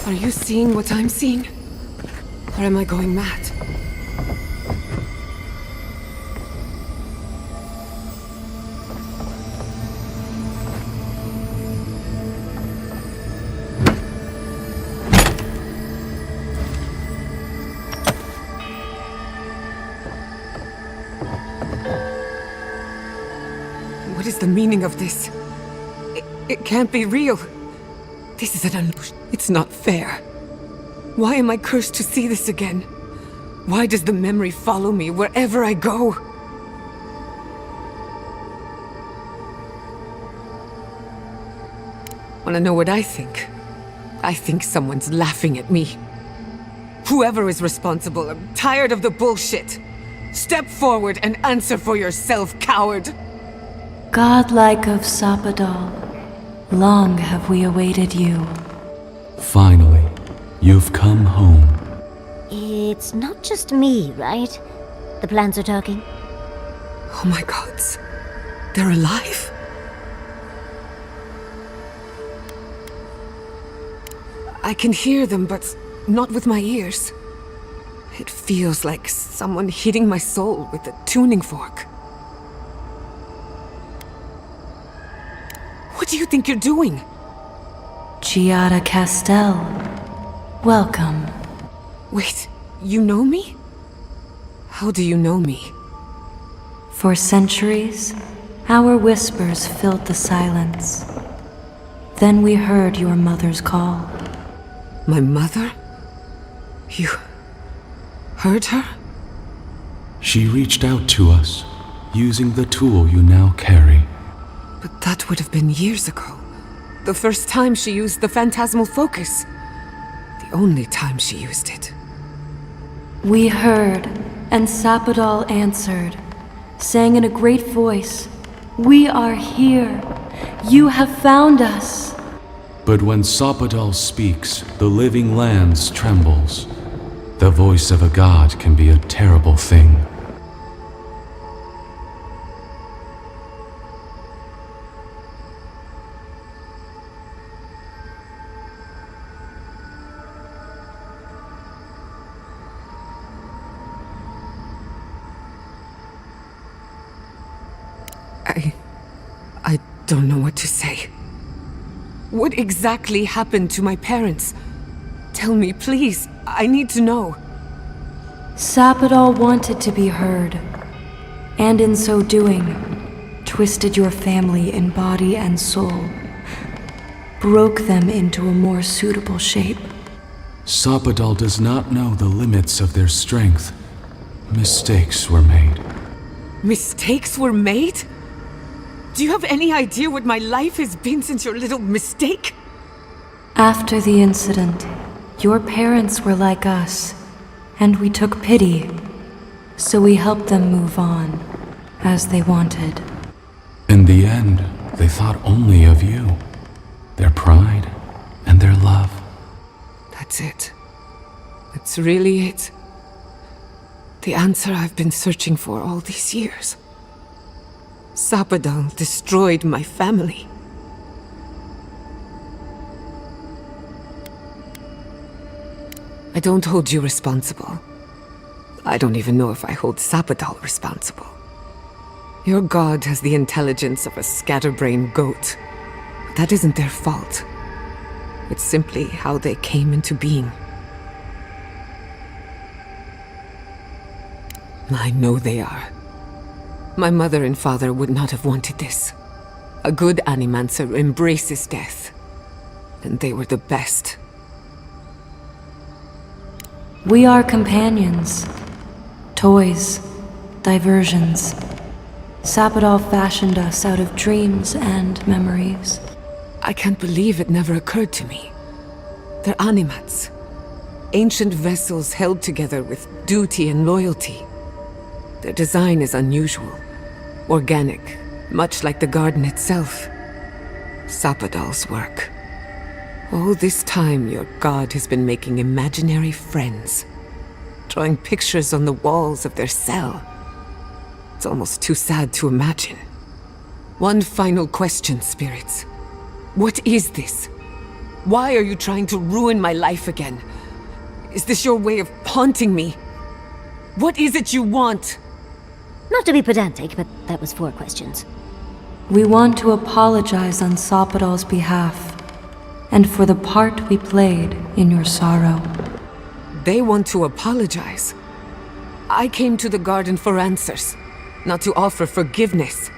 Are you seeing what I'm seeing? Or am I going mad? What is the meaning of this? It can't be real. This is an illusion. It's not fair. Why am I cursed to see this again? Why does the memory follow me wherever I go? Wanna know what I think? I think someone's laughing at me. Whoever is responsible, I'm tired of the bullshit. Step forward and answer for yourself, coward! Godlike of Sapadal, long have we awaited you. Finally, you've come home. It's not just me, right? The plants are talking. Oh my gods. They're alive? I can hear them, but not with my ears. It feels like someone hitting my soul with a tuning fork. What do you think you're doing? Giada Castell, welcome. Wait, you know me? How do you know me? For centuries, our whispers filled the silence. Then we heard your mother's call. My mother? You heard her? She reached out to us, using the tool you now carry. But that would have been years ago. The first time she used the phantasmal focus. The only time she used it. We heard, and Sapadal answered, saying in a great voice, "We are here. You have found us." But when Sapadal speaks, the living lands trembles. The voice of a god can be a terrible thing. I don't know what to say. What exactly happened to my parents? Tell me, please. I need to know. Sapadal wanted to be heard, and in so doing, twisted your family in body and soul, broke them into a more suitable shape. Sapadal does not know the limits of their strength. Mistakes were made. Mistakes were made? Do you have any idea what my life has been since your little mistake? After the incident, your parents were like us, and we took pity, so we helped them move on, as they wanted. In the end, they thought only of you, their pride, and their love. That's it. That's really it. The answer I've been searching for all these years. Sapadal destroyed my family. I don't hold you responsible. I don't even know if I hold Sapadal responsible. Your god has the intelligence of a scatterbrained goat. But that isn't their fault. It's simply how they came into being. I know they are. My mother and father would not have wanted this. A good animancer embraces death. And they were the best. We are companions. Toys. Diversions. Sapodal fashioned us out of dreams and memories. I can't believe it never occurred to me. They're animats. Ancient vessels held together with duty and loyalty. Their design is unusual. Organic, much like the garden itself. Sapodal's work. All this time, your god has been making imaginary friends. Drawing pictures on the walls of their cell. It's almost too sad to imagine. One final question, spirits. What is this? Why are you trying to ruin my life again? Is this your way of haunting me? What is it you want? Not to be pedantic, but that was 4 questions. We want to apologize on Sapodal's behalf, and for the part we played in your sorrow. They want to apologize. I came to the garden for answers, not to offer forgiveness.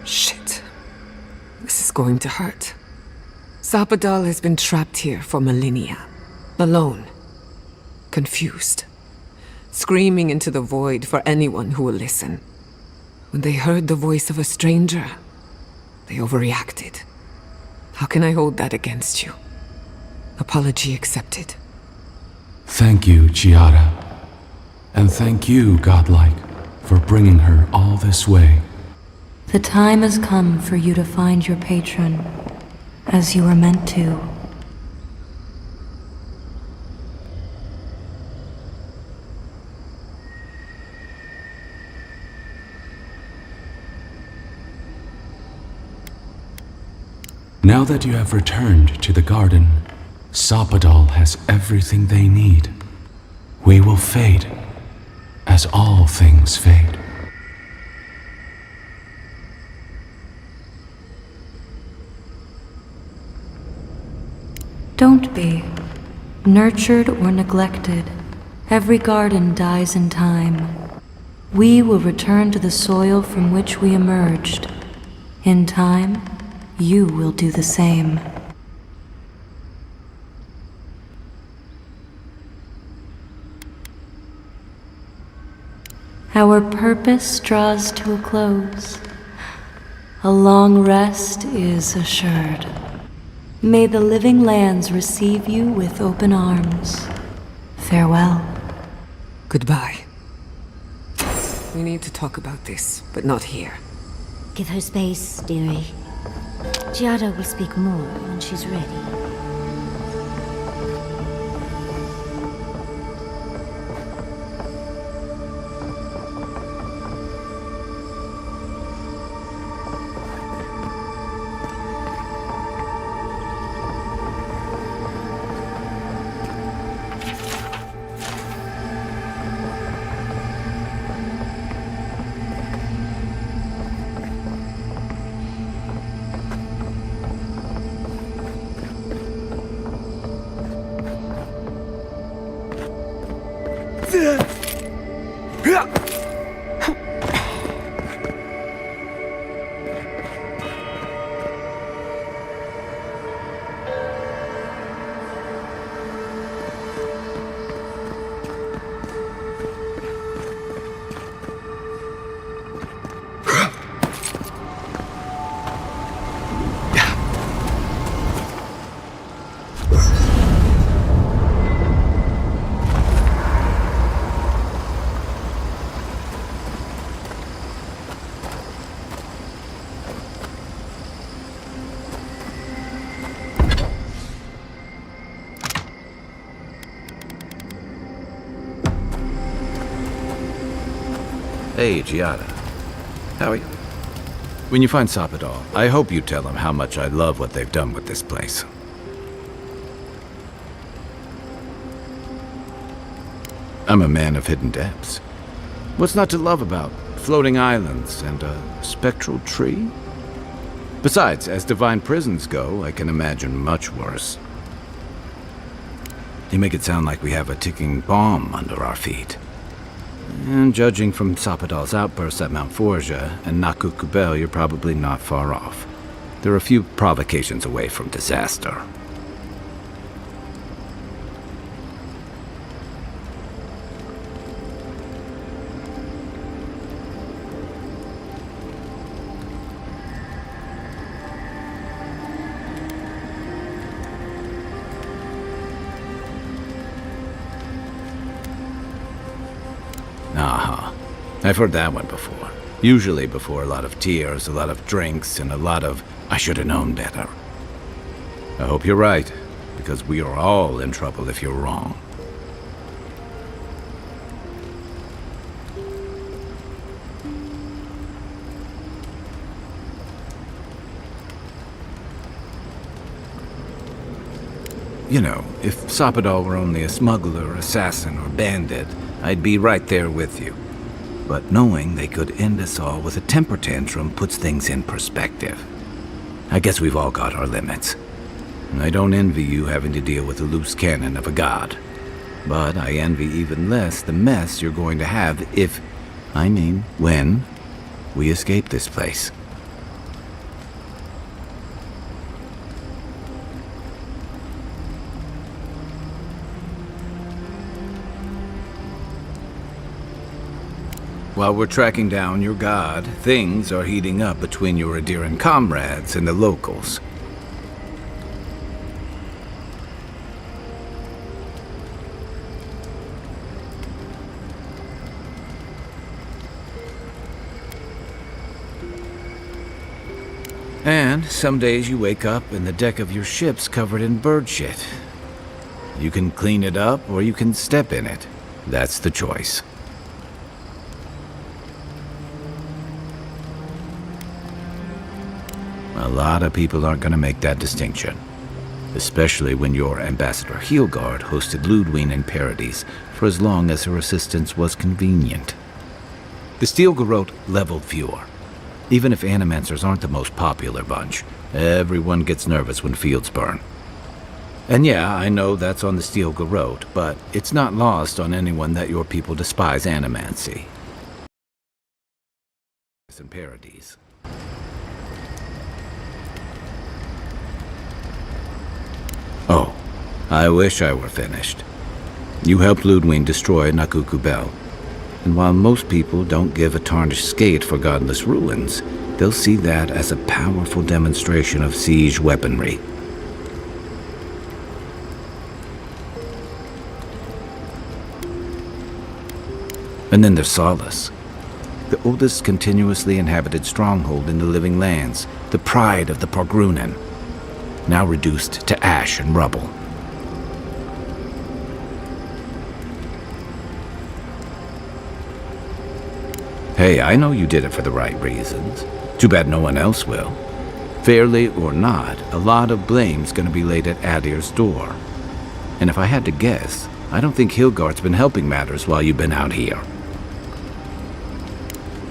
Shit. This is going to hurt. Sapodal has been trapped here for millennia. Alone. Confused. Screaming into the void for anyone who will listen. When they heard the voice of a stranger, they overreacted. How can I hold that against you? Apology accepted. Thank you, Chiara. And thank you, Godlike, for bringing her all this way. The time has come for you to find your patron, as you were meant to. Now that you have returned to the garden, Sapodal has everything they need. We will fade, as all things fade. Don't be. Nurtured or neglected, every garden dies in time. We will return to the soil from which we emerged. In time, you will do the same. Our purpose draws to a close. A long rest is assured. May the living lands receive you with open arms. Farewell. Goodbye. We need to talk about this, but not here. Give her space, dearie. Giada will speak more when she's ready. Hey, Giada. How are you? When you find Sapadal, I hope you tell him how much I love what they've done with this place. I'm a man of hidden depths. What's not to love about floating islands and a spectral tree? Besides, as divine prisons go, I can imagine much worse. You make it sound like we have a ticking bomb under our feet. And judging from Sapadal's outbursts at Mount Forja and Nakukubel, you're probably not far off. They're a few provocations away from disaster. Aha. I've heard that one before. Usually before a lot of tears, a lot of drinks, and a lot of, I should have known better. I hope you're right, because we are all in trouble if you're wrong. You know, if Sapadal were only a smuggler, assassin, or bandit, I'd be right there with you. But knowing they could end us all with a temper tantrum puts things in perspective. I guess we've all got our limits. I don't envy you having to deal with a loose cannon of a god. But I envy even less the mess you're going to have when, we escape this place. While we're tracking down your god, things are heating up between your Adiran comrades and the locals. And some days you wake up and the deck of your ship's covered in bird shit. You can clean it up or you can step in it. That's the choice. A lot of people aren't going to make that distinction. Especially when your Ambassador Heelguard hosted Ludwine in Paradise for as long as her assistance was convenient. The Steel Garrote leveled fewer. Even if Animancers aren't the most popular bunch, everyone gets nervous when fields burn. And yeah, I know that's on the Steel Garrote, but it's not lost on anyone that your people despise Animancy. In Paradise. Oh, I wish I were finished. You helped Ludwine destroy Nakukubel, and while most people don't give a tarnished skate for godless ruins, they'll see that as a powerful demonstration of siege weaponry. And then there's Solace, the oldest continuously inhabited stronghold in the Living Lands, the pride of the Porgrunen, now reduced to ash and rubble. Hey, I know you did it for the right reasons. Too bad no one else will. Fairly or not, a lot of blame's gonna be laid at Adir's door. And if I had to guess, I don't think Heelguard's been helping matters while you've been out here.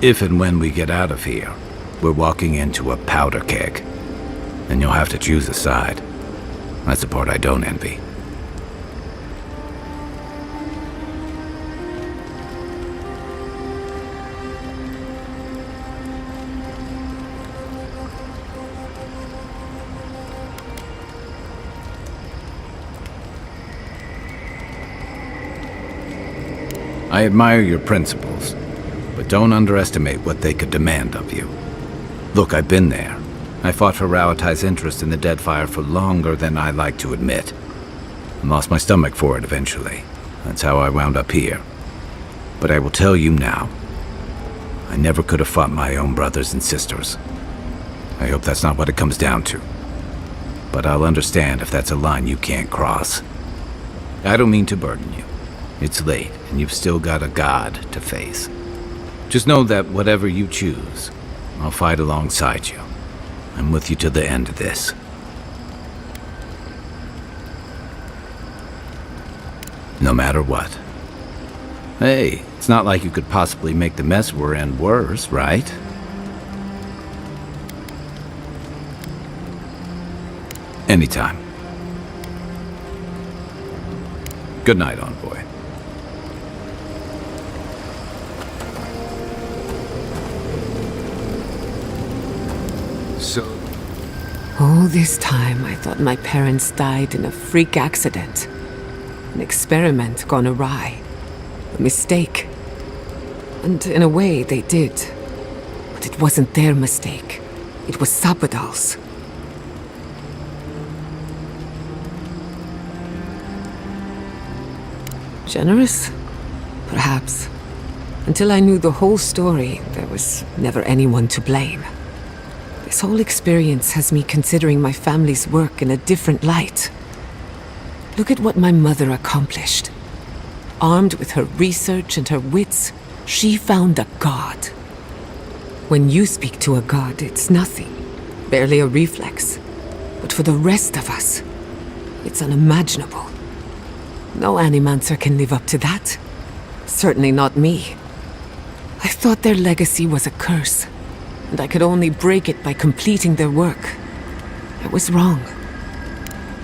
If and when we get out of here, we're walking into a powder keg. And you'll have to choose a side. That's the part I don't envy. I admire your principles, but don't underestimate what they could demand of you. Look, I've been there. I fought for Rauatai's interest in the Deadfire for longer than I like to admit. And lost my stomach for it eventually. That's how I wound up here. But I will tell you now, I never could have fought my own brothers and sisters. I hope that's not what it comes down to. But I'll understand if that's a line you can't cross. I don't mean to burden you. It's late, and you've still got a god to face. Just know that whatever you choose, I'll fight alongside you. I'm with you to the end of this. No matter what. Hey, it's not like you could possibly make the mess we're in worse, right? Anytime. Good night, envoy. So, All this time, I thought my parents died in a freak accident. An experiment gone awry. A mistake. And in a way, they did. But it wasn't their mistake. It was Sapodal's. Generous? Perhaps. Until I knew the whole story, there was never anyone to blame. This whole experience has me considering my family's work in a different light. Look at what my mother accomplished. Armed with her research and her wits, she found a god. When you speak to a god, it's nothing. Barely a reflex. But for the rest of us, it's unimaginable. No animancer can live up to that. Certainly not me. I thought their legacy was a curse, and I could only break it by completing their work. I was wrong.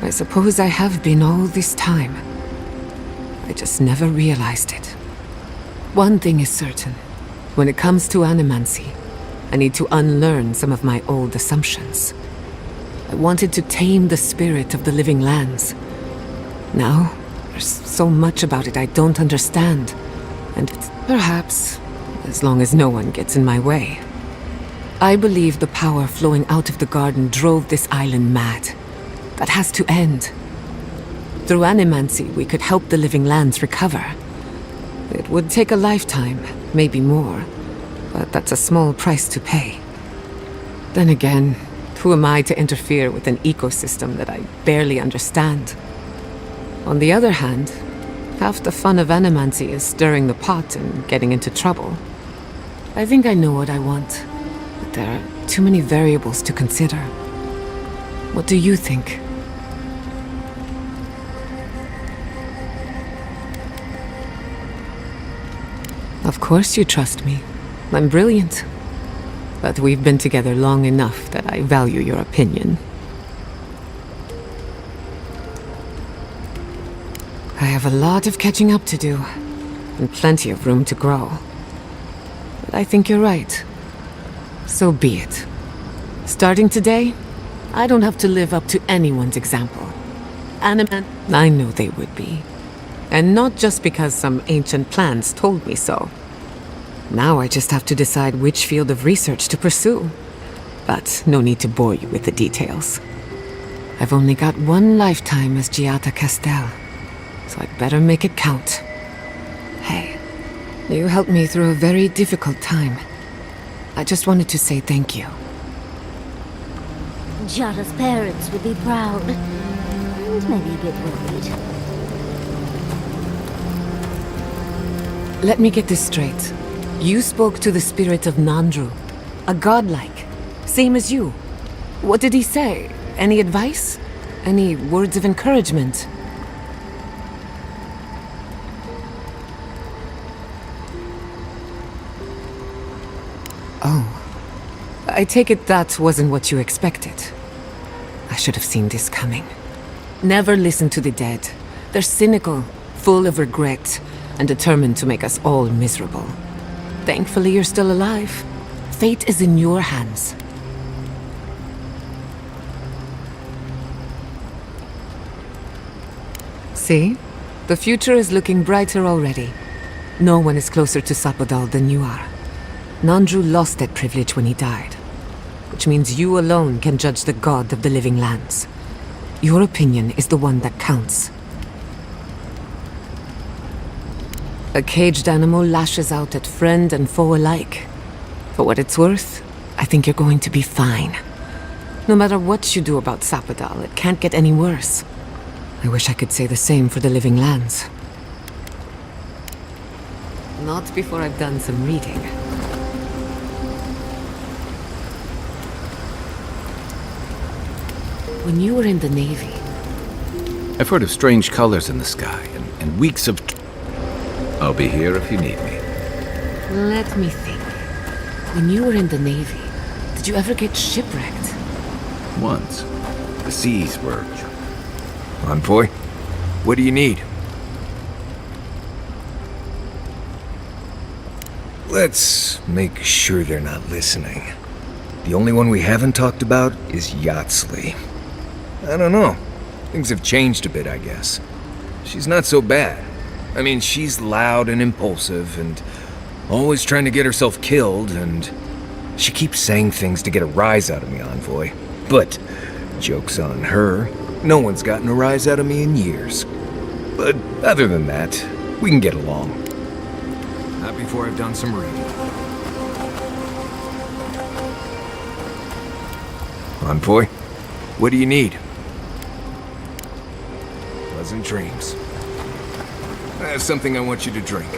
I suppose I have been all this time. I just never realized it. One thing is certain. When it comes to animancy, I need to unlearn some of my old assumptions. I wanted to tame the spirit of the living lands. Now, there's so much about it I don't understand. And it's perhaps, as long as no one gets in my way. I believe the power flowing out of the garden drove this island mad. That has to end. Through animancy, we could help the living lands recover. It would take a lifetime, maybe more, but that's a small price to pay. Then again, who am I to interfere with an ecosystem that I barely understand? On the other hand, half the fun of animancy is stirring the pot and getting into trouble. I think I know what I want, but there are too many variables to consider. What do you think? Of course you trust me. I'm brilliant. But we've been together long enough that I value your opinion. I have a lot of catching up to do, and plenty of room to grow. But I think you're right. So be it. Starting today, I don't have to live up to anyone's example. I know they would be. And not just because some ancient plans told me so. Now I just have to decide which field of research to pursue. But no need to bore you with the details. I've only got one lifetime as Giada Castel, so I'd better make it count. Hey, you helped me through a very difficult time. I just wanted to say thank you. Jada's parents would be proud. And maybe a bit worried. Let me get this straight. You spoke to the spirit of Nandru, a godlike, same as you. What did he say? Any advice? Any words of encouragement? Oh. I take it that wasn't what you expected. I should have seen this coming. Never listen to the dead. They're cynical, full of regret, and determined to make us all miserable. Thankfully, you're still alive. Fate is in your hands. See? The future is looking brighter already. No one is closer to Sapodal than you are. Nandru lost that privilege when he died, which means you alone can judge the god of the living lands. Your opinion is the one that counts. A caged animal lashes out at friend and foe alike. For what it's worth, I think you're going to be fine. No matter what you do about Sapodal, it can't get any worse. I wish I could say the same for the living lands. Not before I've done some reading. When you were in the Navy, I've heard of strange colors in the sky and weeks of... I'll be here if you need me. let me think. When you were in the Navy, did you ever get shipwrecked? Once, the seas were... Envoy, what do you need? Let's make sure they're not listening. The only one we haven't talked about is Yatsley. I don't know. Things have changed a bit, I guess. She's not so bad. I mean, she's loud and impulsive and always trying to get herself killed, and she keeps saying things to get a rise out of me, Envoy. But, joke's on her. No one's gotten a rise out of me in years. But other than that, we can get along. Not before I've done some reading. Envoy, what do you need? Pleasant dreams. I have something I want you to drink.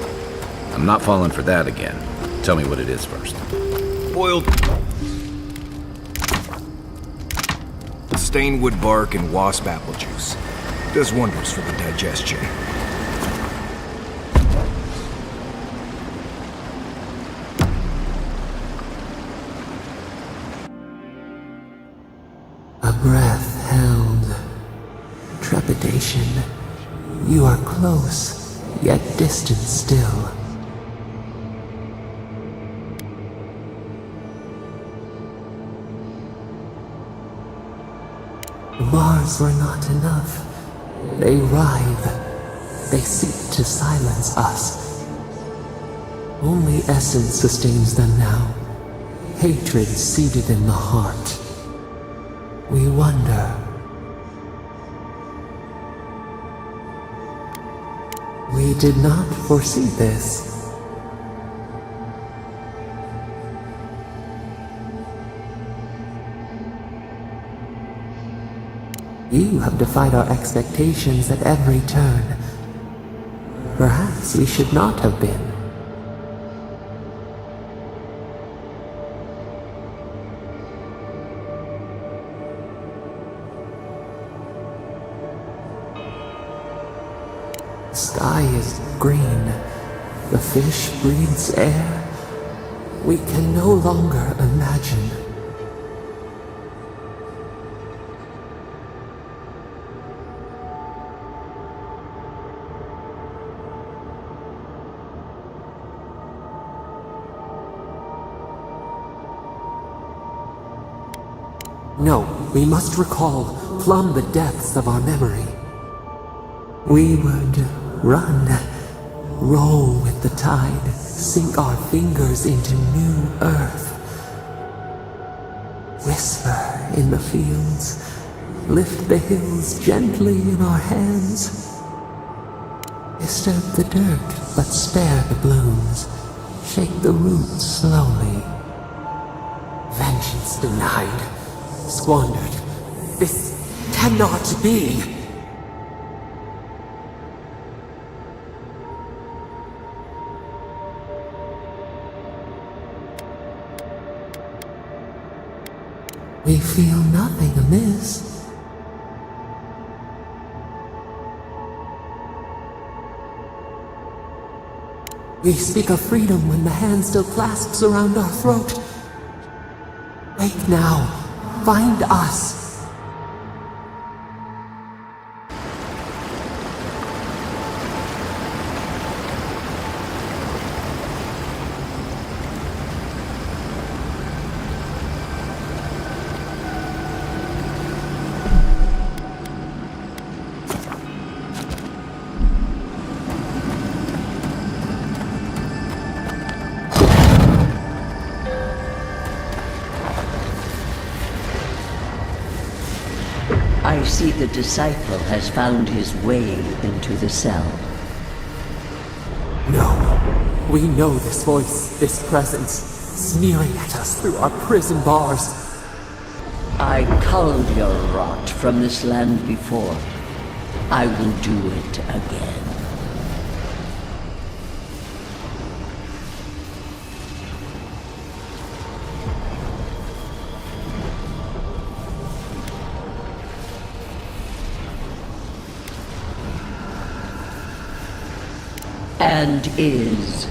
I'm not falling for that again. Tell me what it is first. Boiled stained wood bark and wasp apple juice. Does wonders for the digestion. A breath held. Trepidation. You are close, yet distant still. The bars were not enough. They writhe. They seek to silence us. Only essence sustains them now. Hatred seated in the heart. We wonder. We did not foresee this. You have defied our expectations at every turn. Perhaps we should not have been. The sky is green. The fish breathes air. We can no longer imagine. No, we must recall, plumb the depths of our memory. We would run, roll with the tide, sink our fingers into new earth. Whisper in the fields, lift the hills gently in our hands. Disturb the dirt, but spare the blooms. Shake the roots slowly. Vengeance denied. Squandered. This cannot be. We feel nothing amiss. We speak of freedom when the hand still clasps around our throat. Wake now. Find us. I see the disciple has found his way into the cell. No. We know this voice, this presence, sneering at us through our prison bars. I culled your rot from this land before. I will do it again. and is.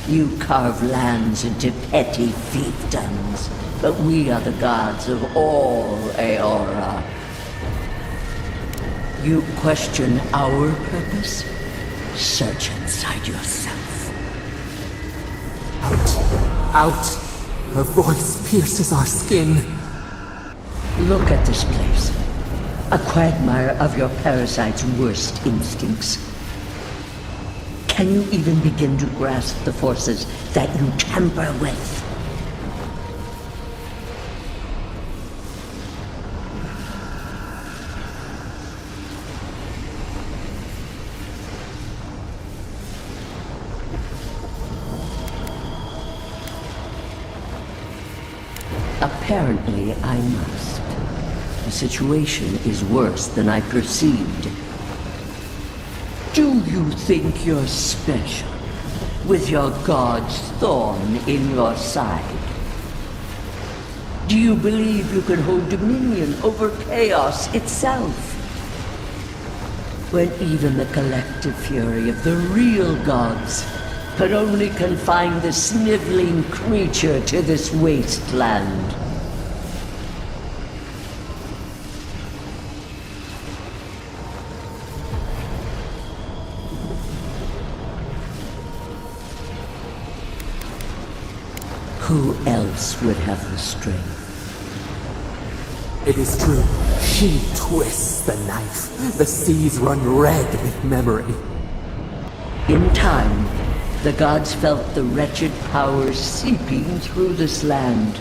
You carve lands into petty fiefdoms, but we are the gods of all Aora. You question our purpose? Search inside yourself. Out! Her voice pierces our skin. Look at this place. A quagmire of your parasite's worst instincts. Can you even begin to grasp the forces that you tamper with? Apparently, I must. The situation is worse than I perceived. Do you think you're special, with your god's thorn in your side? Do you believe you can hold dominion over chaos itself? When even the collective fury of the real gods could only confine the sniveling creature to this wasteland. Who else would have the strength? It is true. She twists the knife. The seas run red with memory. In time, the gods felt the wretched powers seeping through this land.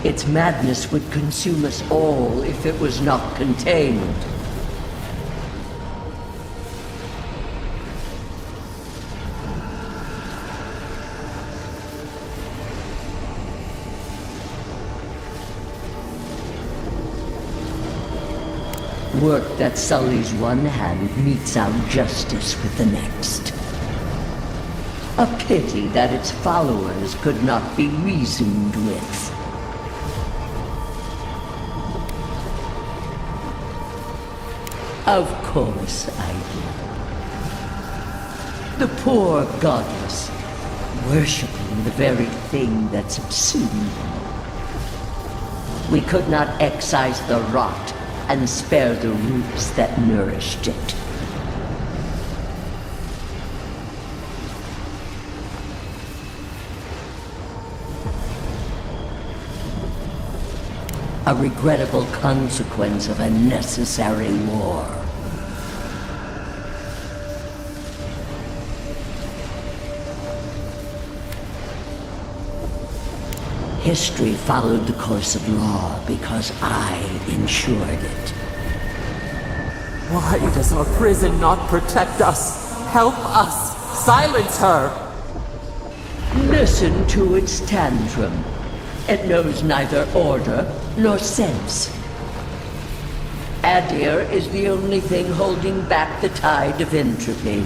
Its madness would consume us all if it was not contained. Work that sullies one hand meets out justice with the next. A pity that its followers could not be reasoned with. Of course I do. The poor godless, worshipping the very thing that subsumed them. We could not excise the rot and spare the roots that nourished it. A regrettable consequence of a necessary war. History followed the course of law because I ensured it. Why does our prison not protect us? Help us! Silence her! Listen to its tantrum. It knows neither order nor sense. Adir is the only thing holding back the tide of entropy.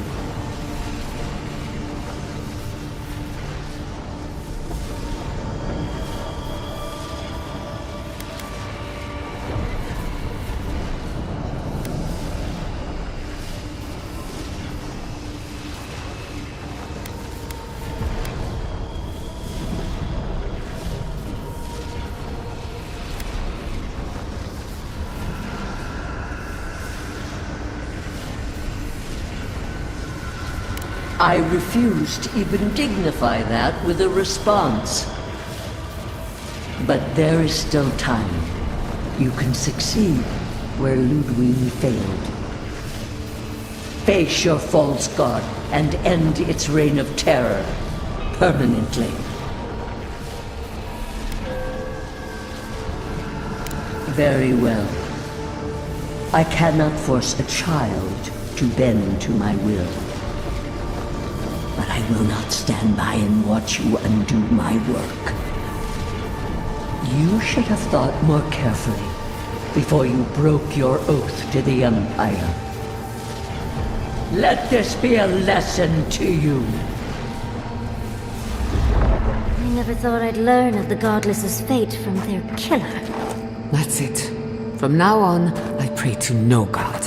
I refuse to even dignify that with a response. But there is still time. You can succeed where Ludwig failed. Face your false god and end its reign of terror permanently. Very well. I cannot force a child to bend to my will. But I will not stand by and watch you undo my work. You should have thought more carefully before you broke your oath to the Empire. Let this be a lesson to you. I never thought I'd learn of the Godless's fate from their killer. That's it. From now on, I pray to no god.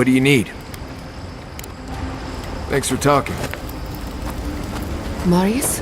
What do you need? Thanks for talking. Marius?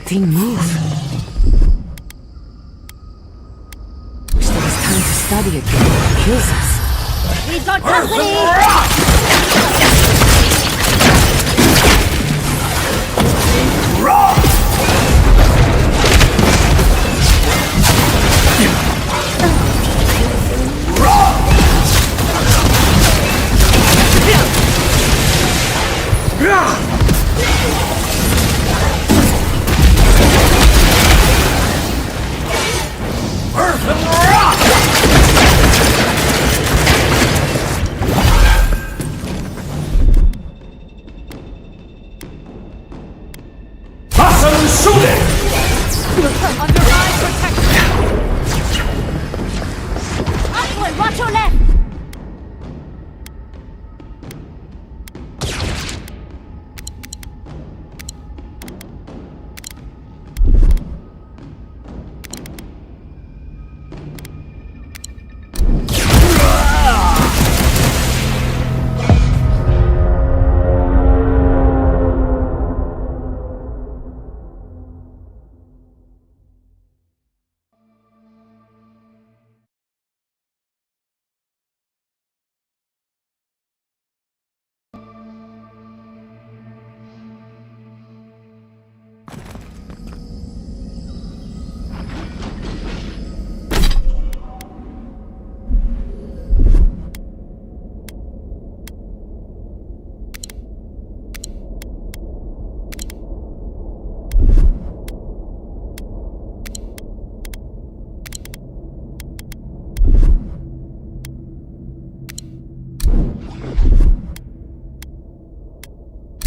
Thing move. Wish there was time to study it before it kills us. We've got company! Watch your left!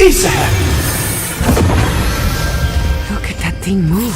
Look at that thing move.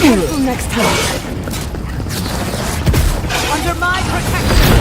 Careful next time. Under my protection.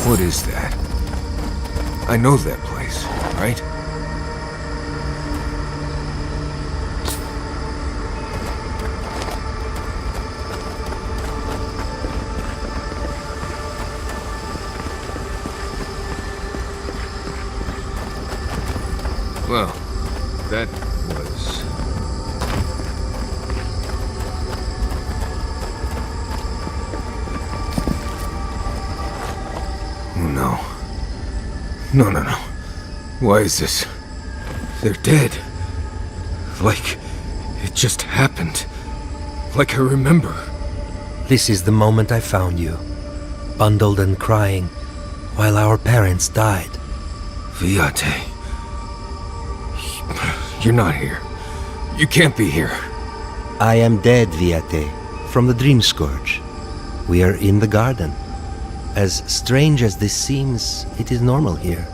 What is that? I know that place, right? Well, that was No. Why is this? They're dead. Like it just happened. Like I remember. This is the moment I found you, bundled and crying, while our parents died. Viate. You're not here. You can't be here. I am dead, Viate, from the Dream Scourge. We are in the garden. As strange as this seems, it is normal here.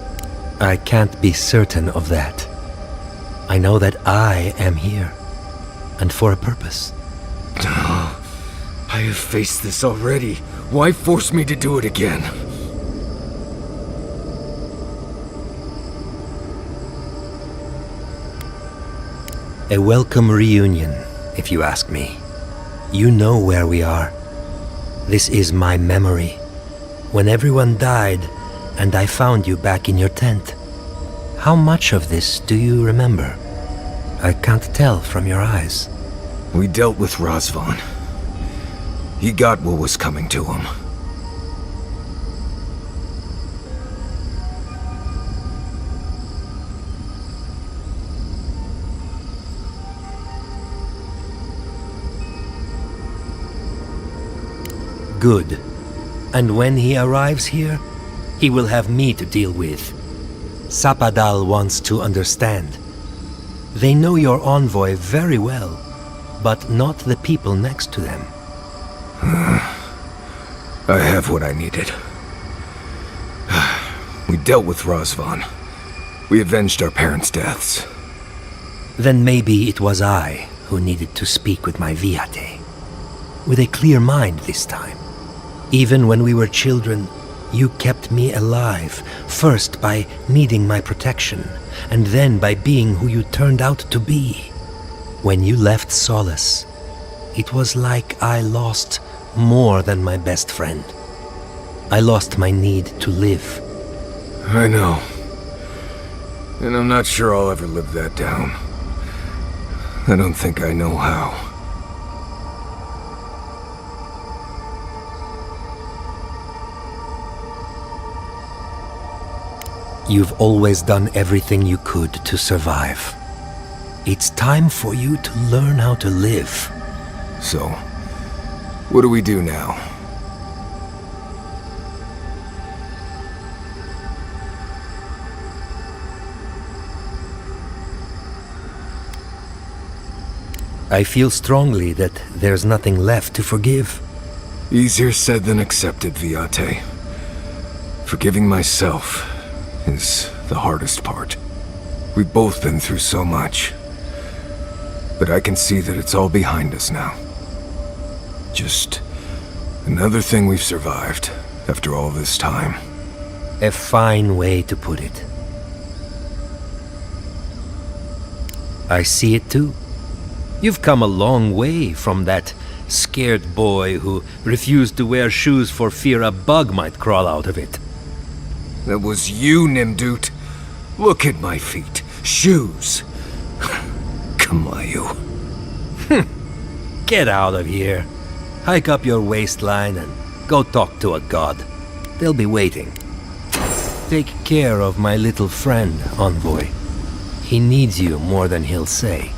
I can't be certain of that. I know that I am here, and for a purpose. I have faced this already. Why force me to do it again? A welcome reunion, if you ask me. You know where we are. This is my memory. When everyone died, and I found you back in your tent. How much of this do you remember? I can't tell from your eyes. We dealt with Razvan. He got what was coming to him. Good. And when he arrives here, he will have me to deal with. Sapadal wants to understand. They know your envoy very well, but not the people next to them. I have what I needed. We dealt with Razvan. We avenged our parents' deaths. Then maybe it was I who needed to speak with my Viate. With a clear mind this time. Even when we were children, you kept me alive, first by needing my protection, and then by being who you turned out to be. When you left Solace, it was like I lost more than my best friend. I lost my need to live. I know. And I'm not sure I'll ever live that down. I don't think I know how. You've always done everything you could to survive. It's time for you to learn how to live. So, what do we do now? I feel strongly that there's nothing left to forgive. Easier said than accepted, Viate. Forgiving myself is the hardest part. We've both been through so much. But I can see that it's all behind us now. Just another thing we've survived after all this time. A fine way to put it. I see it too. You've come a long way from that scared boy who refused to wear shoes for fear a bug might crawl out of it. That was you, Nimdut. Look at my feet. Shoes. Kamayu. Get out of here. Hike up your waistline and go talk to a god. They'll be waiting. Take care of my little friend, Envoy. He needs you more than he'll say.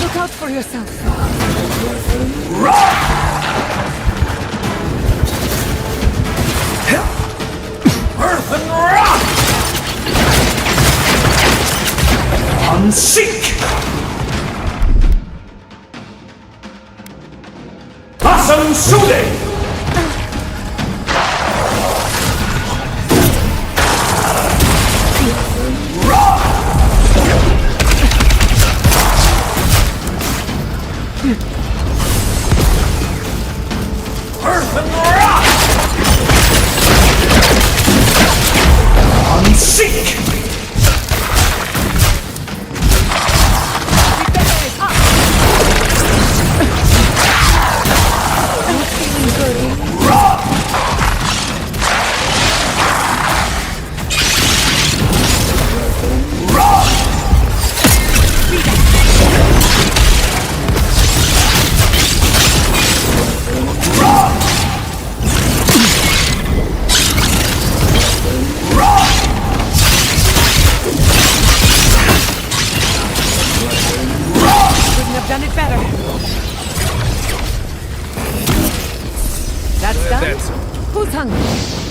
Look out for yourself. Earth and rock! Unseek! Asam Sude! done? That's... Who's hungry?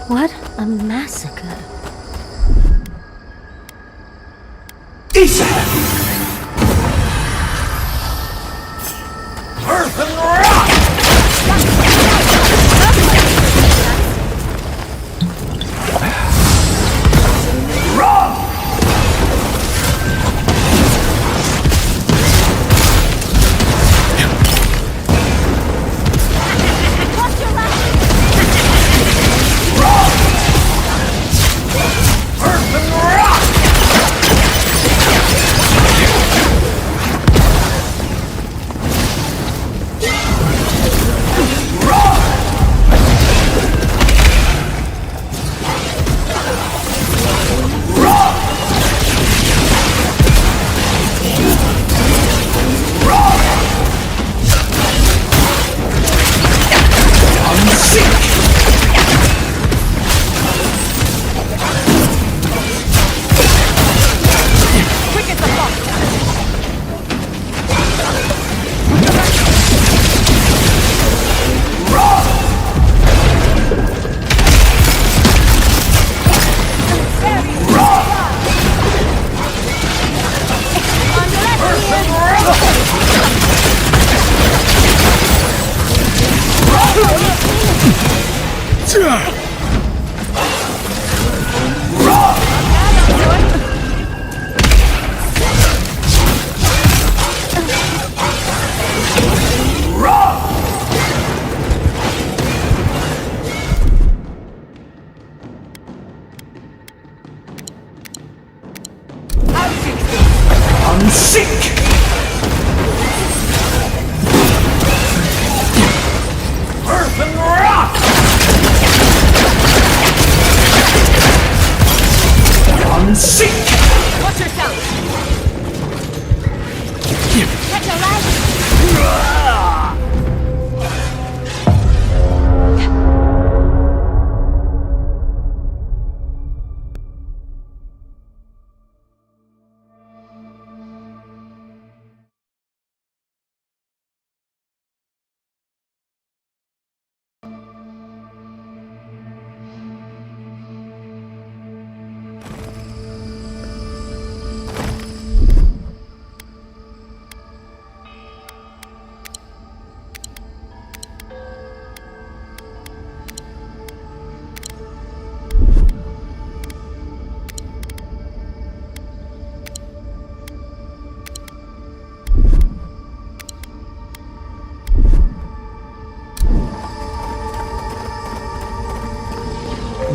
What a massacre. Ethan! Earth and rock!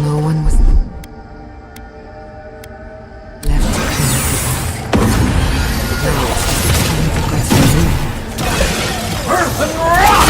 No one was left to clean up the off. Now it's just time for God's renewal. Earth and rock!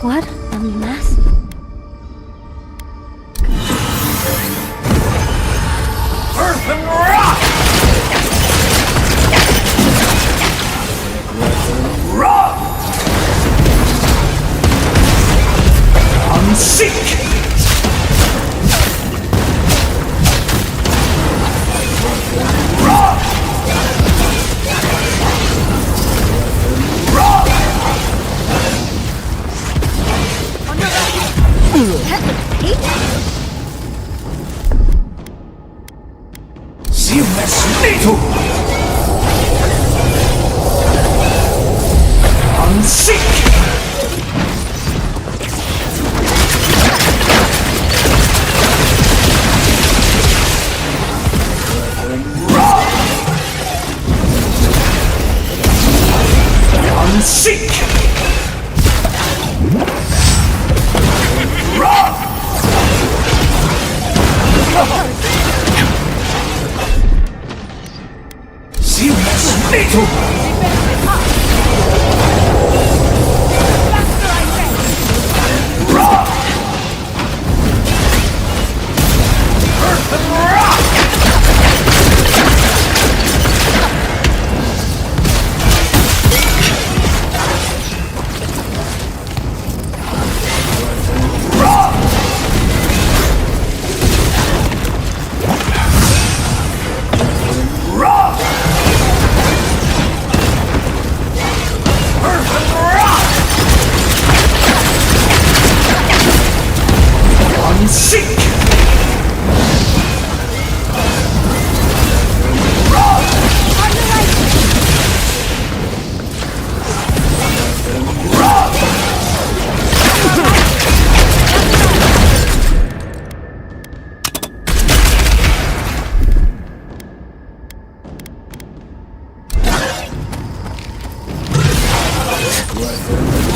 What? A mass? Earth and rock! Rock! Unseek! Rock! Rock! Simesnito! Unseek! Unseek! Rock! Simesnito! Rock! Earth and rock! Rock! Rock! Earth and rock! Unseek! Rock!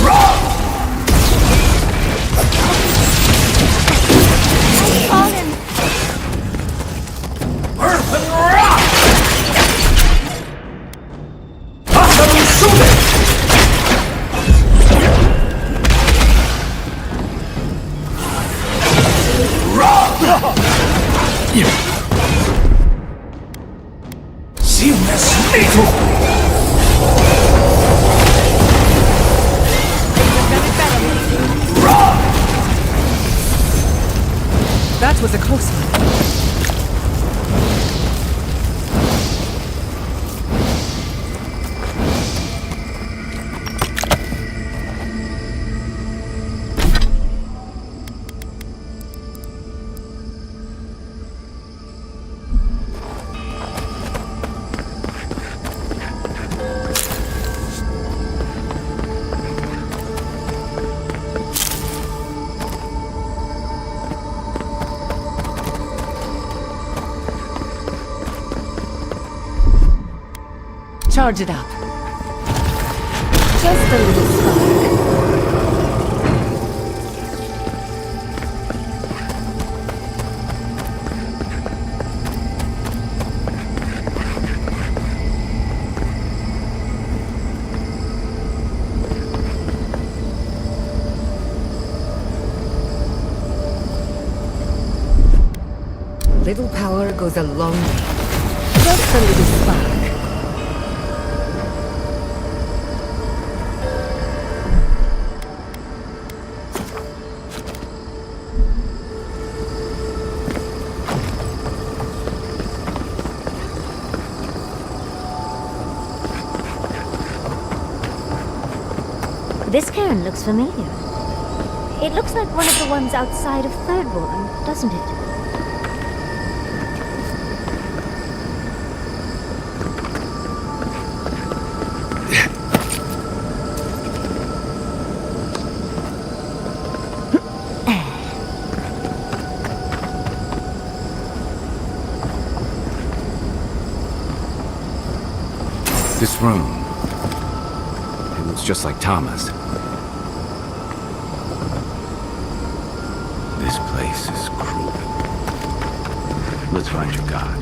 Rock! Earth and rock! Avowed! Rock! Simesnito! Rock! That was a close one. Charge it up. Just a little spark. Little power goes a long way. Just a little spark. This cairn looks familiar. It looks like one of the ones outside of Third Worm, doesn't it? This room, it looks just like Tama's. This place is cruel. Let's find your god.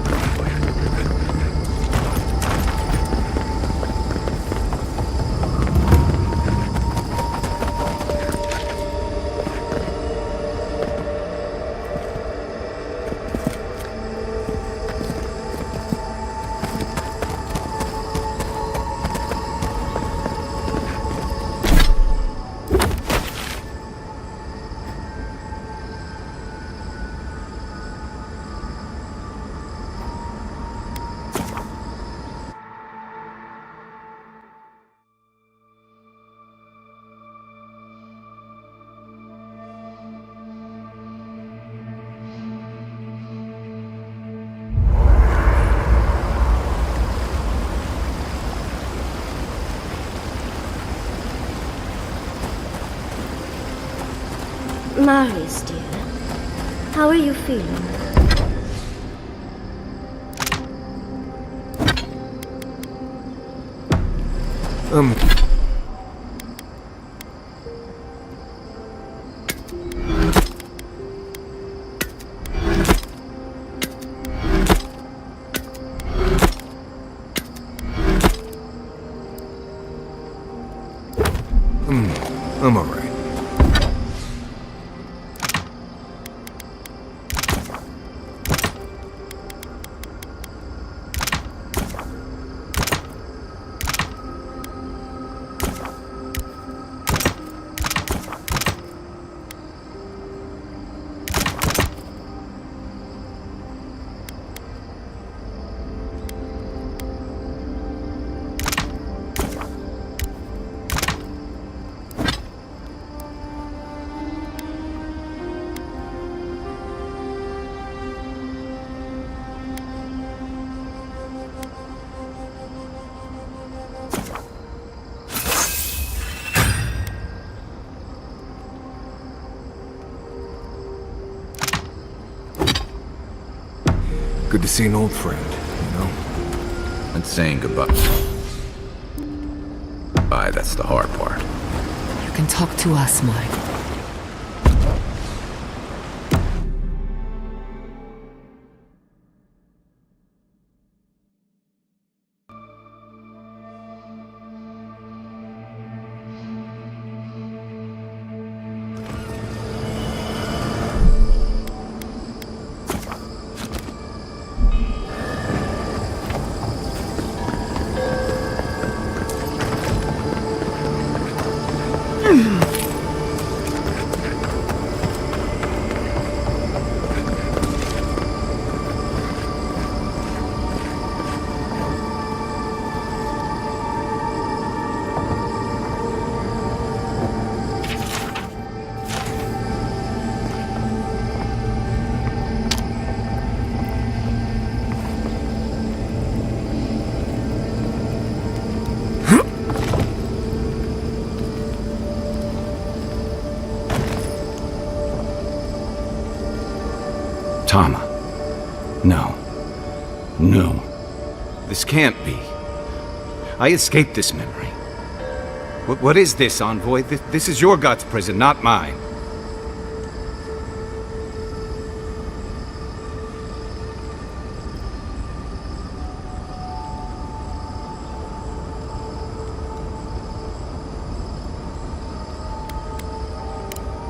Marius, dear. How are you feeling? I'm alright. Good to see an old friend, you know? And saying goodbye. Bye, that's the hard part. You can talk to us, Mike. Tama. No. No. This can't be. I escaped this memory. What is this, Envoy? This is your God's prison, not mine.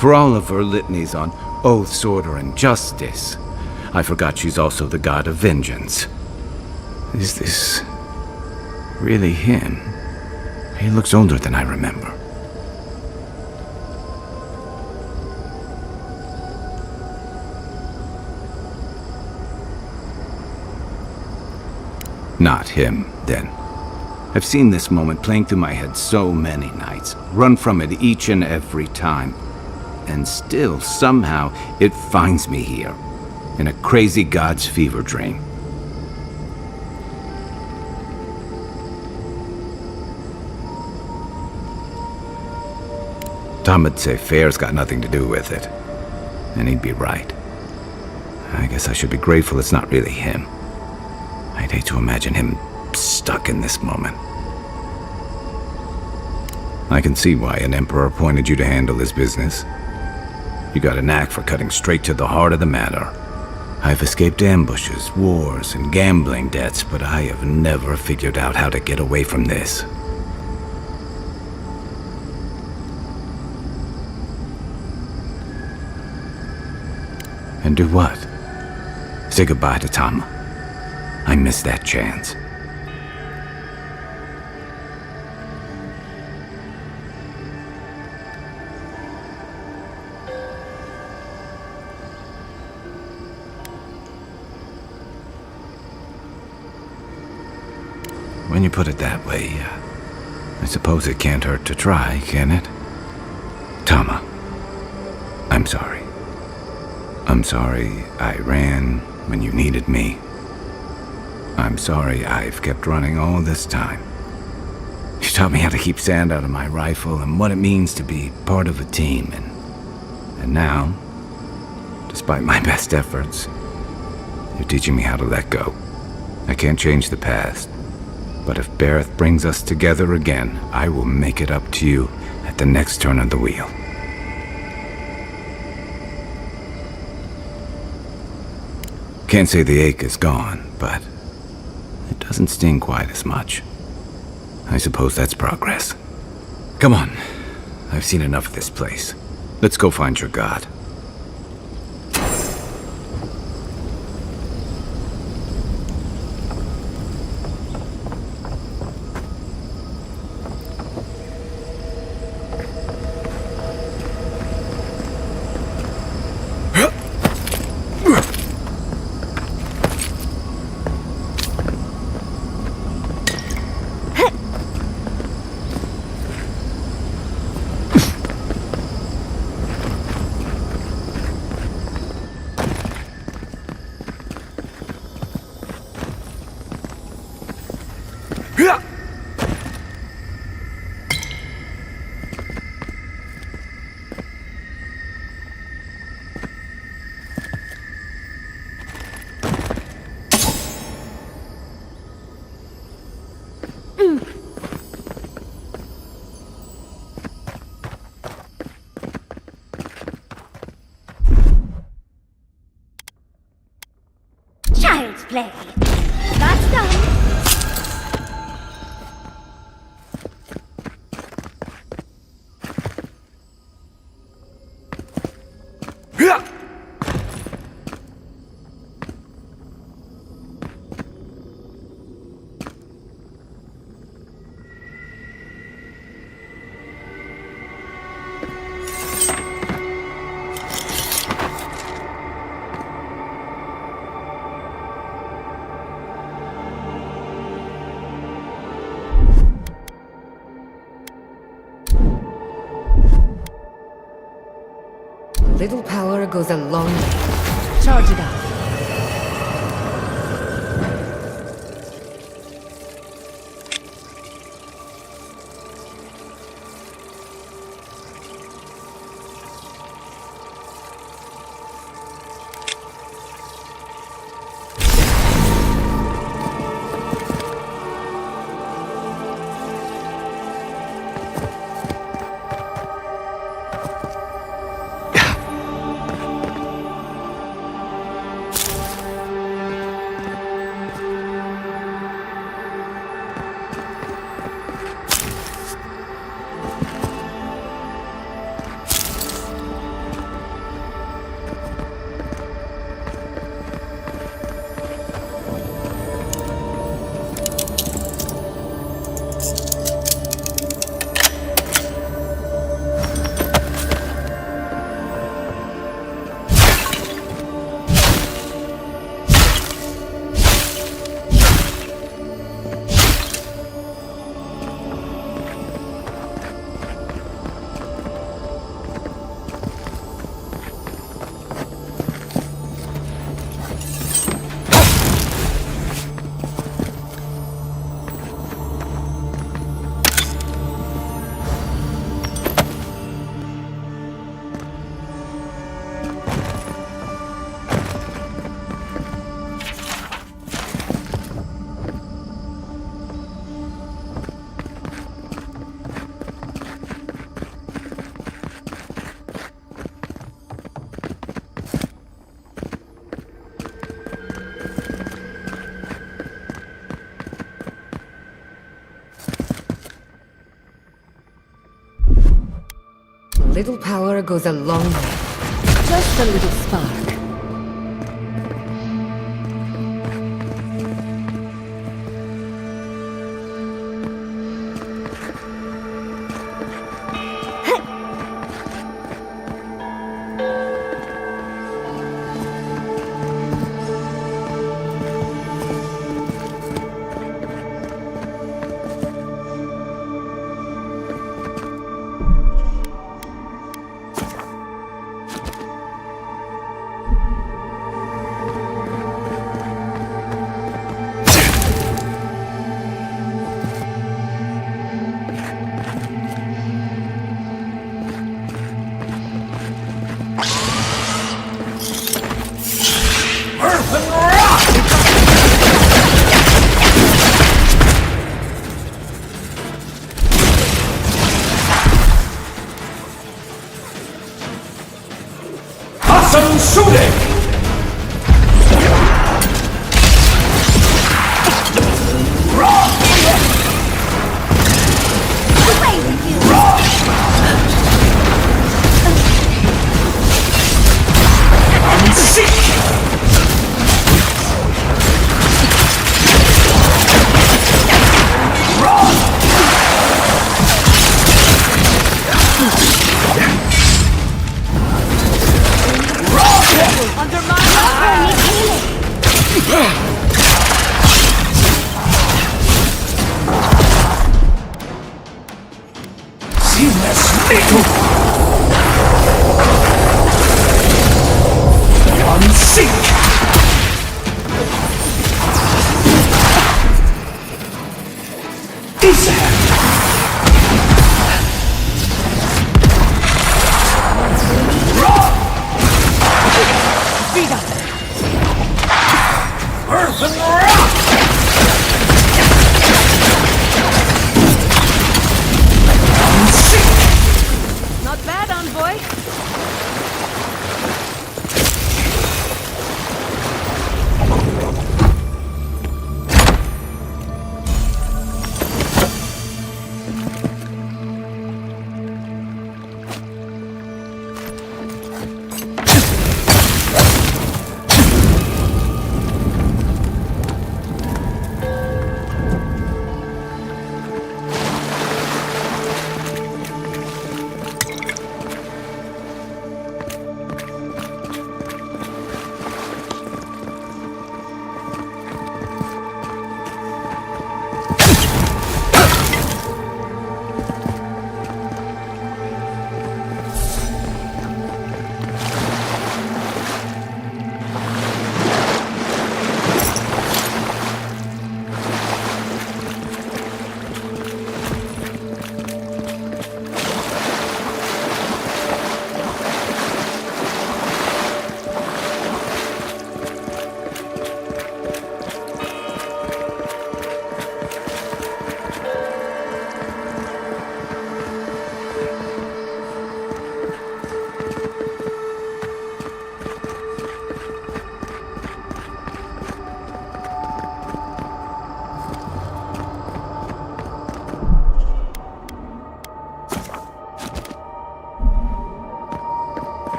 For all of her litanies on oaths, order, and justice, I forgot she's also the god of vengeance. Is this really him? He looks older than I remember. Not him, then. I've seen this moment playing through my head so many nights, run from it each and every time. And still, somehow, it finds me here, in a crazy god's fever dream. Tom would say fair's got nothing to do with it. And he'd be right. I guess I should be grateful it's not really him. I'd hate to imagine him stuck in this moment. I can see why an emperor appointed you to handle his business. You got a knack for cutting straight to the heart of the matter. I've escaped ambushes, wars, and gambling debts, but I have never figured out how to get away from this. And do what? Say goodbye to Tama. I missed that chance. When you put it that way, I suppose it can't hurt to try, can it? Tama, I'm sorry. I'm sorry I ran when you needed me. I'm sorry I've kept running all this time. You taught me how to keep sand out of my rifle and what it means to be part of a team, And now, despite my best efforts, you're teaching me how to let go. I can't change the past, but if Bareth brings us together again, I will make it up to you at the next turn of the wheel. Can't say the ache is gone, but it doesn't sting quite as much. I suppose that's progress. Come on. I've seen enough of this place. Let's go find your god. Child's play. That's done. Little power goes a long way. Charge it up. Little power goes a long way. Just a little spark. shooting!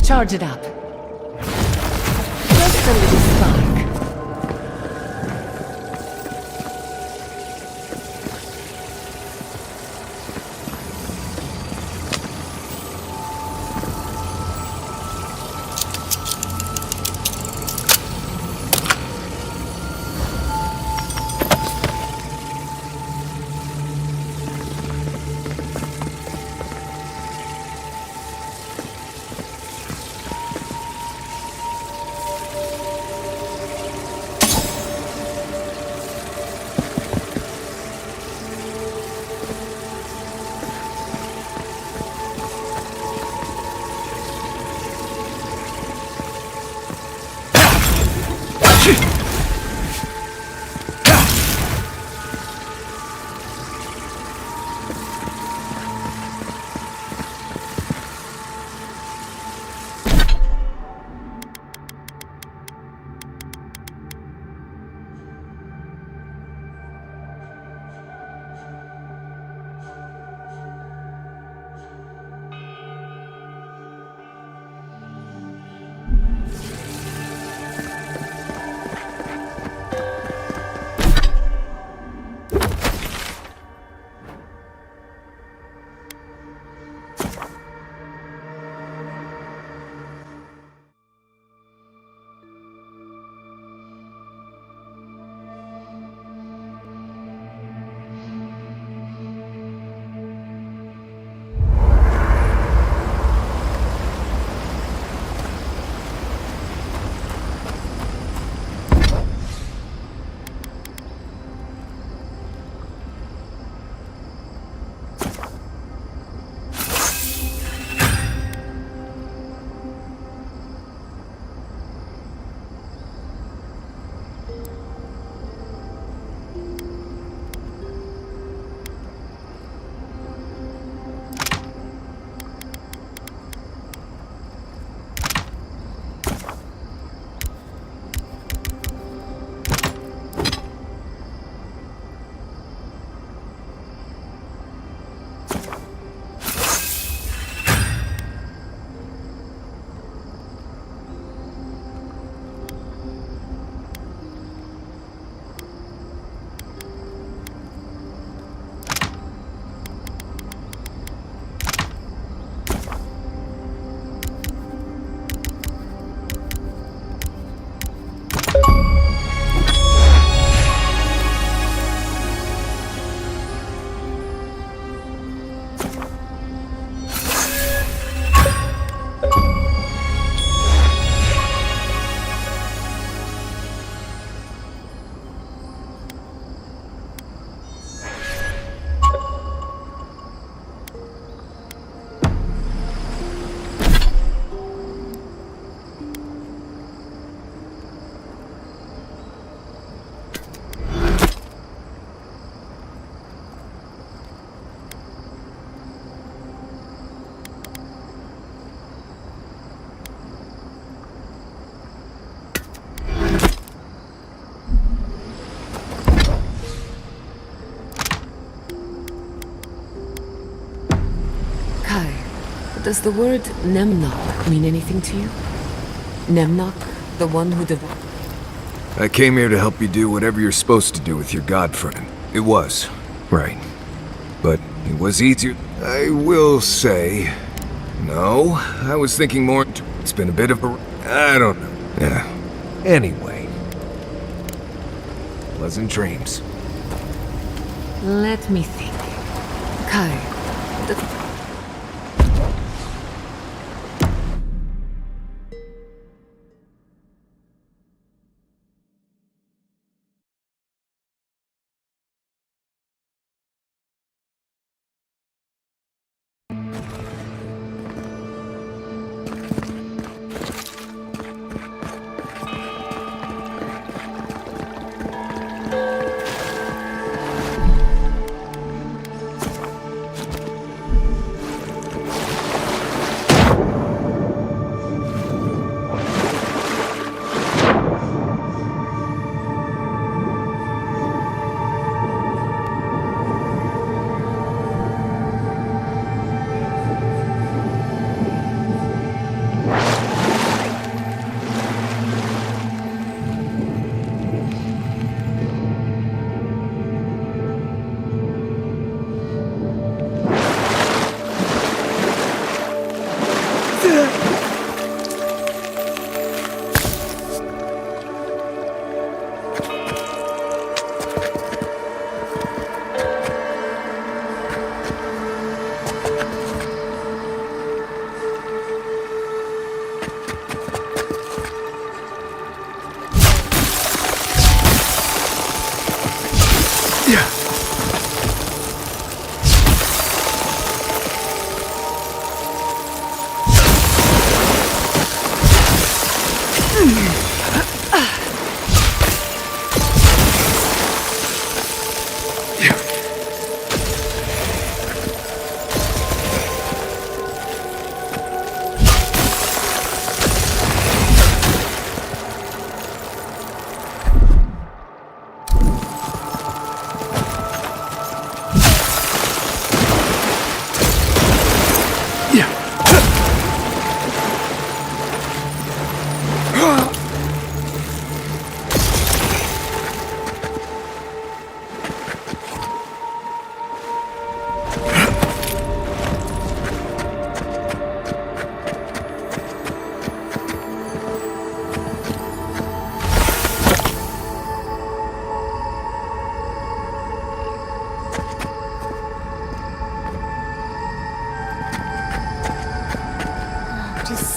Charge it up. Just a little spark. Does the word Nemnok mean anything to you? Nemnok, the one who I came here to help you do whatever you're supposed to do with your god friend. It was, right. But it was easier. I will say... No, I was thinking more... It's been a bit of a... I don't know. Yeah. Anyway. Pleasant dreams. Let me think. Kai, the...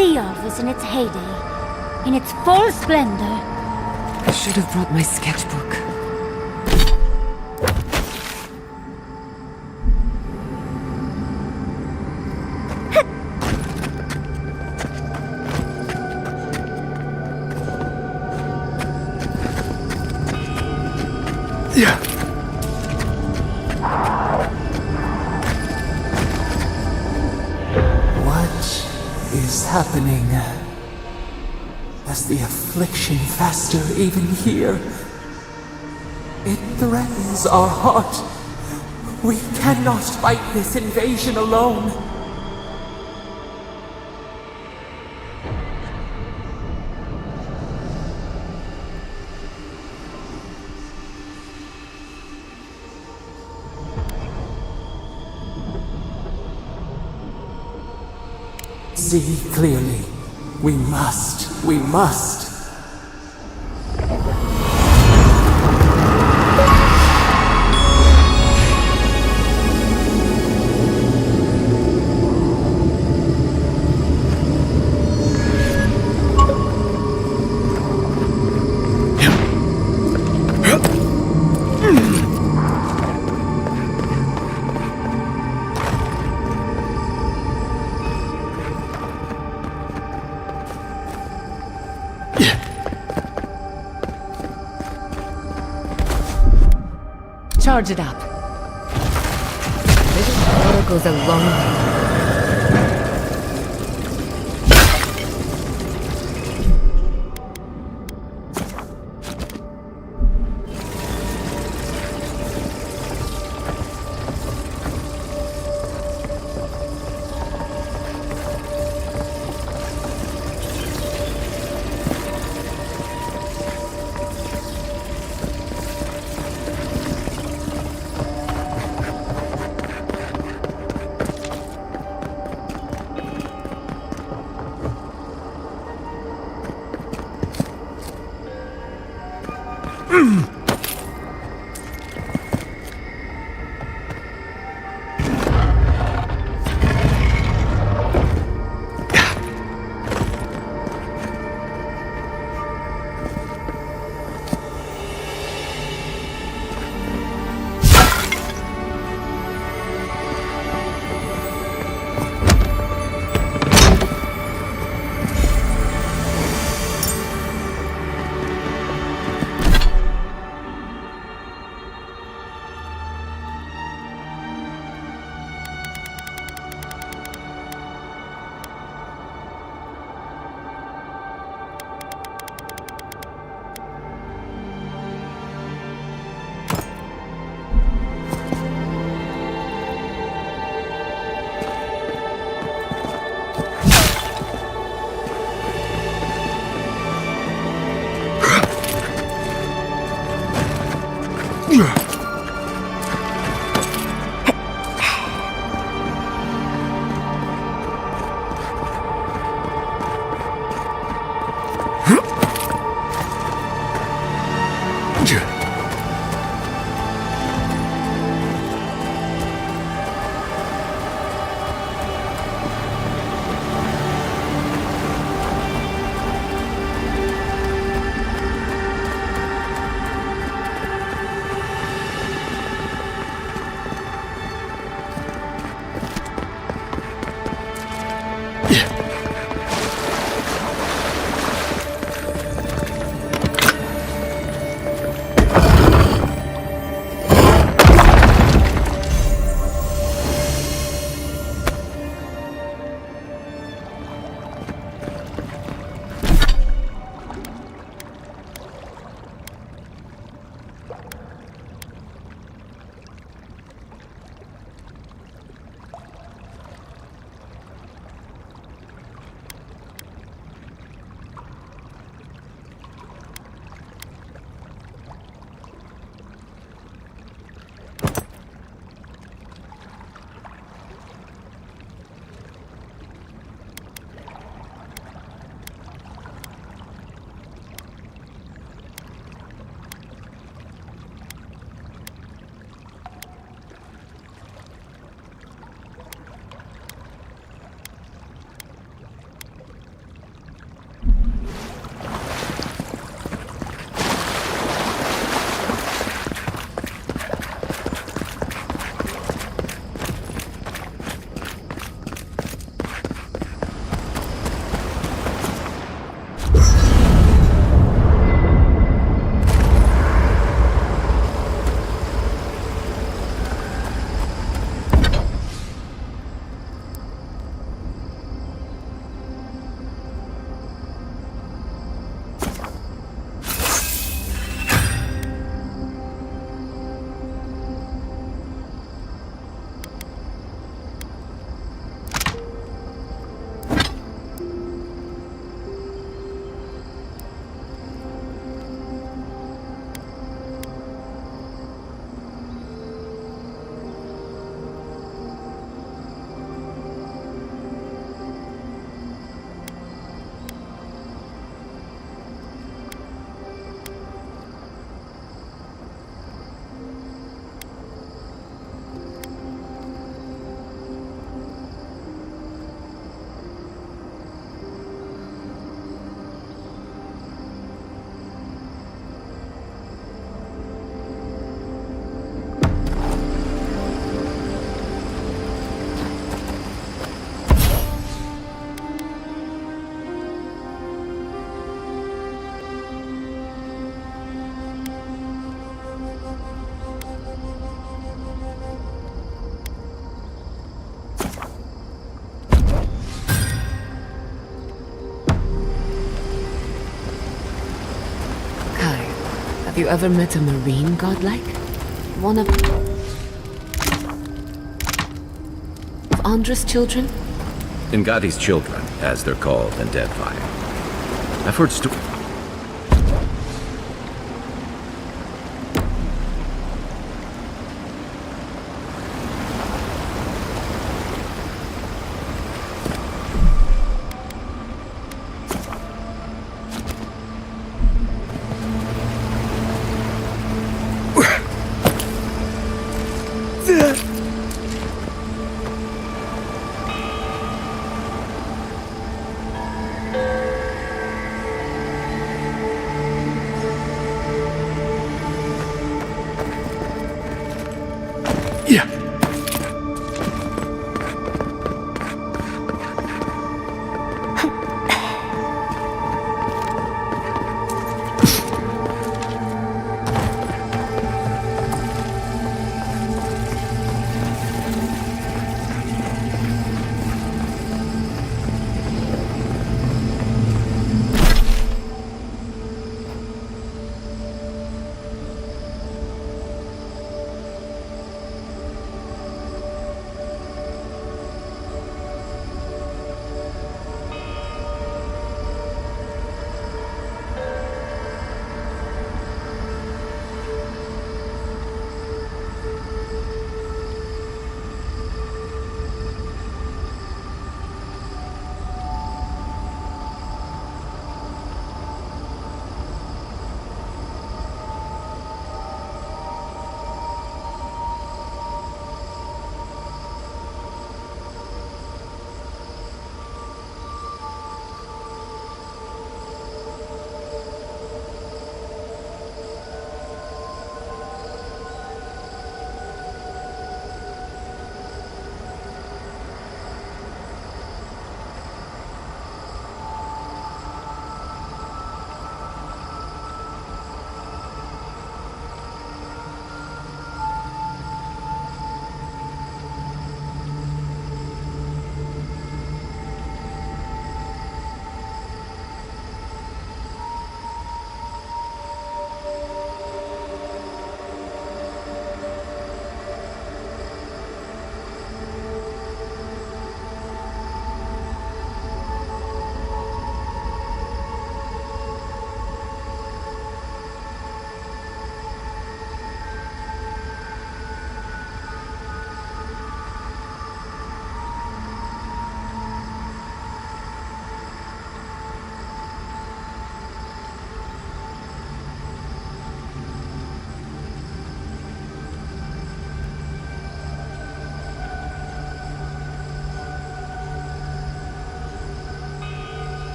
Seoff was in its heyday, in its full splendor. I should have brought my sketchbook. Happening as the affliction fester even here. It threatens our heart. We cannot fight this invasion alone. See clearly. We must. We must. Charge it up. Little power goes a long way. Have you ever met a marine godlike? One of Andra's children? Ingadi's children, as they're called in Deadfire. I've heard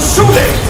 Asensule!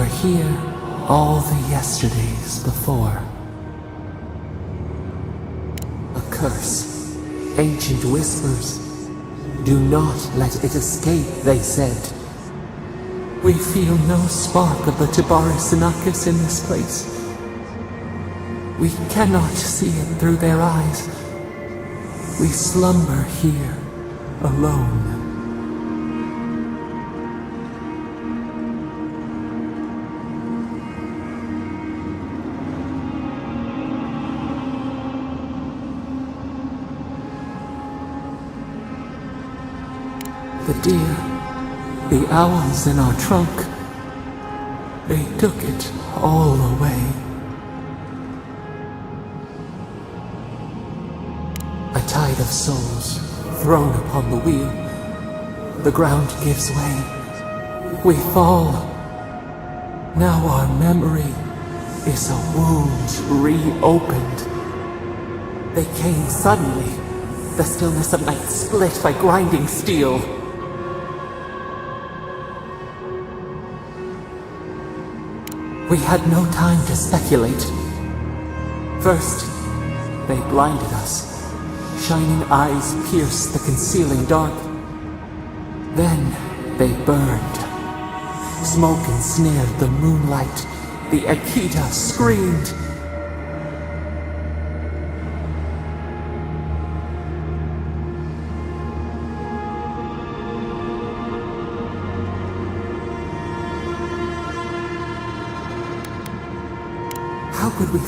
here all the yesterdays before. A curse. Ancient whispers. Do not let it escape, they said. We feel no spark of the Tibaris Inachus in this place. We cannot see it through their eyes. We slumber here, alone. The deer, the owls in our trunk, they took it all away. A tide of souls thrown upon the wheel. The ground gives way. We fall. Now our memory is a wound reopened. They came suddenly. The stillness of night split by grinding steel. We had no time to speculate. First, they blinded us. Shining eyes pierced the concealing dark. Then they burned. Smoke ensnared the moonlight. The Akita screamed. How could we...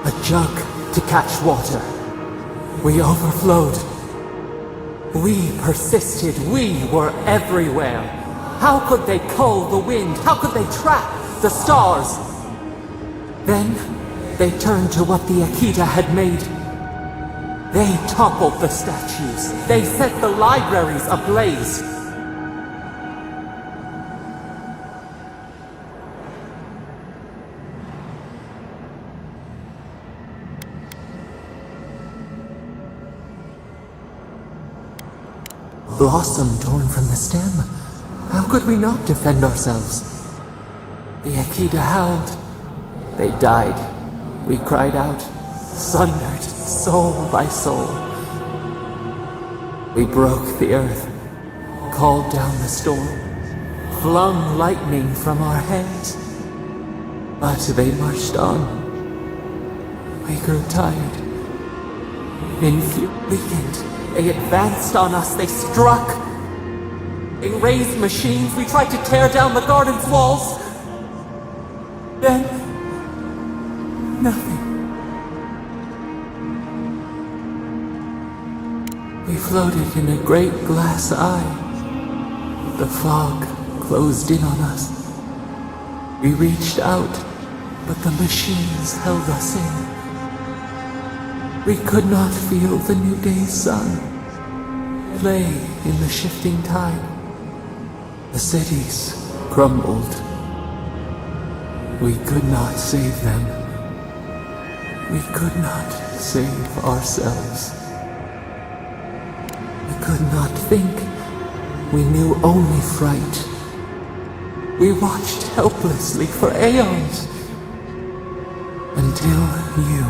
A jug to catch water. We overflowed. We persisted. We were everywhere. How could they cull the wind? How could they trap the stars? Then they turned to what the Akita had made. They toppled the statues. They set the libraries ablaze. Blossom torn from the stem. How could we not defend ourselves? The Akita howled. They died. We cried out, sundered soul by soul. We broke the earth, called down the storm, flung lightning from our hands. But they marched on. We grew tired, weakened. They advanced on us, they struck. They raised machines, we tried to tear down the garden's walls. Then, nothing. We floated in a great glass eye. The fog closed in on us. We reached out, but the machines held us in. We could not feel the new day's sun play in the shifting tide. The cities crumbled. We could not save them. We could not save ourselves. We could not think. We knew only fright. We watched helplessly for aeons. Until you...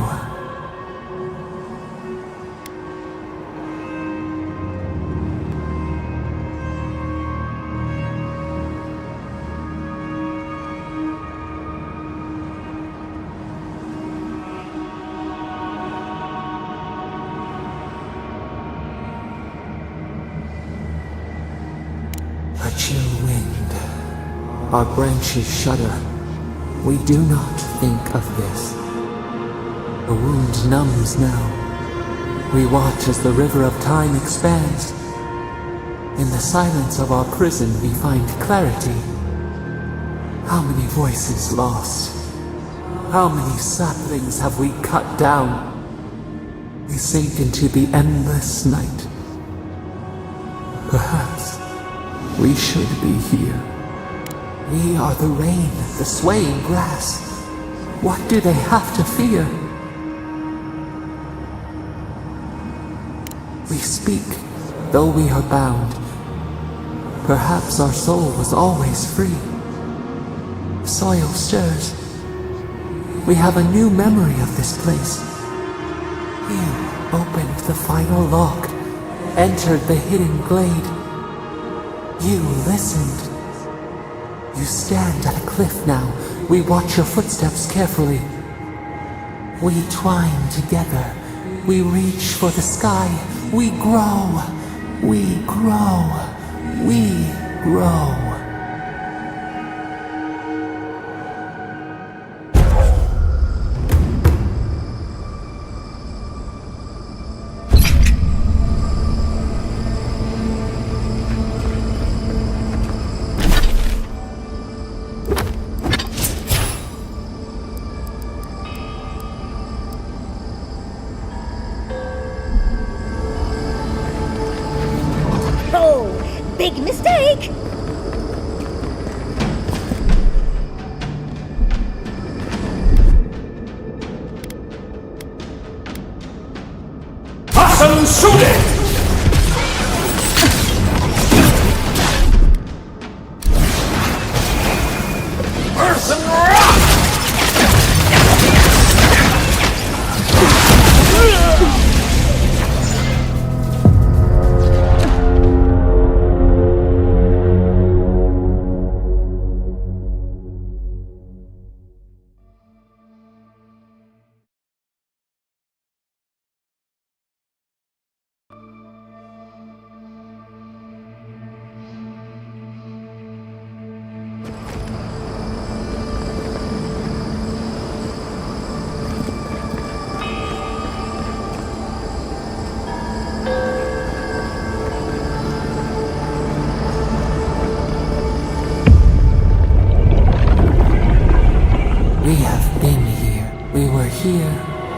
A chill wind. Our branches shudder. We do not think of this. The wound numbs now. We watch as the river of time expands. In the silence of our prison we find clarity. How many voices lost? How many saplings have we cut down? We sink into the endless night. Perhaps we should be here. We are the rain, the swaying grass. What do they have to fear? We speak, though we are bound. Perhaps our soul was always free. Soil stirs. We have a new memory of this place. You opened the final lock, entered the hidden glade. You listened. You stand at a cliff now. We watch your footsteps carefully. We twine together. We reach for the sky. We grow. We grow. We grow. Big mistake! Awesome shooting! Earth and rock! We have been here. We were here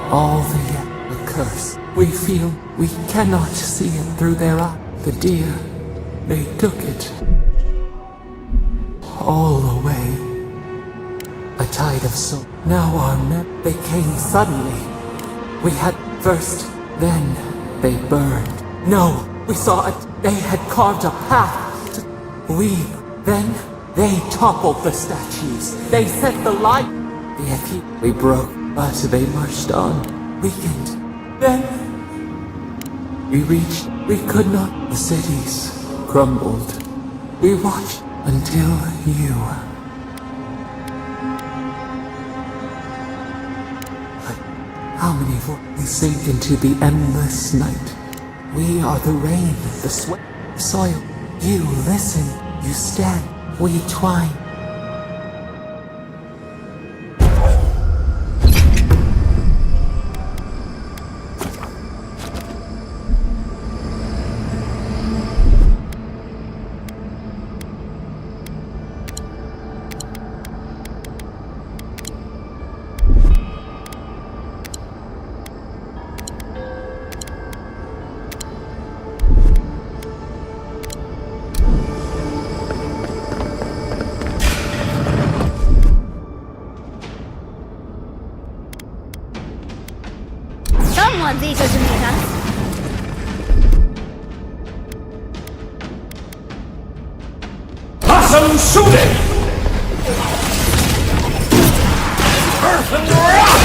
all the year. The curse. We feel we cannot see it through their eyes. The deer, they took it all away. A tide of soul. Now our men, they came suddenly. We had first, then they burned. No, we saw it. They had carved a path. Then they toppled the statues. They set the light. We broke, but they marched on, weakened. Then we reached, we could not. The cities crumbled. We watched until you. But how many we sink into the endless night? We are the rain, the sweat, soil. You listen, you stand, we twine. Someone's eager to meet us. Awesome shooting! Earth and rock!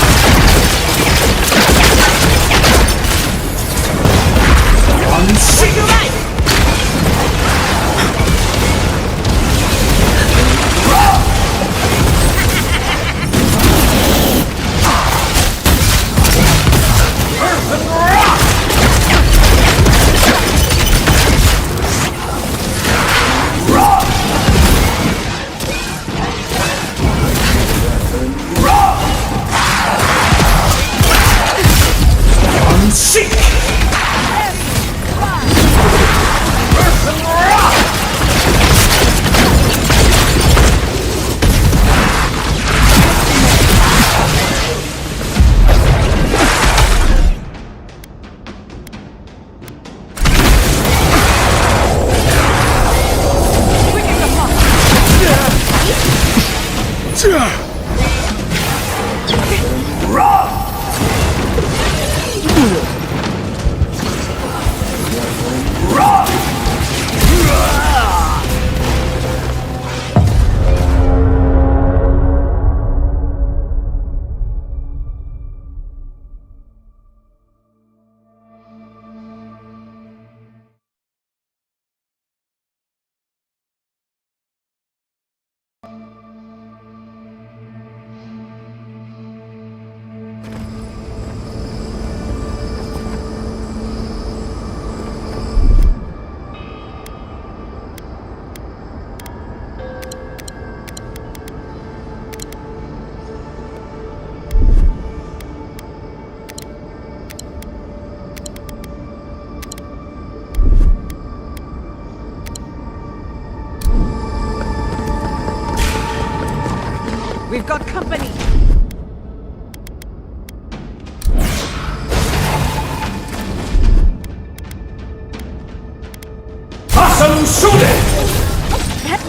Unseat!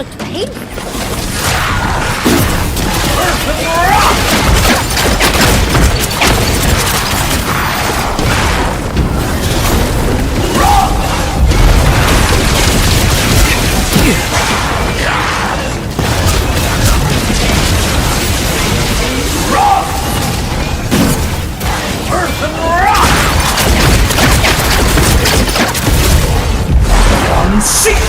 looked painful. Earth and rock! Earth and rock! Unseek!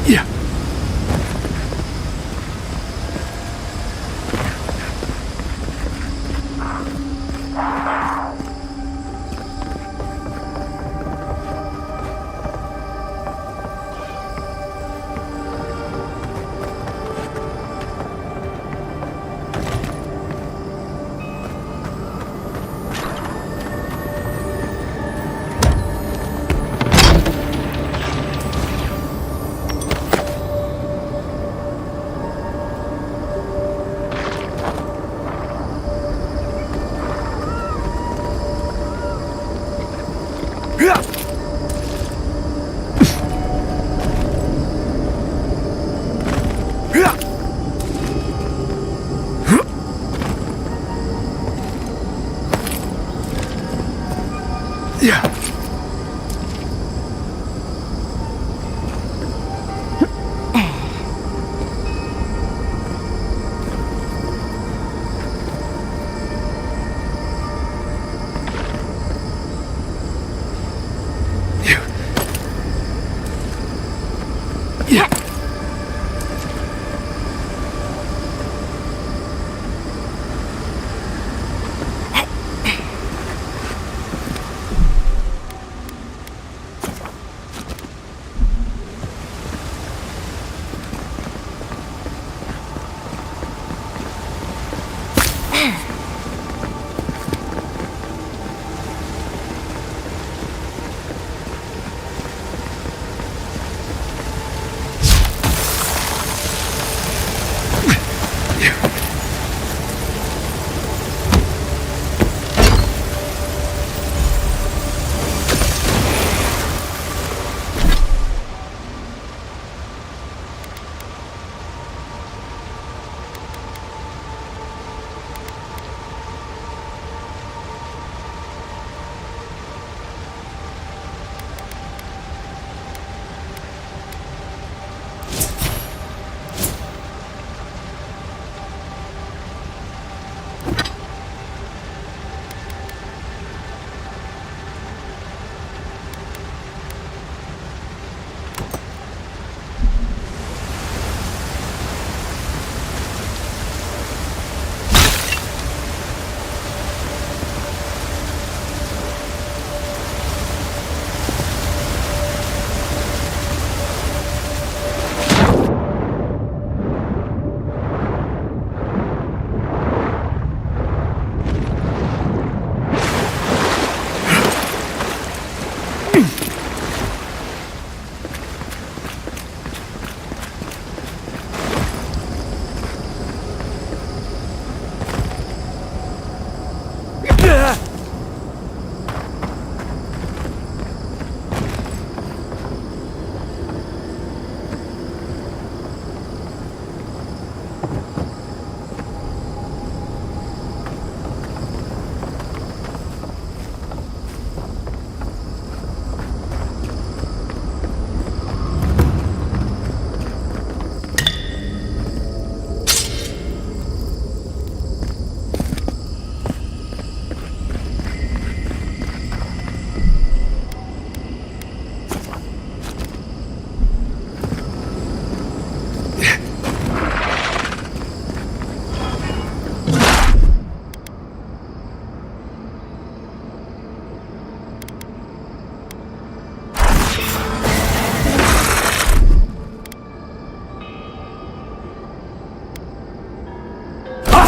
Yeah.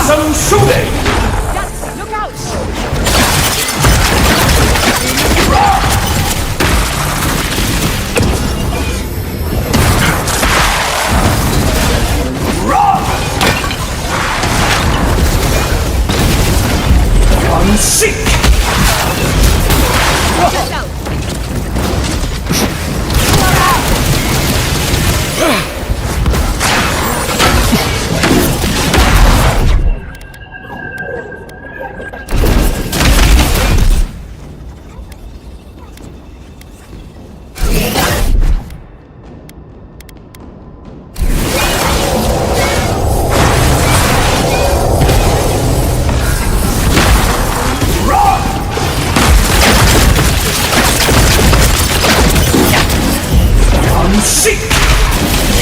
Awesome shooting! Look out! Unseek! Unseek!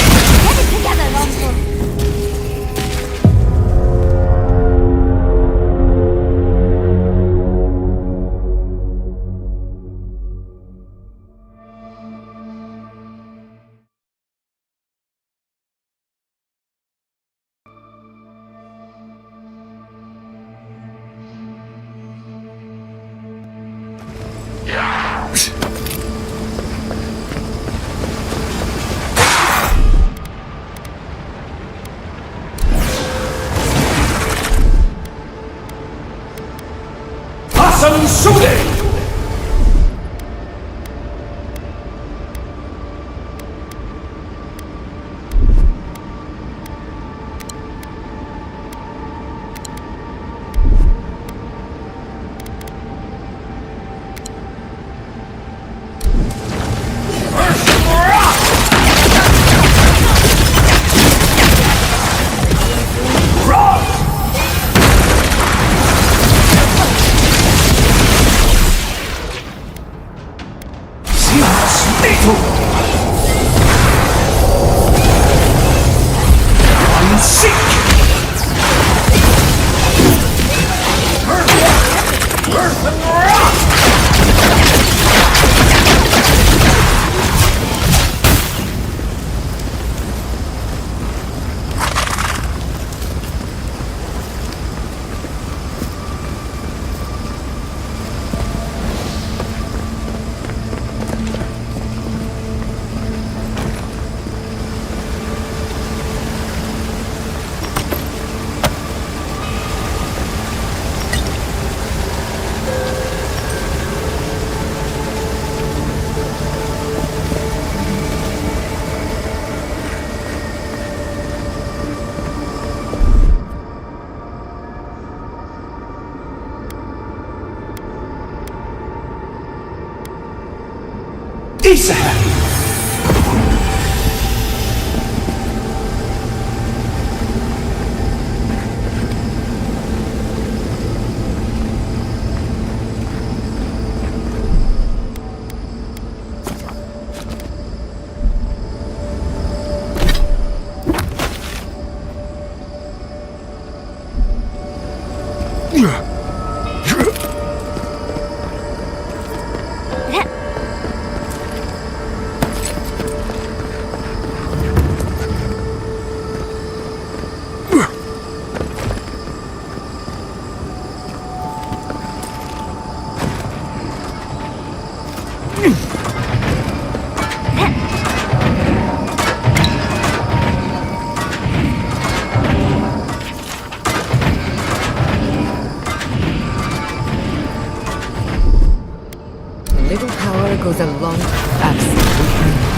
Isahan! Little power goes a long absolutely not.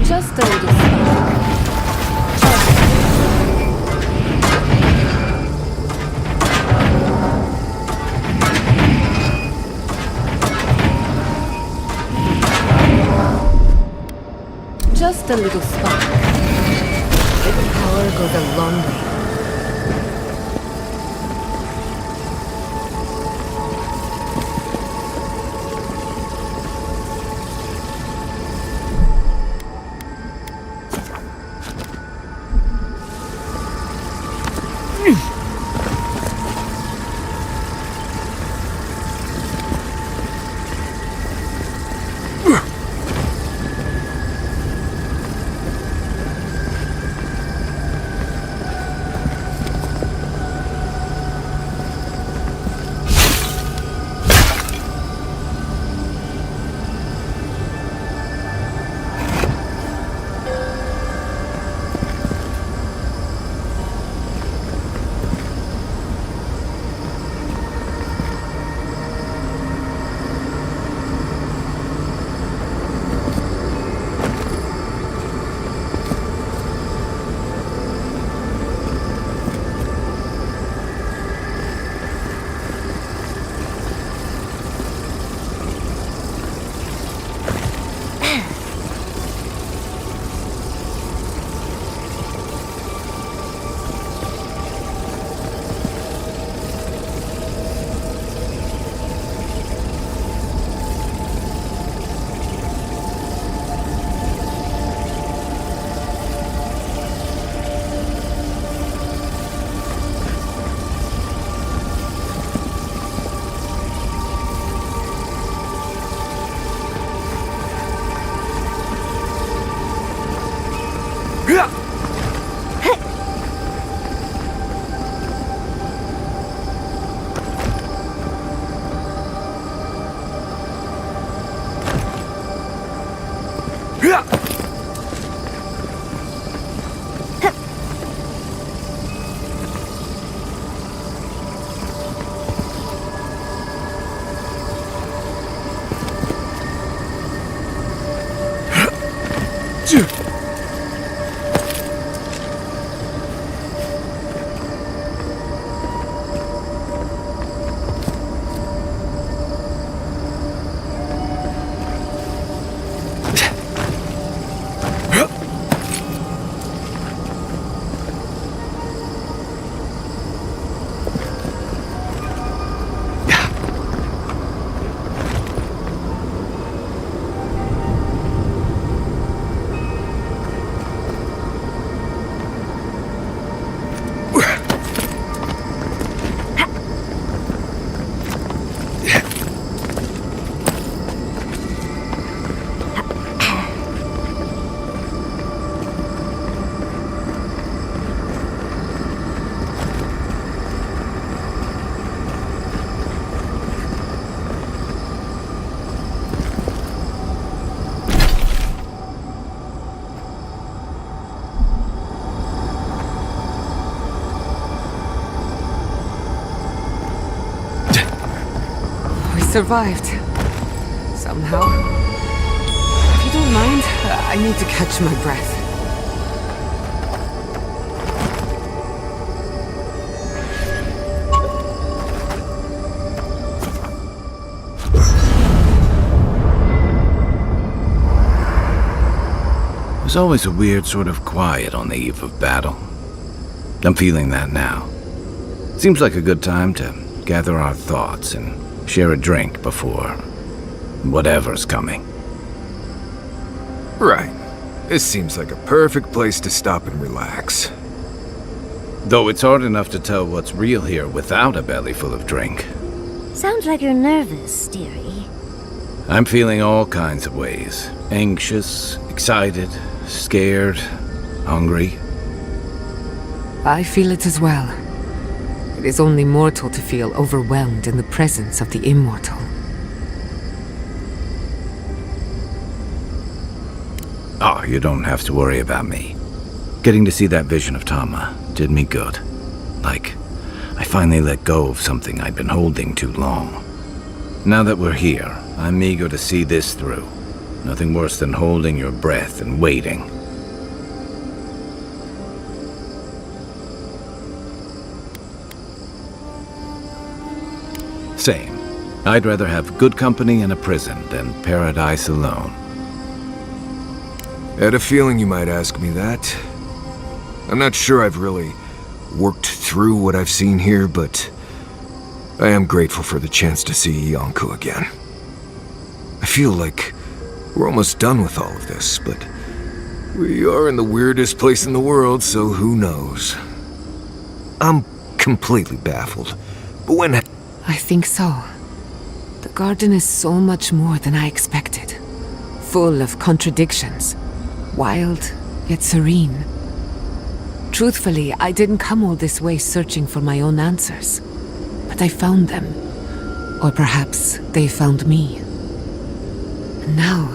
Just a little spark. Just a little spark. Little power goes a long way. Survived. Somehow. mind? I need to catch my breath. There's always a weird sort of quiet on the eve of battle. I'm feeling that now. Seems like a good time to gather our thoughts and share a drink before whatever's coming. Right. This seems like a perfect place to stop and relax. Though it's hard enough to tell what's real here without a belly full of drink. Sounds like you're nervous, dearie. I'm feeling all kinds of ways. Anxious, excited, scared, hungry. I feel it as well. It is only mortal to feel overwhelmed in the presence of the immortal. Oh, you don't have to worry about me. Getting to see that vision of Tama did me good. Like, I finally let go of something I'd been holding too long. Now that we're here, I'm eager to see this through. Nothing worse than holding your breath and waiting. Same. I'd rather have good company in a prison than paradise alone. I had a feeling you might ask me that. I'm not sure I've really worked through what I've seen here, but I am grateful for the chance to see Yonku again. I feel like we're almost done with all of this, but we are in the weirdest place in the world, so who knows? I'm completely baffled, but when... I think so. The garden is so much more than I expected. Full of contradictions. Wild, yet serene. Truthfully, I didn't come all this way searching for my own answers. But I found them. Or perhaps they found me. And now,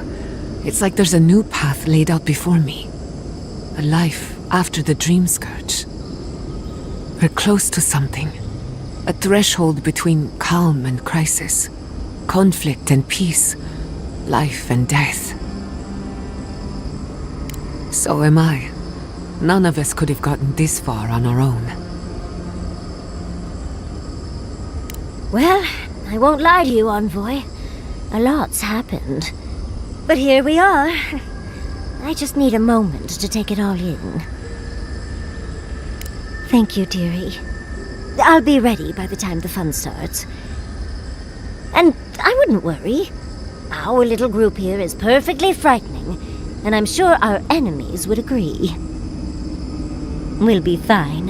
it's like there's a new path laid out before me. A life after the dream scourge. We're close to something. A threshold between calm and crisis. Conflict and peace. Life and death. So am I. None of us could have gotten this far on our own. Well, I won't lie to you, Envoy. A lot's happened. But here we are. I just need a moment to take it all in. Thank you, dearie. I'll be ready by the time the fun starts. And I wouldn't worry. Our little group here is perfectly frightening, and I'm sure our enemies would agree. We'll be fine.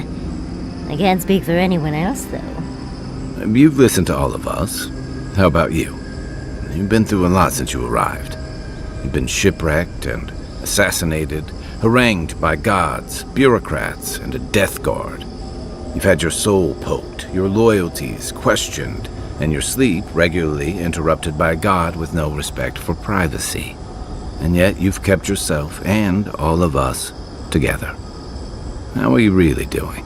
I can't speak for anyone else, though. You've listened to all of us. How about you? You've been through a lot since you arrived. You've been shipwrecked and assassinated, harangued by gods, bureaucrats, and a death guard. You've had your soul poked, your loyalties questioned, and your sleep regularly interrupted by a god with no respect for privacy. And yet you've kept yourself and all of us together. How are you really doing?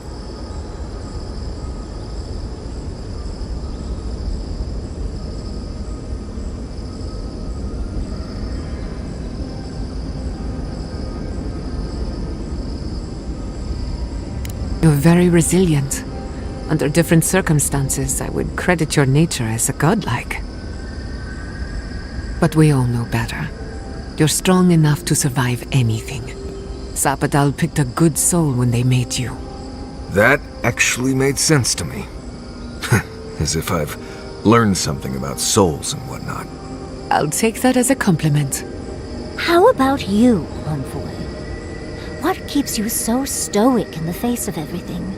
You're very resilient. Under different circumstances, I would credit your nature as a godlike. But we all know better. You're strong enough to survive anything. Sapadal picked a good soul when they made you. That actually made sense to me. As if I've learned something about souls and whatnot. I'll take that as a compliment. How about you, Envoy? What keeps you so stoic in the face of everything?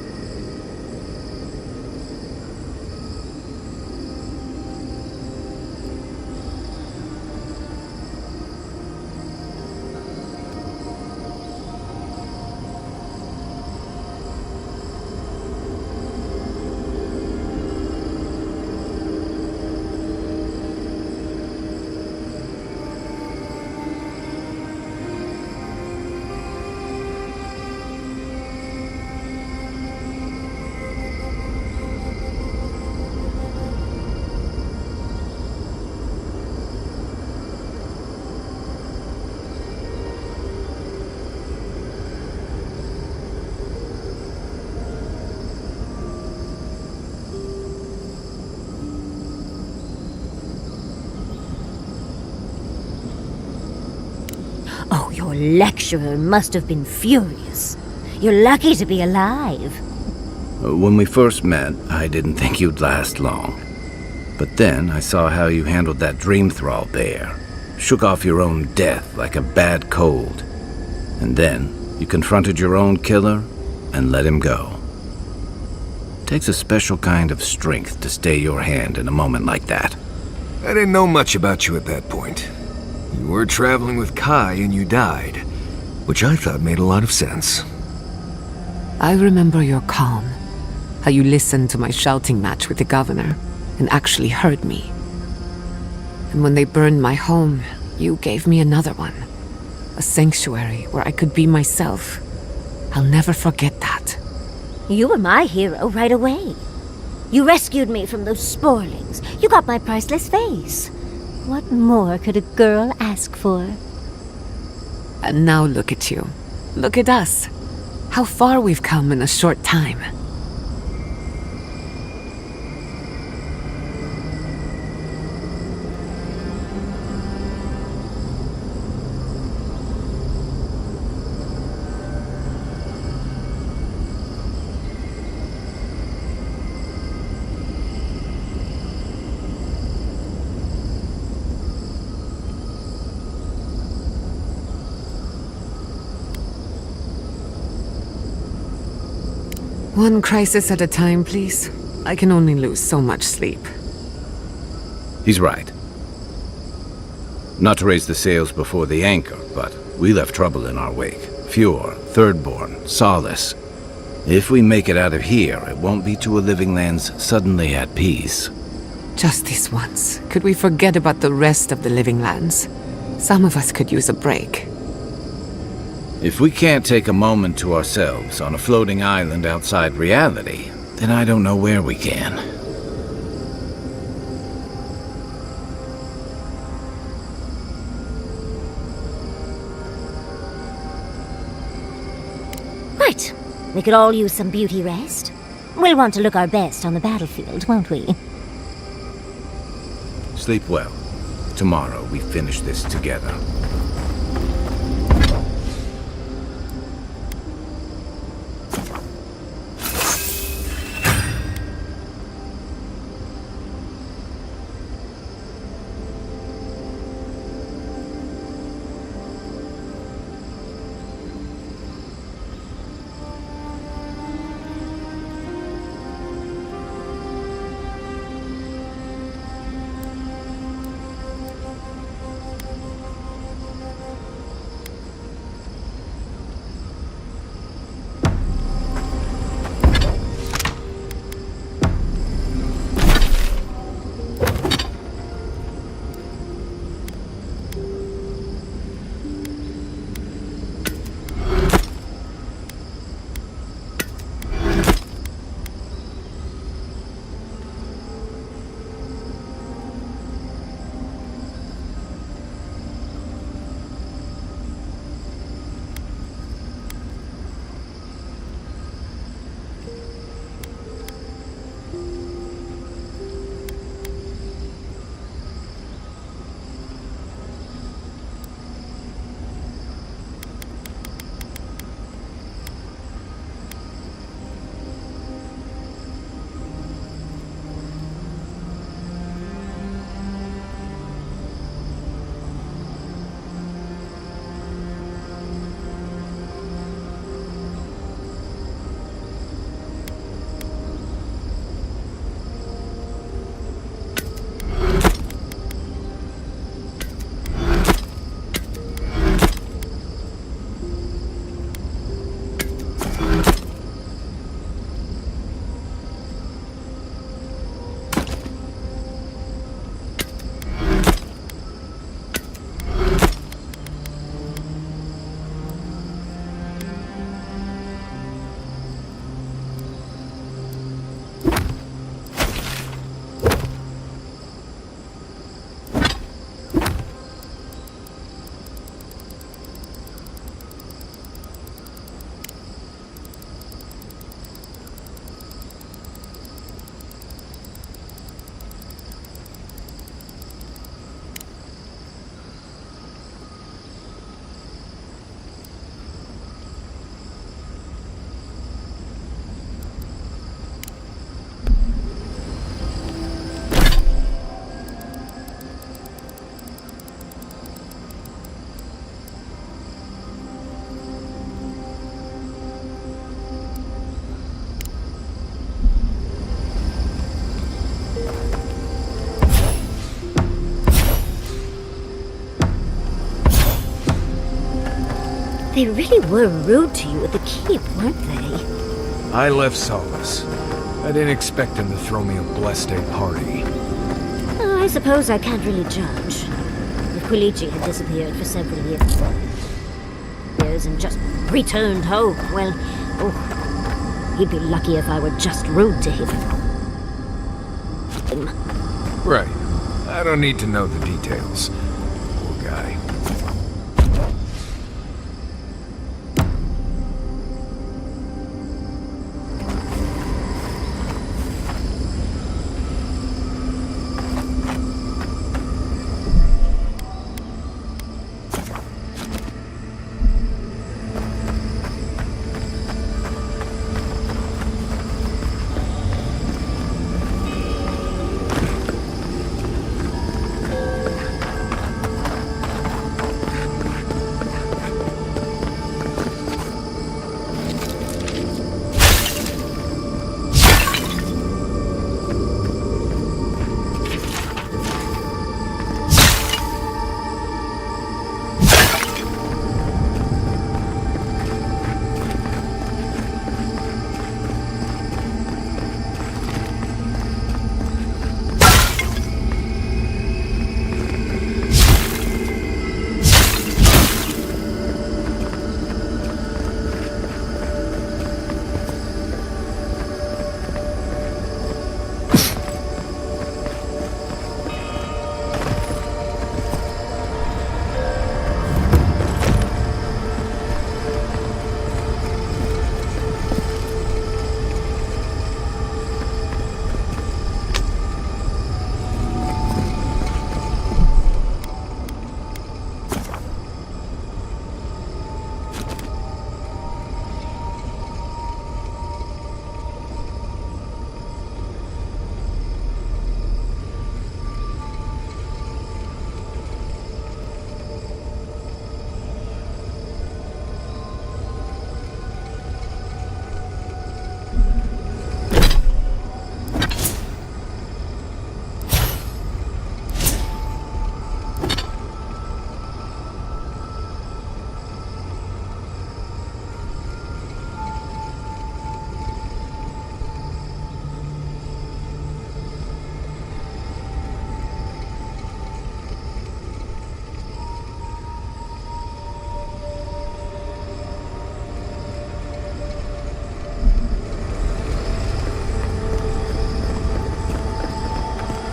Oh, your lecturer must have been furious. You're lucky to be alive. When we first met, I didn't think you'd last long. But then I saw how you handled that dream thrall there. Shook off your own death like a bad cold. And then you confronted your own killer and let him go. Takes a special kind of strength to stay your hand in a moment like that. I didn't know much about you at that point. You were traveling with Kai and you died, which I thought made a lot of sense. I remember your calm. How you listened to my shouting match with the governor and actually heard me. And when they burned my home, you gave me another one. A sanctuary where I could be myself. I'll never forget that. You were my hero right away. You rescued me from those sporlings. You got my priceless face. What more could a girl ask for? And now look at you. Look at us. How far we've come in a short time. One crisis at a time, please. I can only lose so much sleep. He's right. Not to raise the sails before the anchor, but we left trouble in our wake. Fjord, Thirdborn, Solace. If we make it out of here, it won't be to a living land's suddenly at peace. Just this once. Could we forget about the rest of the living lands? Some of us could use a break. If we can't take a moment to ourselves on a floating island outside reality, then I don't know where we can. Right. We could all use some beauty rest. We'll want to look our best on the battlefield, won't we? Sleep well. Tomorrow we finish this together. They really were rude to you at the keep, weren't they? I left Solace. I didn't expect them to throw me a blessed day party. I suppose I can't really judge. If Quilici had disappeared for several years and just returned home, well, he'd be lucky if I were just rude to him. Right. I don't need to know the details. Poor guy.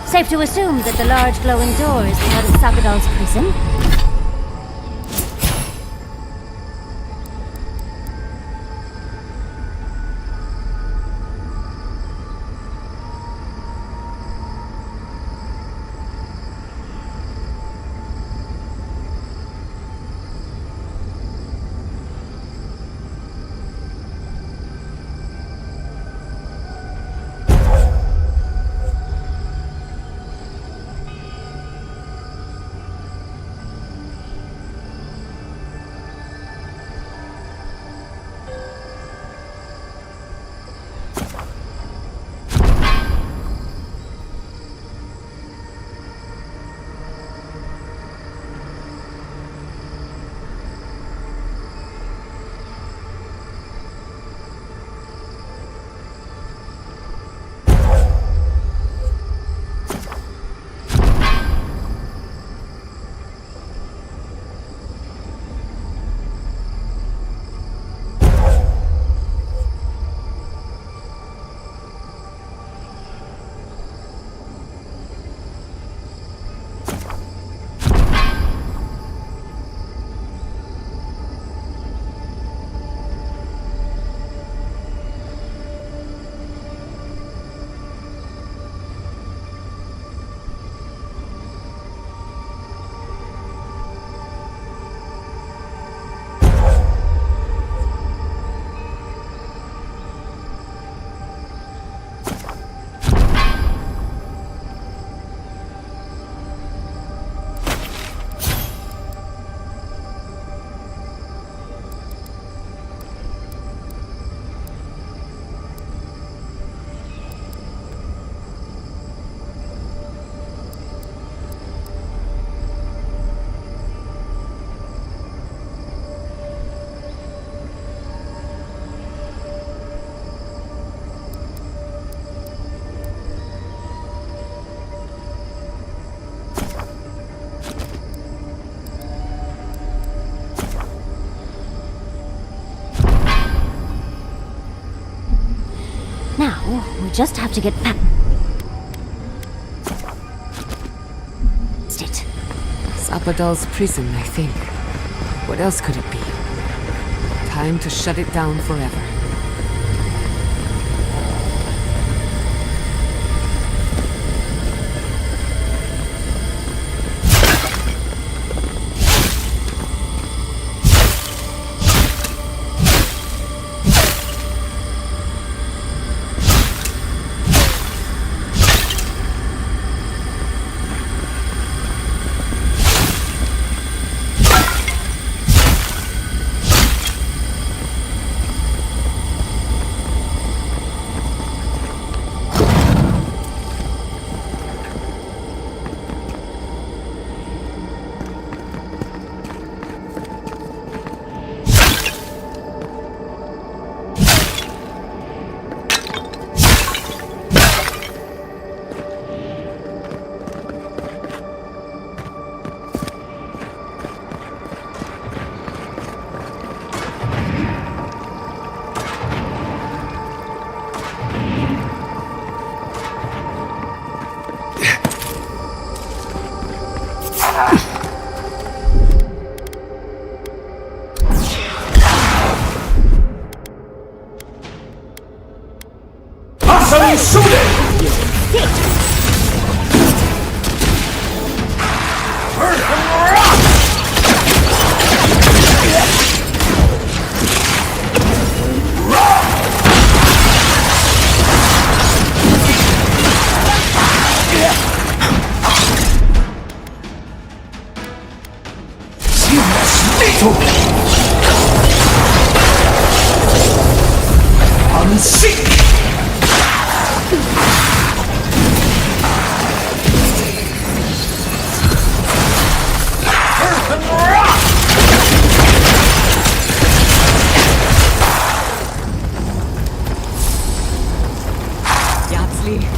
Safe to assume that the large glowing door is part of Sappadal's prison? Now, we just have to get past it. Sapadal's prison, I think. What else could it be? Time to shut it down forever.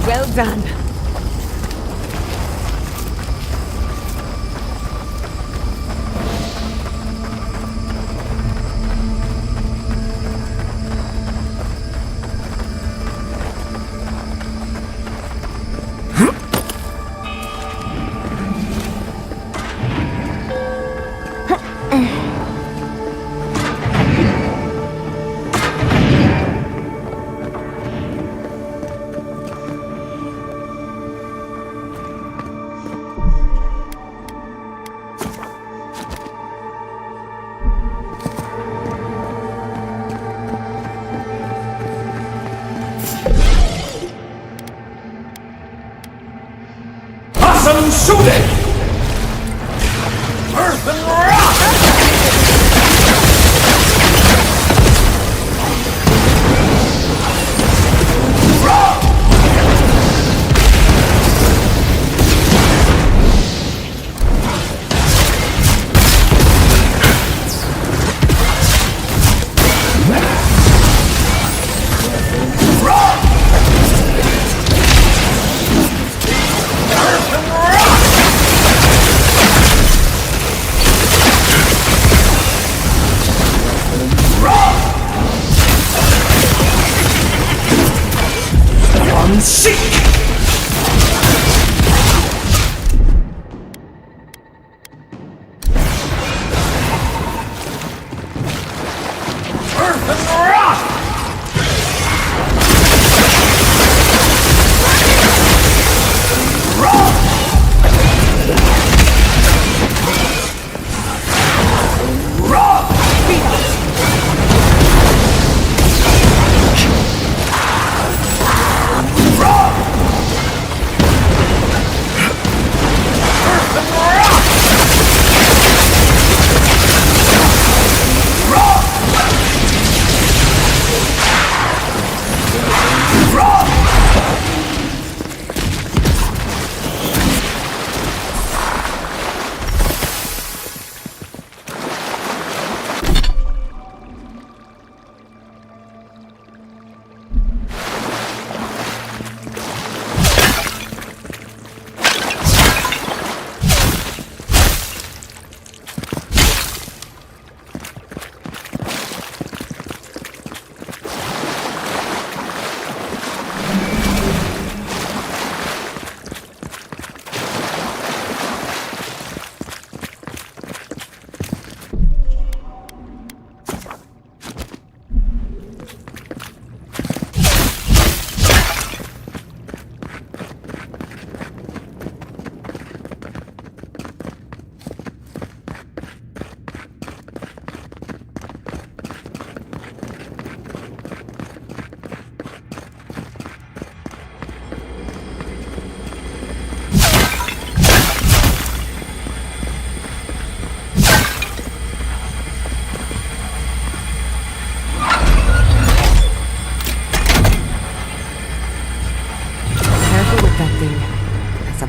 Well done.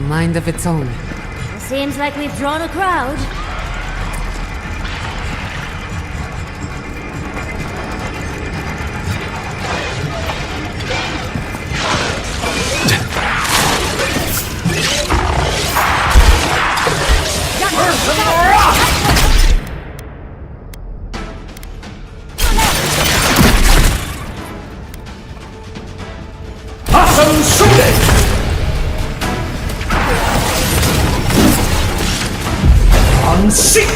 mind of its own. Seems like we've drawn a crowd. Awesome shooting! Unseek!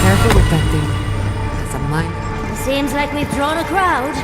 Careful with that thing. It's a mind. Seems like we've drawn a crowd.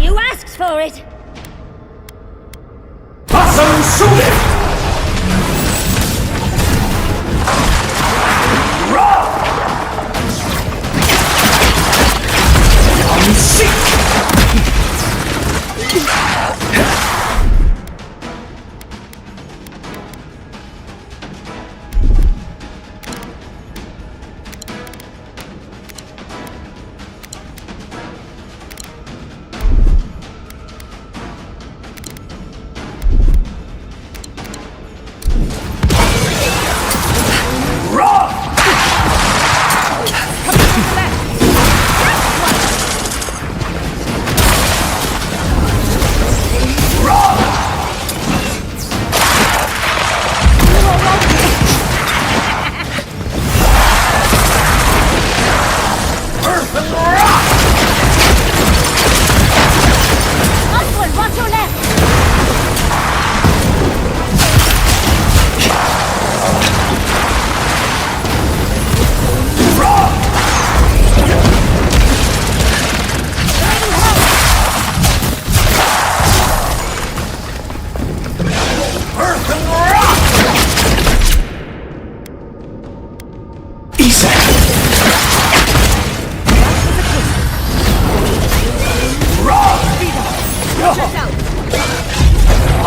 You asked for it! Awesome shooting! Unseek!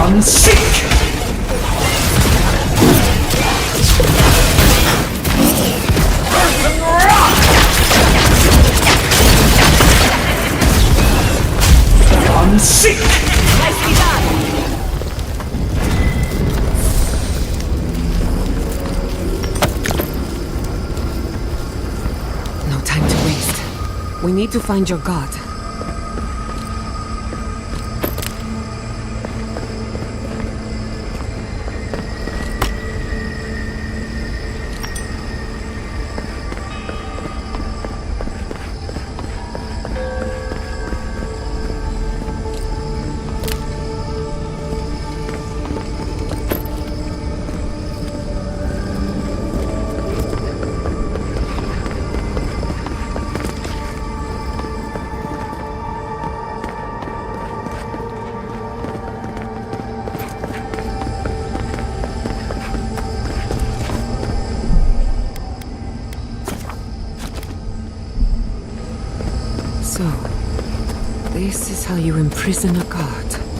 Unseek! Unseek! Nicely done! No time to waste. We need to find your god. is how you imprison a god.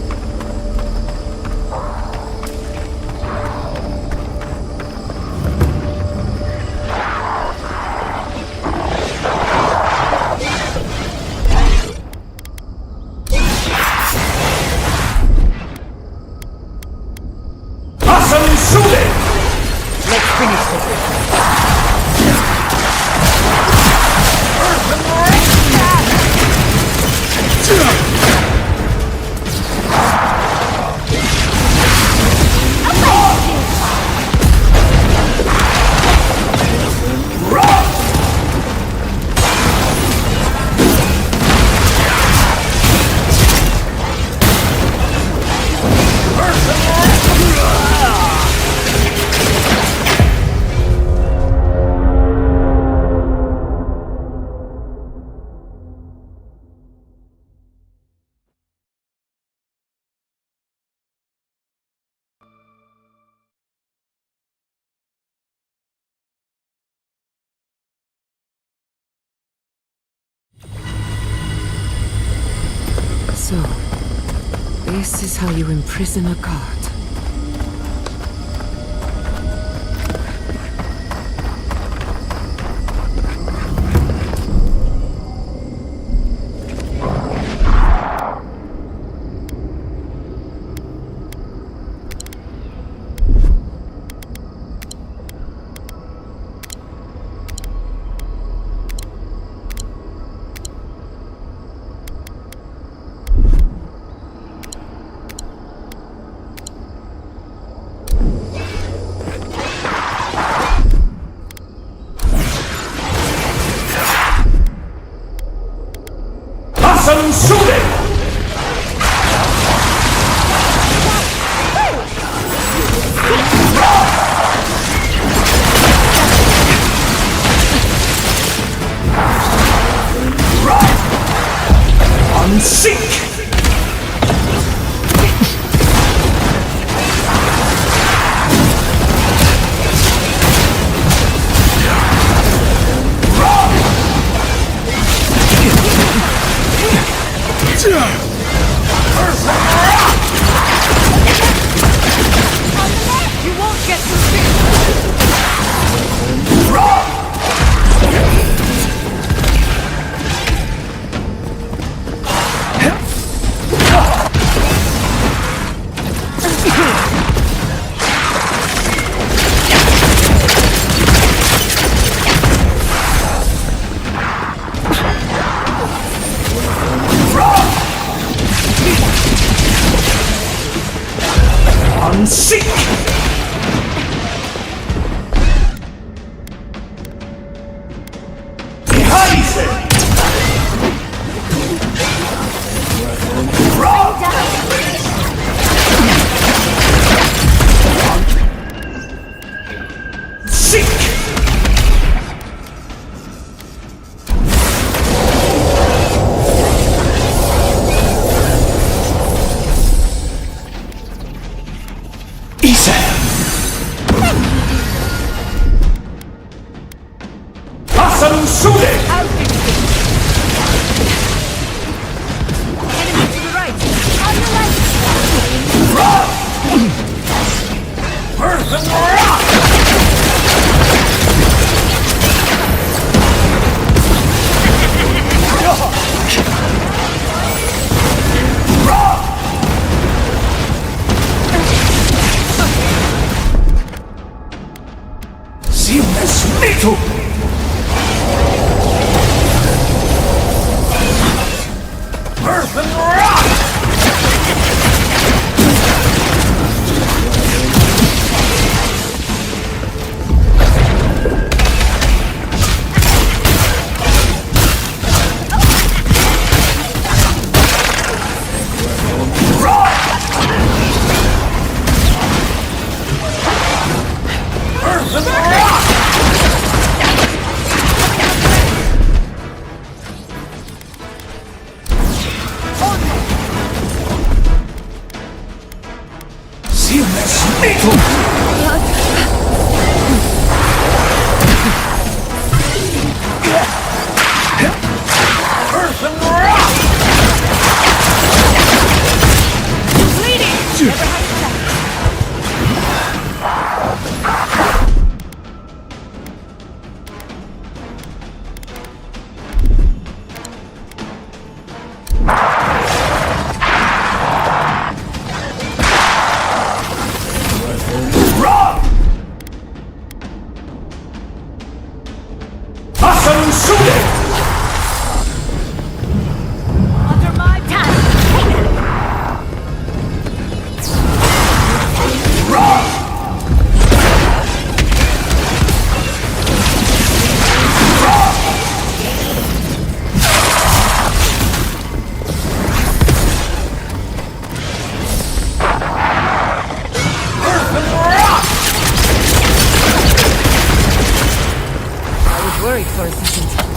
So, this is how you imprison a god. worried for a second.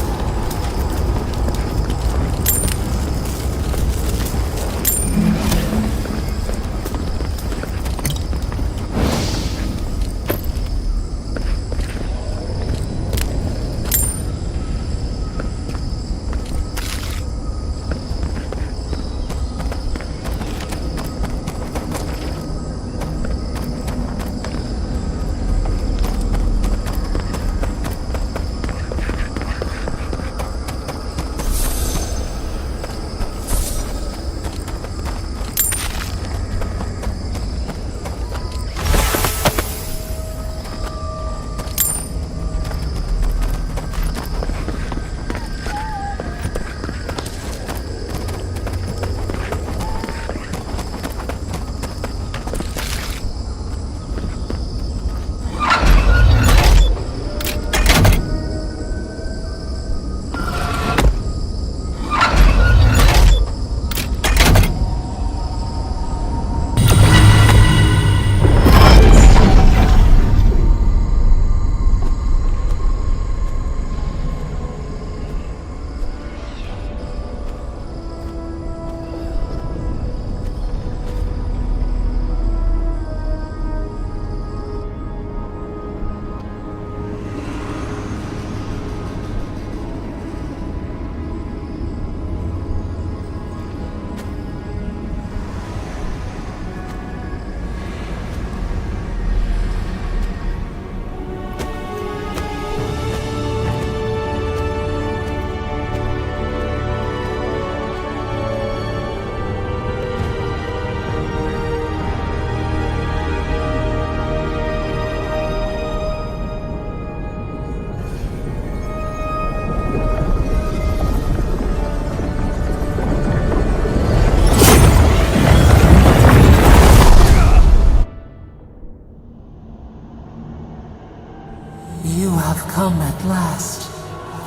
You have come at last,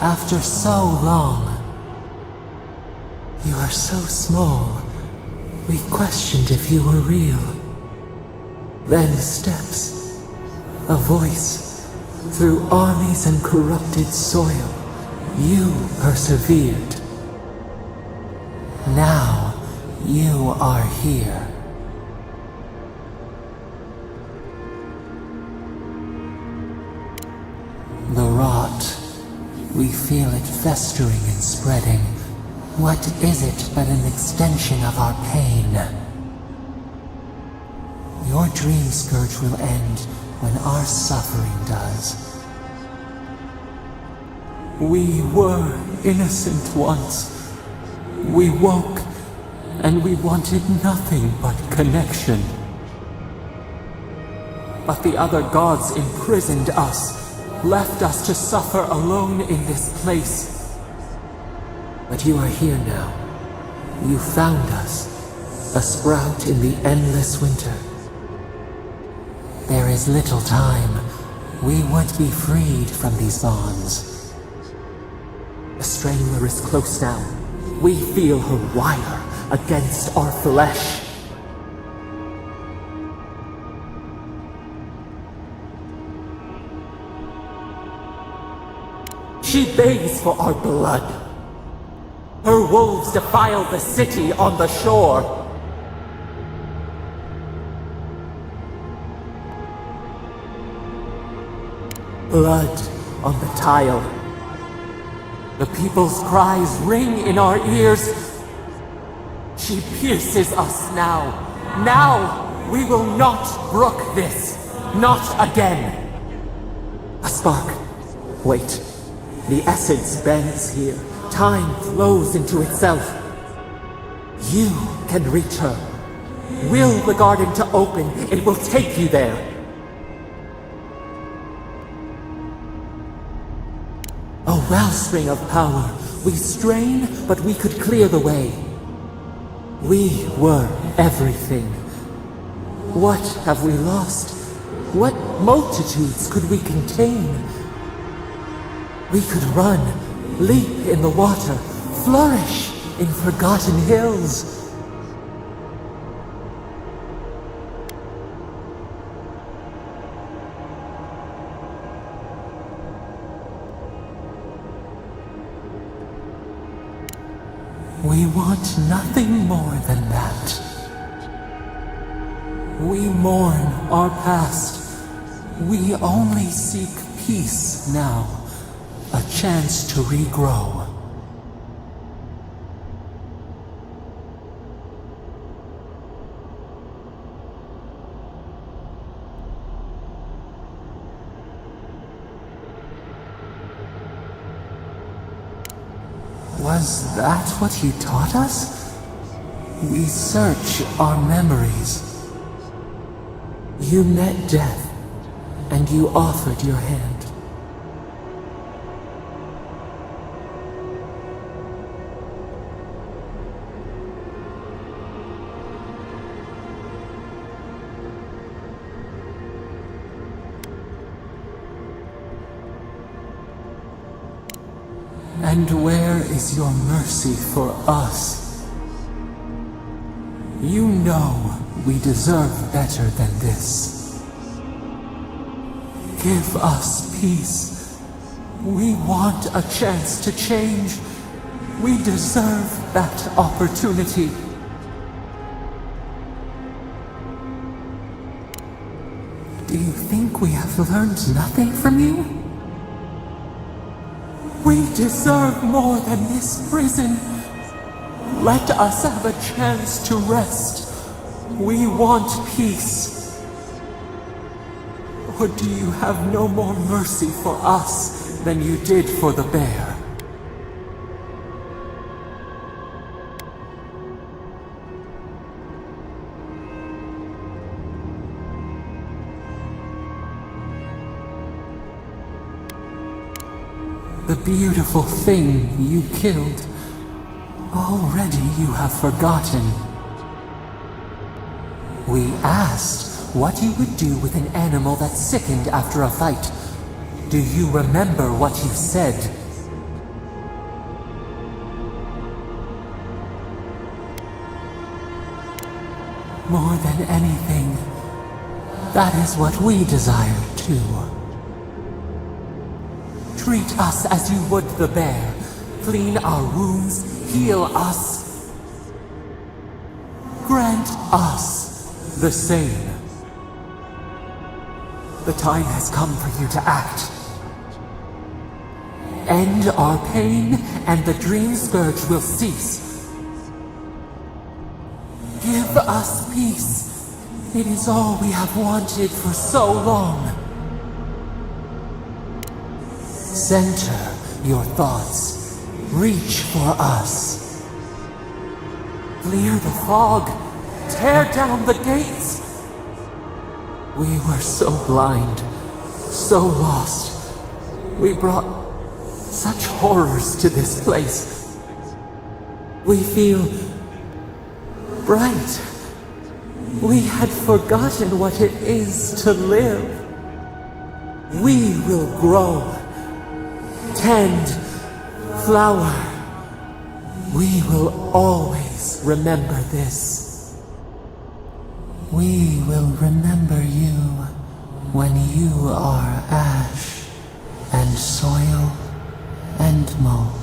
after so long. You are so small, we questioned if you were real. Then steps, a voice, through armies and corrupted soil, you persevered. Now, you are here. The rot. We feel it festering and spreading. What is it but an extension of our pain? Your dream scourge will end when our suffering does. We were innocent once. We woke, and we wanted nothing but connection. But the other gods imprisoned us, left us to suffer alone in this place. But you are here now. You found us, a sprout in the endless winter. There is little time. We would be freed from these bonds. The strangler is close now. We feel her wire against our flesh. She begs for our blood. Her wolves defile the city on the shore. Blood on the tile. The people's cries ring in our ears. She pierces us now. Now we will not brook this. Not again. A spark. Wait. The essence bends here. Time flows into itself. You can reach her. Will the garden to open, it will take you there. A wellspring of power. We strain, but we could clear the way. We were everything. What have we lost? What multitudes could we contain? We could run, leap in the water, flourish in forgotten hills. We want nothing more than that. We mourn our past. We only seek peace now. A chance to regrow. Was that what you taught us? We search our memories. You met death, and you offered your hand. And where is your mercy for us? You know we deserve better than this. Give us peace. We want a chance to change. We deserve that opportunity. Do you think we have learned nothing from you? We deserve more than this prison. Let us have a chance to rest. We want peace. Or do you have no more mercy for us than you did for the bear? The beautiful thing you killed, already you have forgotten. We asked what you would do with an animal that sickened after a fight. Do you remember what you said? More than anything, that is what we desire too. Treat us as you would the bear. Clean our wounds, heal us. Grant us the same. The time has come for you to act. End our pain, and the dream scourge will cease. Give us peace. It is all we have wanted for so long. Center your thoughts. Reach for us. Clear the fog. Tear down the gates. We were so blind, so lost. We brought such horrors to this place. We feel bright. We had forgotten what it is to live. We will grow. Tend, flower. We will always remember this. We will remember you when you are ash and soil and mulch.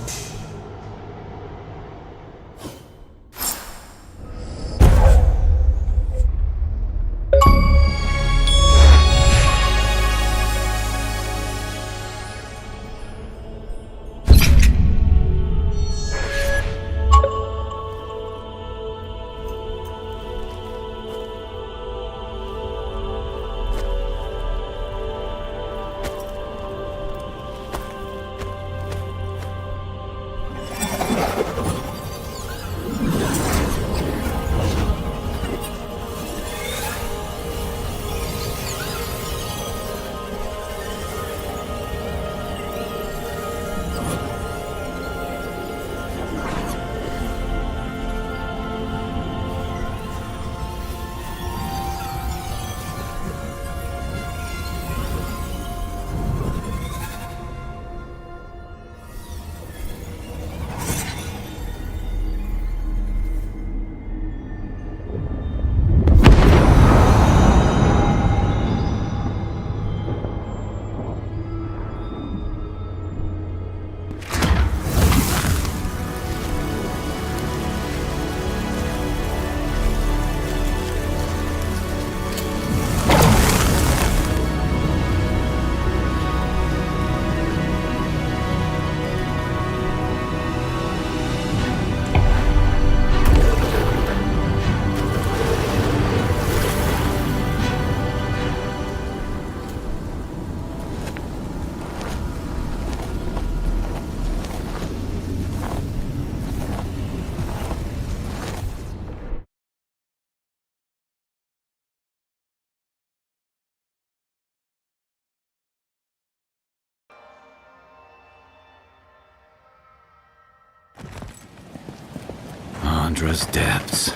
Cassandra's depths.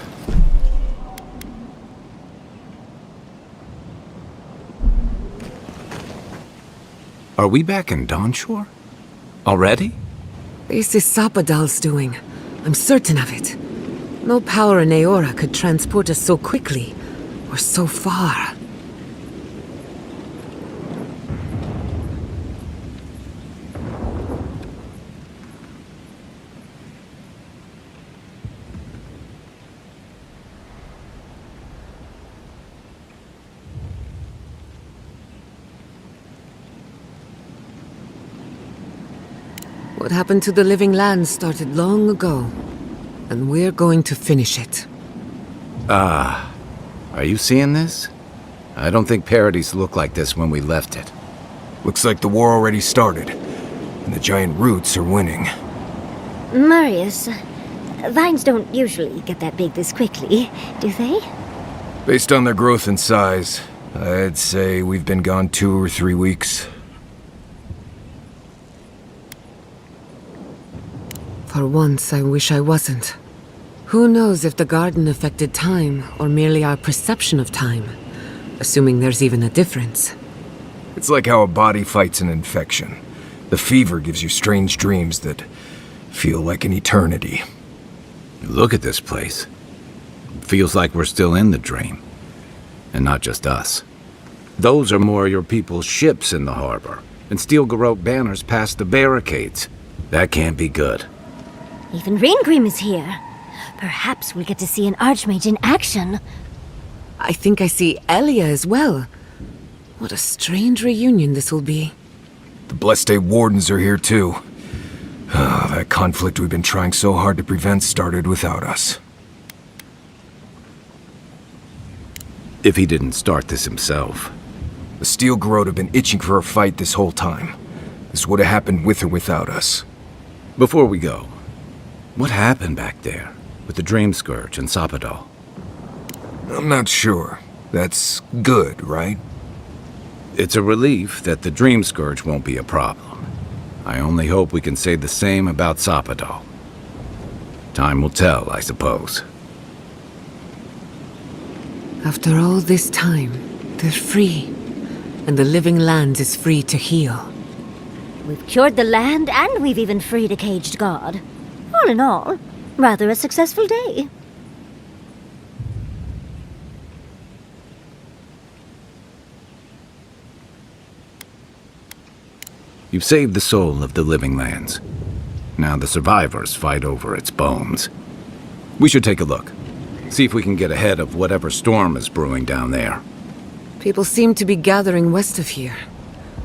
Are we back in Dawnshore? Already? This is Sapadal's doing. I'm certain of it. No power in Aora could transport us so quickly, or so far. What happened to the living land started long ago, and we're going to finish it. Are you seeing this? I don't think Parodies looked like this when we left it. Looks like the war already started, and the giant roots are winning. Marius, vines don't usually get that big this quickly, do they? Based on their growth and size, I'd say we've been gone 2 or 3 weeks. For once, I wish I wasn't. Who knows if the garden affected time, or merely our perception of time? Assuming there's even a difference. It's like how a body fights an infection. The fever gives you strange dreams that feel like an eternity. Look at this place. It feels like we're still in the dream. And not just us. Those are more your people's ships in the harbor, and steel garrote banners past the barricades. That can't be good. Even Raingrim is here. Perhaps we'll get to see an Archmage in action. I think I see Elia as well. What a strange reunion this will be. The Blessed Wardens are here too. That conflict we've been trying so hard to prevent started without us. If he didn't start this himself. The Steel Garrote have been itching for a fight this whole time. This would have happened with or without us. Before we go, what happened back there with the Dream Scourge and Sapadal? I'm not sure. That's good, right? It's a relief that the Dream Scourge won't be a problem. I only hope we can say the same about Sapadal. Time will tell, I suppose. After all this time, they're free. And the living land is free to heal. We've cured the land, and we've even freed a caged god. All in all, rather a successful day. You've saved the soul of the living lands. Now the survivors fight over its bones. We should take a look. See if we can get ahead of whatever storm is brewing down there. People seem to be gathering west of here.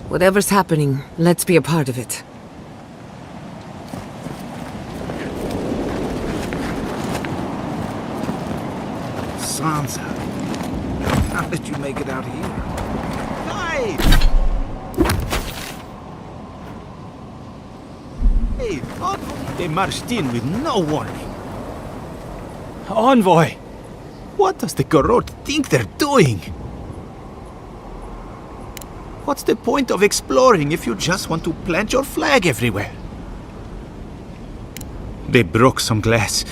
Whatever's happening, let's be a part of it. Sansa, how did you make it out here? Hey! Hey, they marched in with no warning. Envoy! What does the Garrote think they're doing? What's the point of exploring if you just want to plant your flag everywhere? They broke some glass,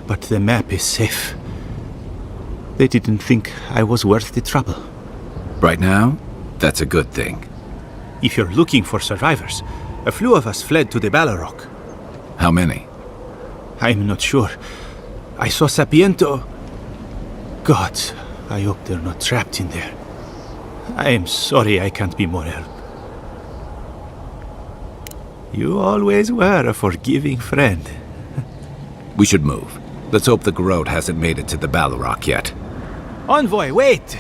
but the map is safe. They didn't think I was worth the trouble. Right now, that's a good thing. If you're looking for survivors, a few of us fled to the Balrog. How many? I'm not sure. I saw Sapiento. God, I hope they're not trapped in there. I am sorry I can't be more help. You always were a forgiving friend. We should move. Let's hope the Garrote hasn't made it to the Balrog yet. Envoy, wait!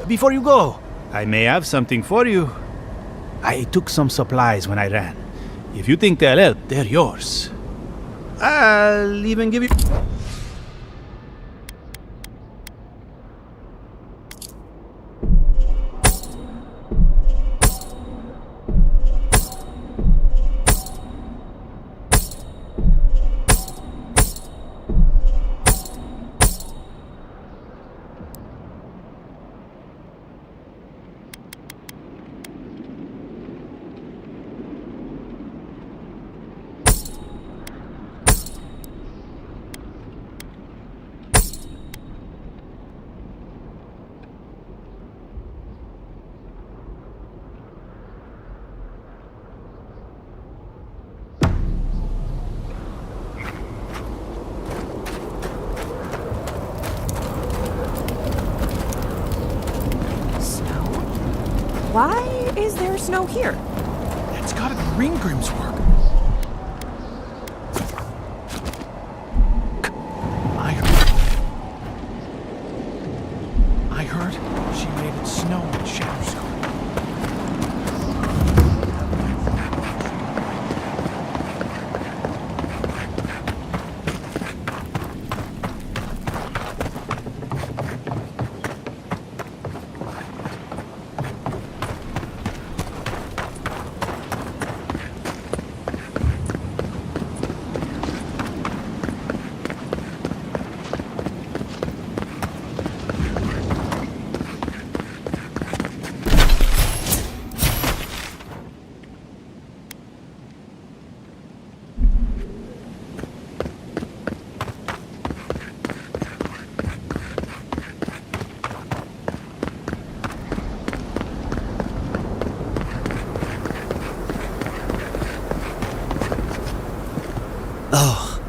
Before you go, I may have something for you. I took some supplies when I ran. If you think they'll help, they're yours. I'll even give you... snow here? That's gotta be Ringgrim's work. I heard she made it snow in Shadowscar.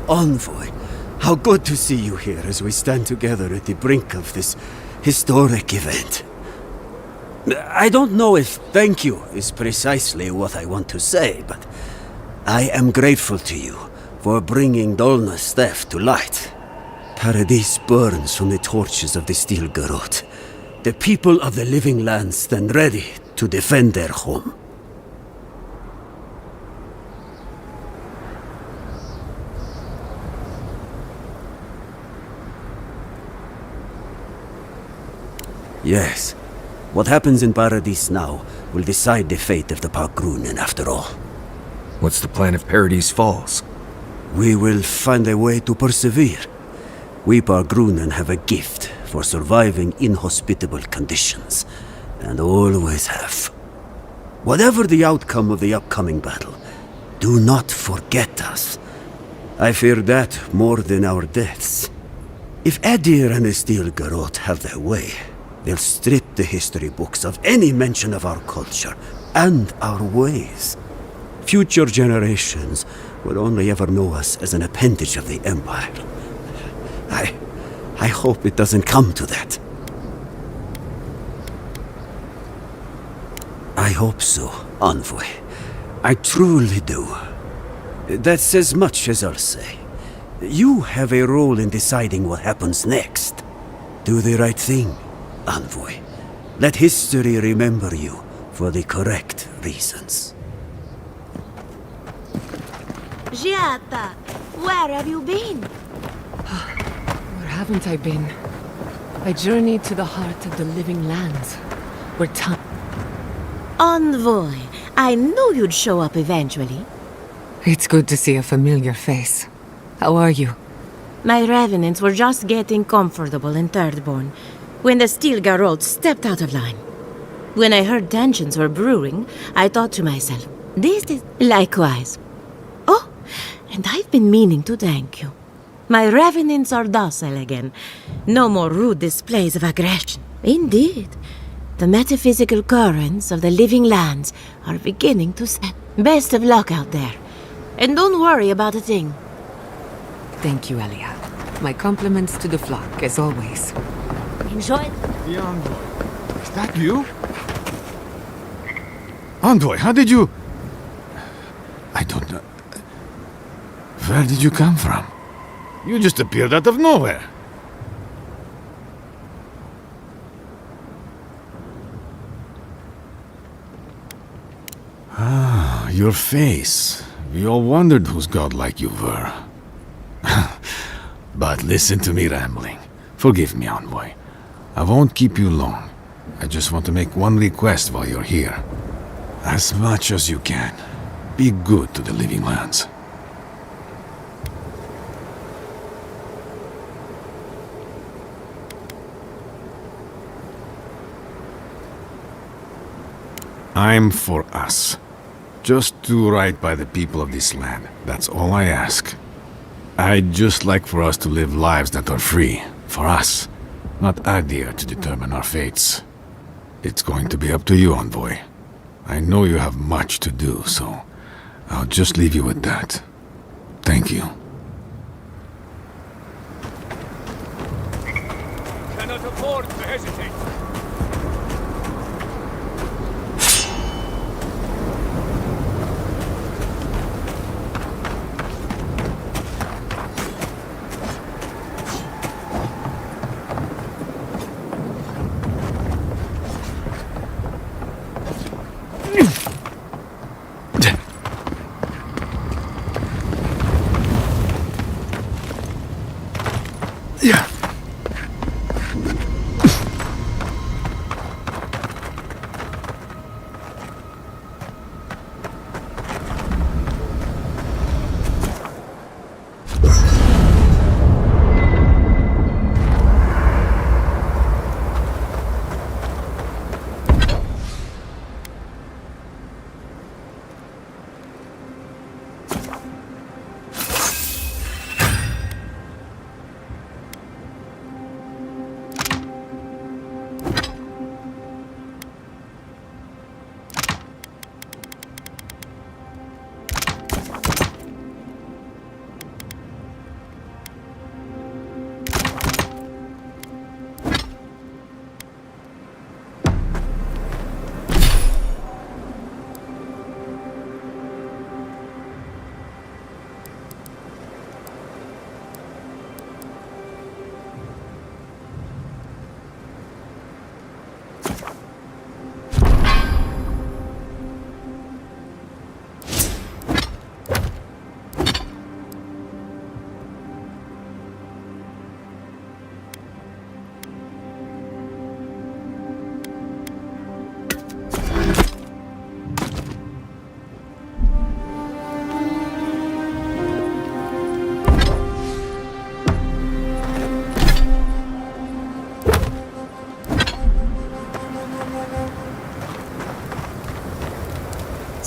Envoy, how good to see you here as we stand together at the brink of this historic event. I don't know if thank you is precisely what I want to say, but I am grateful to you for bringing Dolna's theft to light. Paradise burns from the torches of the Steel Garrote. The people of the Living Lands stand ready to defend their home. Yes. What happens in Paradise now will decide the fate of the Parkrunen after all. What's the plan if Paradise falls? We will find a way to persevere. We Parkrunen have a gift for surviving inhospitable conditions, and always have. Whatever the outcome of the upcoming battle, do not forget us. I fear that more than our deaths. If Edir and the Steel Garrote have their way, they'll strip the history books of any mention of our culture and our ways. Future generations will only ever know us as an appendage of the Empire. I hope it doesn't come to that. I hope so, Envoy. I truly do. That's as much as I'll say. You have a role in deciding what happens next. Do the right thing, Envoy. Let history remember you for the correct reasons. Giata, where have you been? Where haven't I been? I journeyed to the heart of the Living Lands, where time... Envoy, I knew you'd show up eventually. It's good to see a familiar face. How are you? My revenants were just getting comfortable in Thirdborn when the Steel Garrote stepped out of line. When I heard tensions were brewing, I thought to myself, this is likewise. Oh, and I've been meaning to thank you. My revenants are docile again. No more rude displays of aggression. Indeed, the metaphysical currents of the Living Lands are beginning to set. Best of luck out there. And don't worry about a thing. Thank you, Elia. My compliments to the flock, as always. Enjoy. The Envoy. Is that you? Envoy, how did you... I don't know. Where did you come from? You just appeared out of nowhere. Ah, your face. We all wondered whose godlike you were. But listen to me rambling. Forgive me, Envoy. I won't keep you long. I just want to make one request while you're here. As much as you can, be good to the Living Lands. I'm for us. Just do right by the people of this land. That's all I ask. I'd just like for us to live lives that are free. For us. Not Adir to determine our fates. It's going to be up to you, Envoy. I know you have much to do, so I'll just leave you with that. Thank you. Cannot afford to hesitate.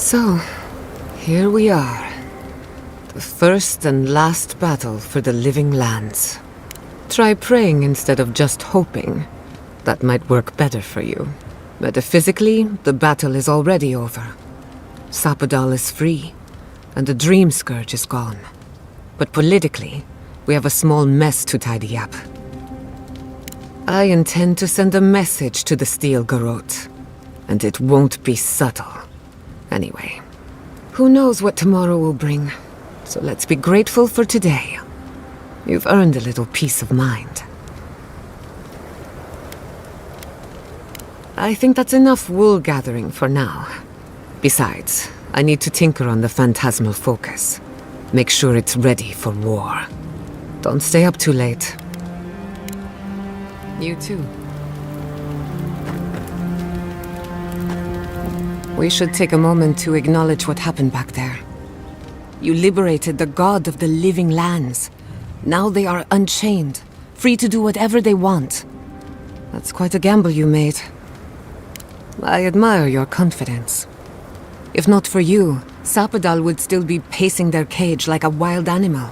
So, here we are. The first and last battle for the living lands. Try praying instead of just hoping. That might work better for you. Metaphysically, the battle is already over. Sapadal is free, and the Dream Scourge is gone. But politically, we have a small mess to tidy up. I intend to send a message to the Steel Garrote, and it won't be subtle. Anyway, who knows what tomorrow will bring, so let's be grateful for today. You've earned a little peace of mind. I think that's enough wool gathering for now. Besides, I need to tinker on the phantasmal focus. Make sure it's ready for war. Don't stay up too late. You too. We should take a moment to acknowledge what happened back there. You liberated the god of the living lands. Now they are unchained, free to do whatever they want. That's quite a gamble you made. I admire your confidence. If not for you, Sapadal would still be pacing their cage like a wild animal.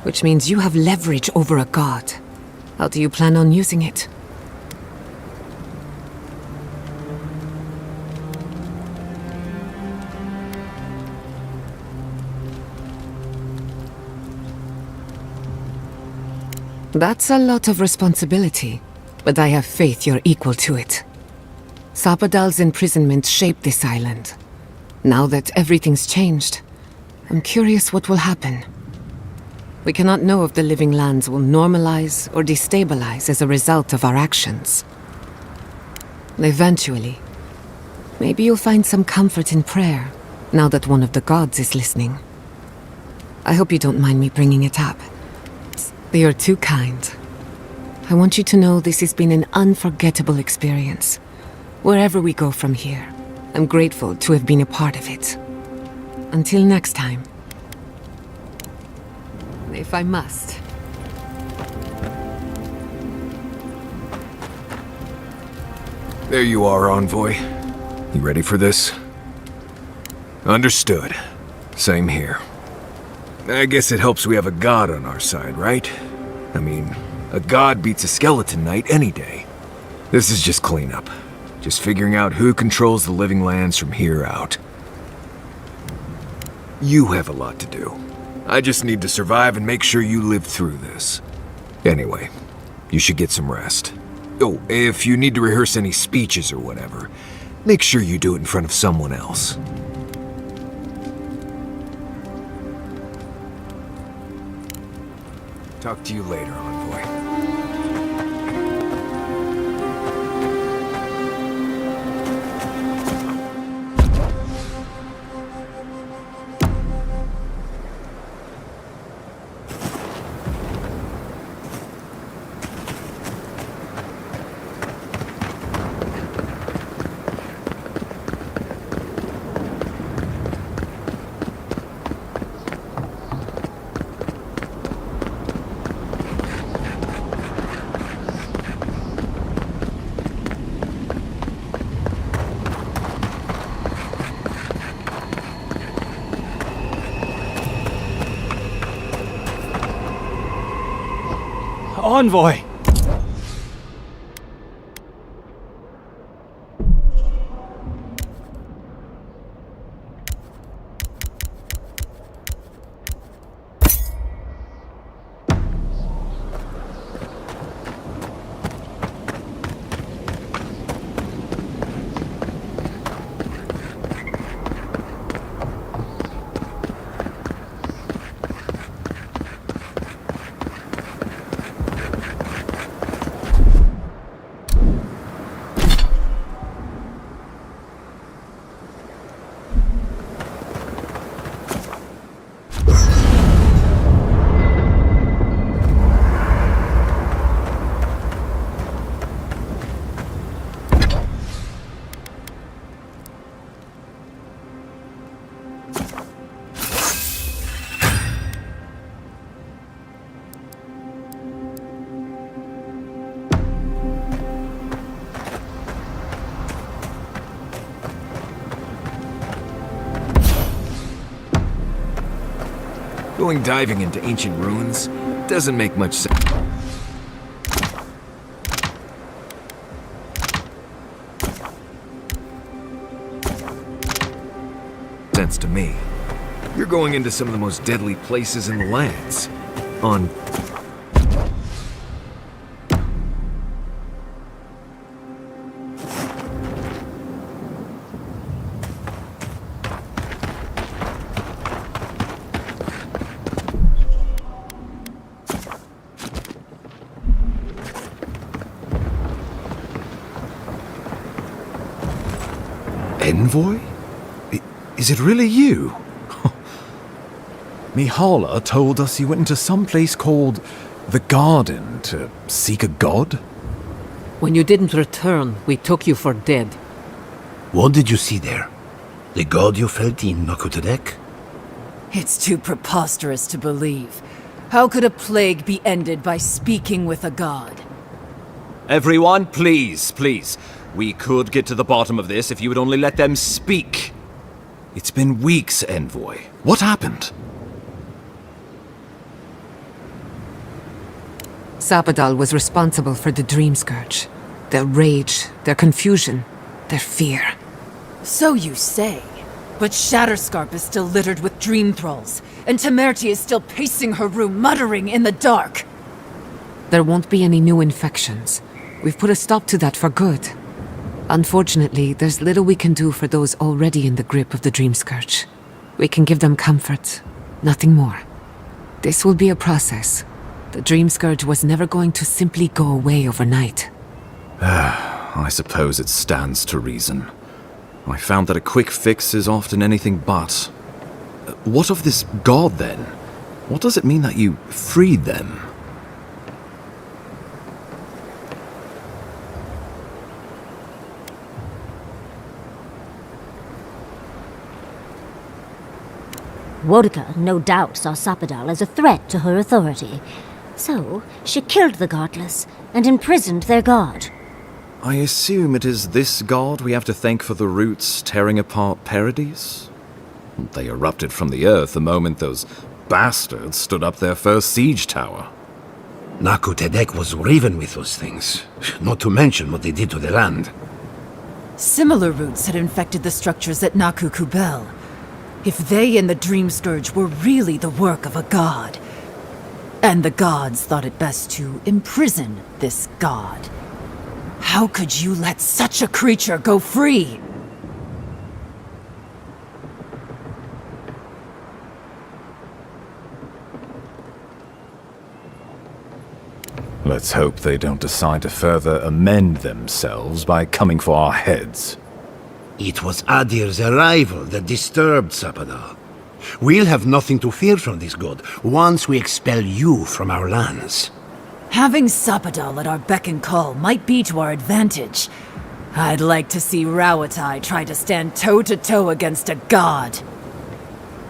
Which means you have leverage over a god. How do you plan on using it? That's a lot of responsibility, but I have faith you're equal to it. Sapadal's imprisonment shaped this island. Now that everything's changed, I'm curious what will happen. We cannot know if the living lands will normalize or destabilize as a result of our actions. Eventually, maybe you'll find some comfort in prayer, now that one of the gods is listening. I hope you don't mind me bringing it up. You're too kind. I want you to know this has been an unforgettable experience. Wherever we go from here, I'm grateful to have been a part of it. Until next time. If I must. There you are, Envoy. You ready for this? Understood. Same here. I guess it helps we have a god on our side, right? I mean, a god beats a skeleton knight any day. This is just cleanup. Just figuring out who controls the living lands from here out. You have a lot to do. I just need to survive and make sure you live through this. Anyway, you should get some rest. Oh, if you need to rehearse any speeches or whatever, make sure you do it in front of someone else. Talk to you later, Envoy. Envoy! Going diving into ancient ruins doesn't make much sense to me. You're going into some of the most deadly places in the lands. On... Envoy? Is it really you? Mihala told us you went into some place called the Garden to seek a god? When you didn't return, we took you for dead. What did you see there? The god you felt in Nakutadek? It's too preposterous to believe. How could a plague be ended by speaking with a god? Everyone, please, please. We could get to the bottom of this if you would only let them speak. It's been weeks, Envoy. What happened? Sapadal was responsible for the Dream Scourge. Their rage, their confusion, their fear. So you say. But Shatterscarp is still littered with dream thralls, and Temerty is still pacing her room muttering in the dark. There won't be any new infections. We've put a stop to that for good. Unfortunately, there's little we can do for those already in the grip of the Dream Scourge. We can give them comfort, nothing more. This will be a process. The Dream Scourge was never going to simply go away overnight. I suppose it stands to reason. I found that a quick fix is often anything but. What of this god, then? What does it mean that you freed them? Wodka no doubt saw Sapadal as a threat to her authority. So, she killed the godless and imprisoned their god. I assume it is this god we have to thank for the roots tearing apart Paradise? They erupted from the earth the moment those bastards stood up their first siege tower. Nakutadek was riven with those things, not to mention what they did to the land. Similar roots had infected the structures at Naku Kubel. If they and the Dream Scourge were really the work of a god, and the gods thought it best to imprison this god, how could you let such a creature go free? Let's hope they don't decide to further amend themselves by coming for our heads. It was Adir's arrival that disturbed Sapadal. We'll have nothing to fear from this god once we expel you from our lands. Having Sapadal at our beck and call might be to our advantage. I'd like to see Rawatai try to stand toe-to-toe against a god.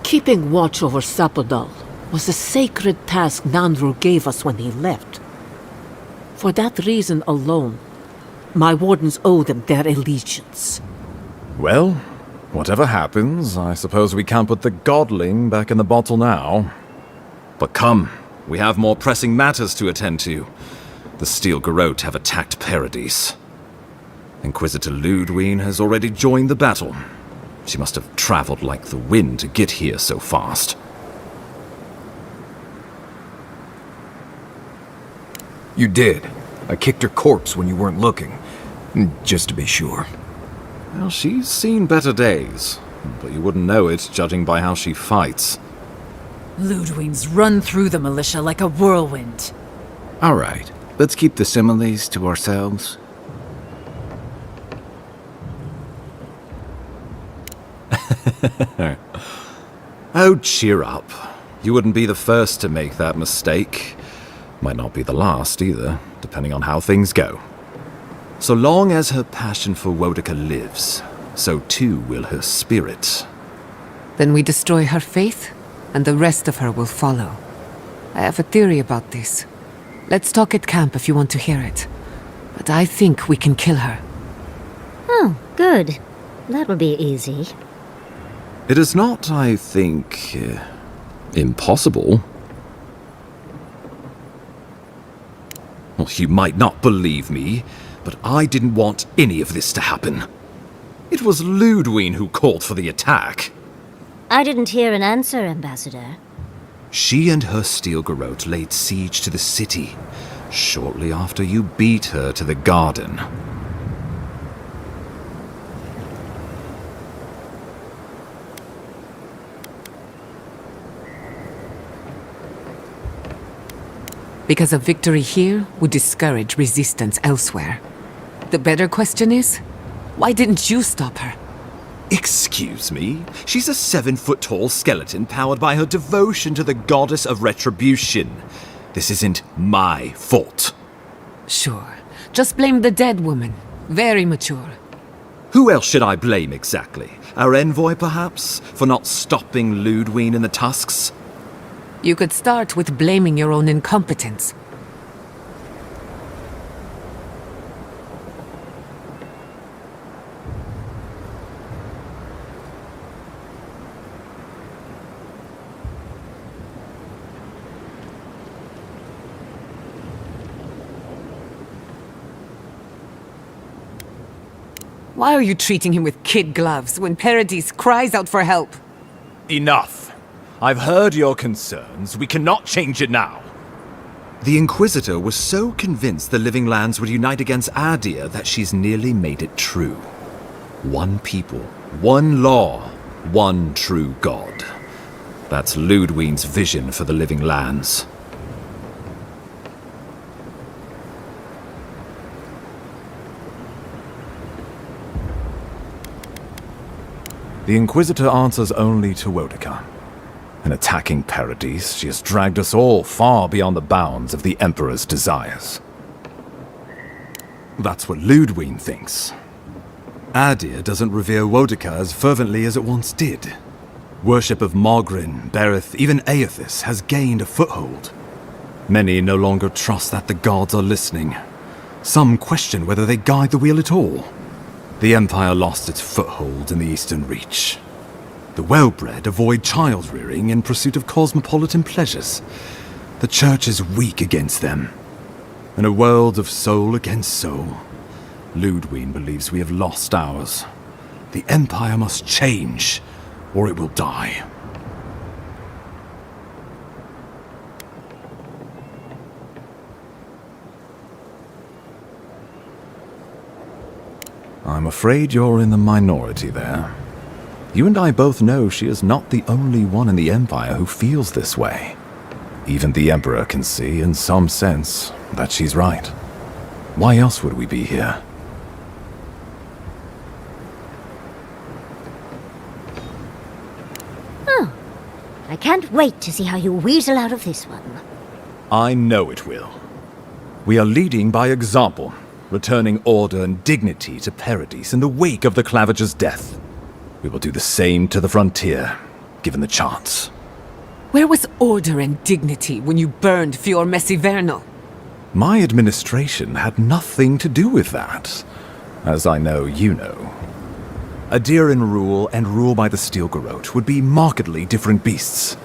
Keeping watch over Sapadal was a sacred task Nandru gave us when he left. For that reason alone, my wardens owe them their allegiance. Well, whatever happens, I suppose we can't put the godling back in the bottle now. But come, we have more pressing matters to attend to. The Steel Garrote have attacked Paradise. Inquisitor Ludwine has already joined the battle. She must have traveled like the wind to get here so fast. You did. I kicked her corpse when you weren't looking. Just to be sure. Well, she's seen better days, but you wouldn't know it judging by how she fights. Ludwine's run through the militia like a whirlwind. All right, let's keep the similes to ourselves. Oh, cheer up. You wouldn't be the first to make that mistake. Might not be the last either, depending on how things go. So long as her passion for Wodika lives, so too will her spirit. Then we destroy her faith, and the rest of her will follow. I have a theory about this. Let's talk at camp if you want to hear it. But I think we can kill her. Oh, good. That will be easy. It is not, I think, Impossible? Well, you might not believe me, but I didn't want any of this to happen. It was Ludwig who called for the attack. I didn't hear an answer, Ambassador. She and her steel garrote laid siege to the city, shortly after you beat her to the garden. Because a victory here would discourage resistance elsewhere. The better question is, why didn't you stop her? Excuse me? She's a 7-foot-tall skeleton powered by her devotion to the goddess of retribution. This isn't my fault. Sure. Just blame the dead woman. Very mature. Who else should I blame exactly? Our envoy, perhaps? For not stopping Ludwig and the Tusks? You could start with blaming your own incompetence. Why are you treating him with kid gloves when Paradis cries out for help? Enough. I've heard your concerns. We cannot change it now. The Inquisitor was so convinced the Living Lands would unite against Adir that she's nearly made it true. One people, one law, one true God. That's Ludwig's vision for the Living Lands. The Inquisitor answers only to Wodica. In attacking Paradis, she has dragged us all far beyond the bounds of the Emperor's desires. That's what Ludwig thinks. Adir doesn't revere Wodica as fervently as it once did. Worship of Mogrin, Berith, even Aethys has gained a foothold. Many no longer trust that the gods are listening. Some question whether they guide the wheel at all. The Empire lost its foothold in the Eastern Reach. The well-bred avoid child-rearing in pursuit of cosmopolitan pleasures. The Church is weak against them. In a world of soul against soul, Ludwig believes we have lost ours. The Empire must change, or it will die. I'm afraid you're in the minority there. You and I both know she is not the only one in the Empire who feels this way. Even the Emperor can see, in some sense, that she's right. Why else would we be here? Oh, I can't wait to see how you weasel out of this one. I know it will. We are leading by example, returning order and dignity to Paradis in the wake of the Clavager's death. We will do the same to the frontier, given the chance. Where was order and dignity when you burned Fior Messivernal? My administration had nothing to do with that, as I know you know. Adiran rule and rule by the Steel Garrote would be markedly different beasts.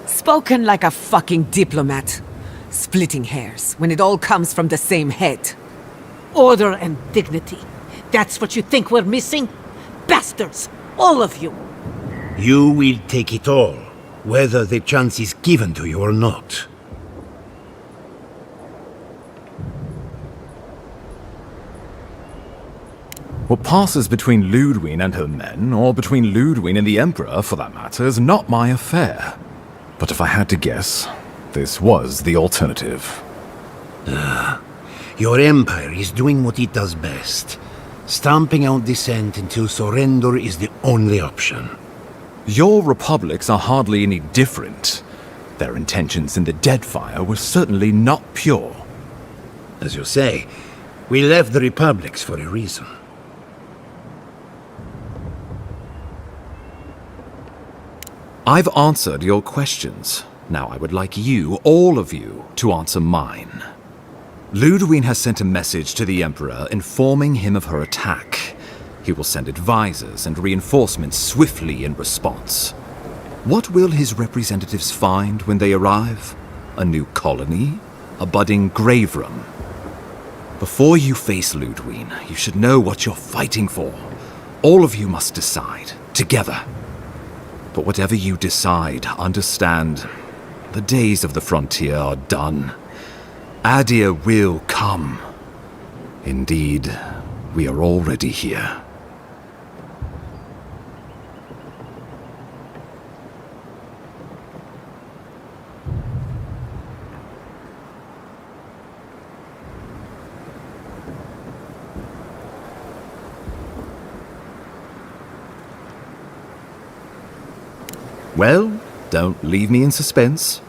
Spoken like a fucking diplomat. Splitting hairs when it all comes from the same head. Order and dignity. That's what you think we're missing? Bastards! All of you! You will take it all, whether the chance is given to you or not. What passes between Ludwig and her men, or between Ludwig and the Emperor, for that matter, is not my affair. But if I had to guess, this was the alternative. Your empire is doing what it does best. Stamping out dissent until surrender is the only option. Your republics are hardly any different. Their intentions in the Deadfire were certainly not pure. As you say, we left the republics for a reason. I've answered your questions. Now I would like you, all of you, to answer mine. Ludwig has sent a message to the Emperor informing him of her attack. He will send advisors and reinforcements swiftly in response. What will his representatives find when they arrive? A new colony? A budding grave room? Before you face Ludwig, you should know what you're fighting for. All of you must decide, together. But whatever you decide, understand, the days of the frontier are done. Adir will come. Indeed, we are already here. Well, don't leave me in suspense.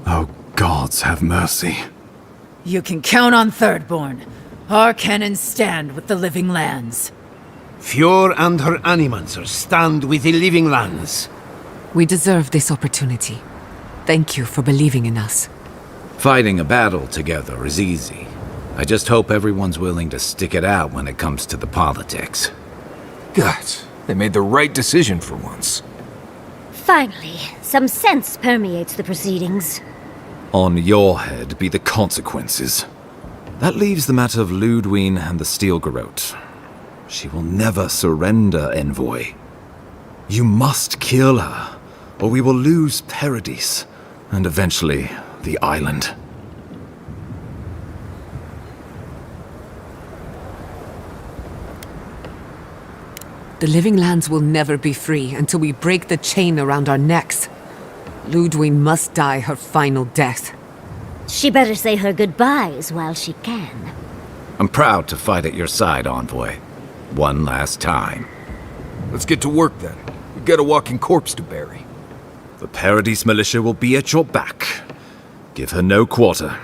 Oh, gods have mercy. You can count on Thirdborn. Our cannons stand with the living lands. Fjord and her animancers stand with the living lands. We deserve this opportunity. Thank you for believing in us. Fighting a battle together is easy. I just hope everyone's willing to stick it out when it comes to the politics. God, they made the right decision for once. Finally, some sense permeates the proceedings. On your head be the consequences. That leaves the matter of Ludwig and the Steel Garrote. She will never surrender, Envoy. You must kill her, or we will lose Paradis, and eventually the island. The living lands will never be free until we break the chain around our necks. Ludwig must die her final death. She better say her goodbyes while she can. I'm proud to fight at your side, Envoy. One last time. Let's get to work then. We've got a walking corpse to bury. The Paradis militia will be at your back. Give her no quarter.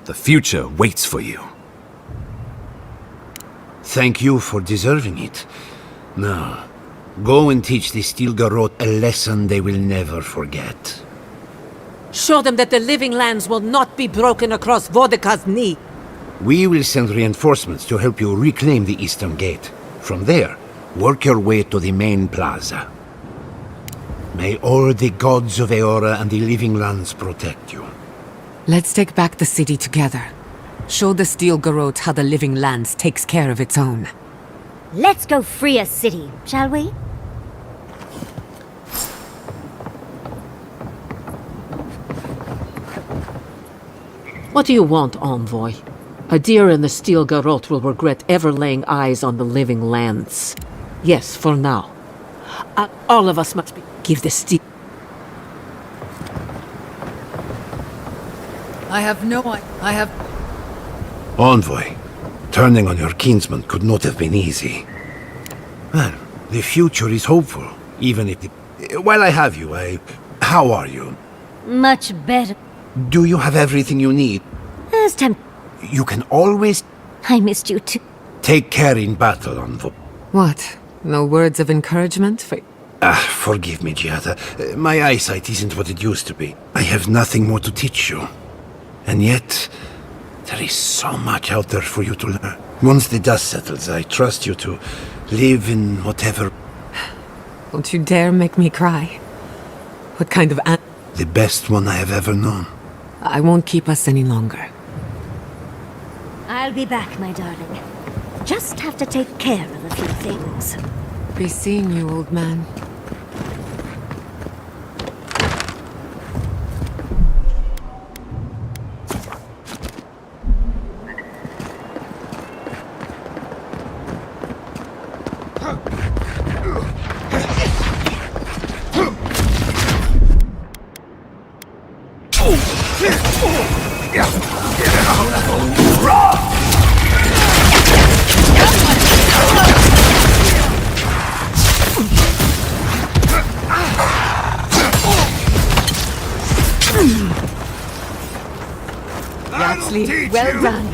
The future waits for you. Thank you for deserving it. Now, go and teach the Steel Garrote a lesson they will never forget. Show them that the living lands will not be broken across Vodka's knee. We will send reinforcements to help you reclaim the Eastern Gate. From there, work your way to the main plaza. May all the gods of Eora and the living lands protect you. Let's take back the city together. Show the Steel Garrote how the living lands takes care of its own. Let's go free a city, shall we? What do you want, Envoy? Adir and the Steel Garrote will regret ever laying eyes on the living lands. Yes, for now. All of us must give the Steel... I have... Envoy, turning on your kinsman could not have been easy. Well, the future is hopeful, even if While I have you, how are you? Much better. Do you have everything you need? As time... You can always... I missed you too. Take care in battle, Envoy. What? No words of encouragement for... Forgive me, Giada. My eyesight isn't what it used to be. I have nothing more to teach you. And yet, there is so much out there for you to learn. Once the dust settles, I trust you to live in whatever... Don't you dare make me cry. What kind of The best one I have ever known. I won't keep us any longer. I'll be back, my darling. Just have to take care of a few things. Be seeing you, old man. Yaxley, well done.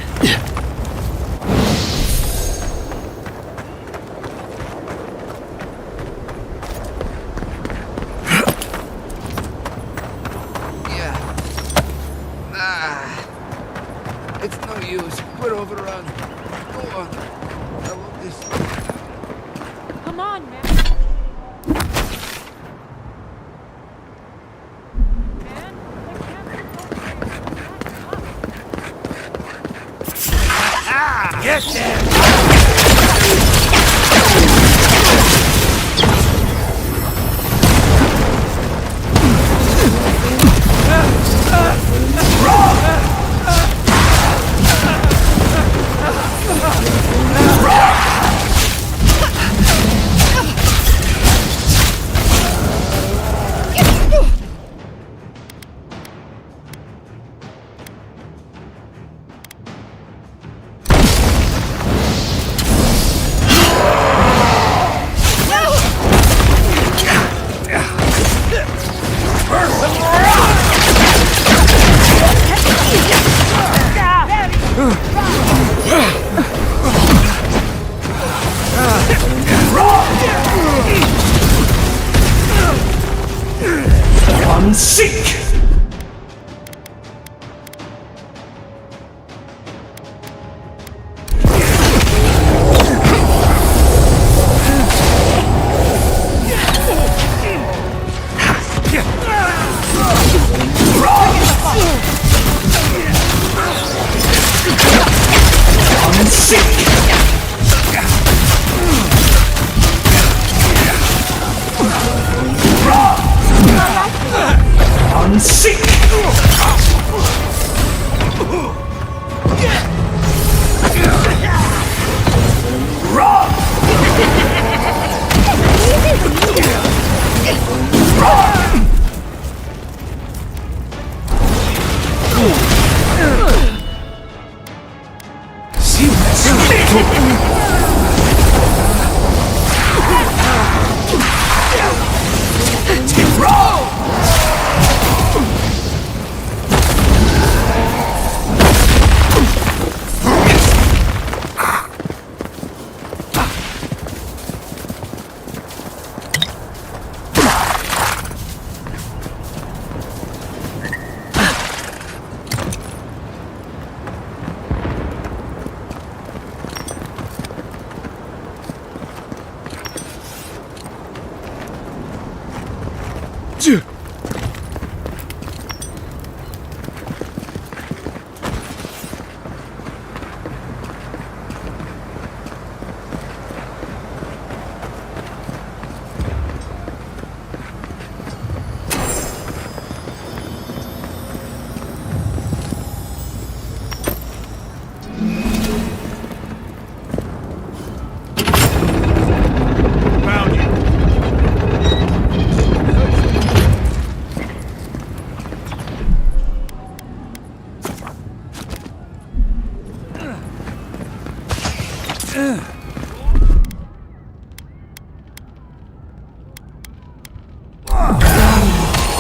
on seek!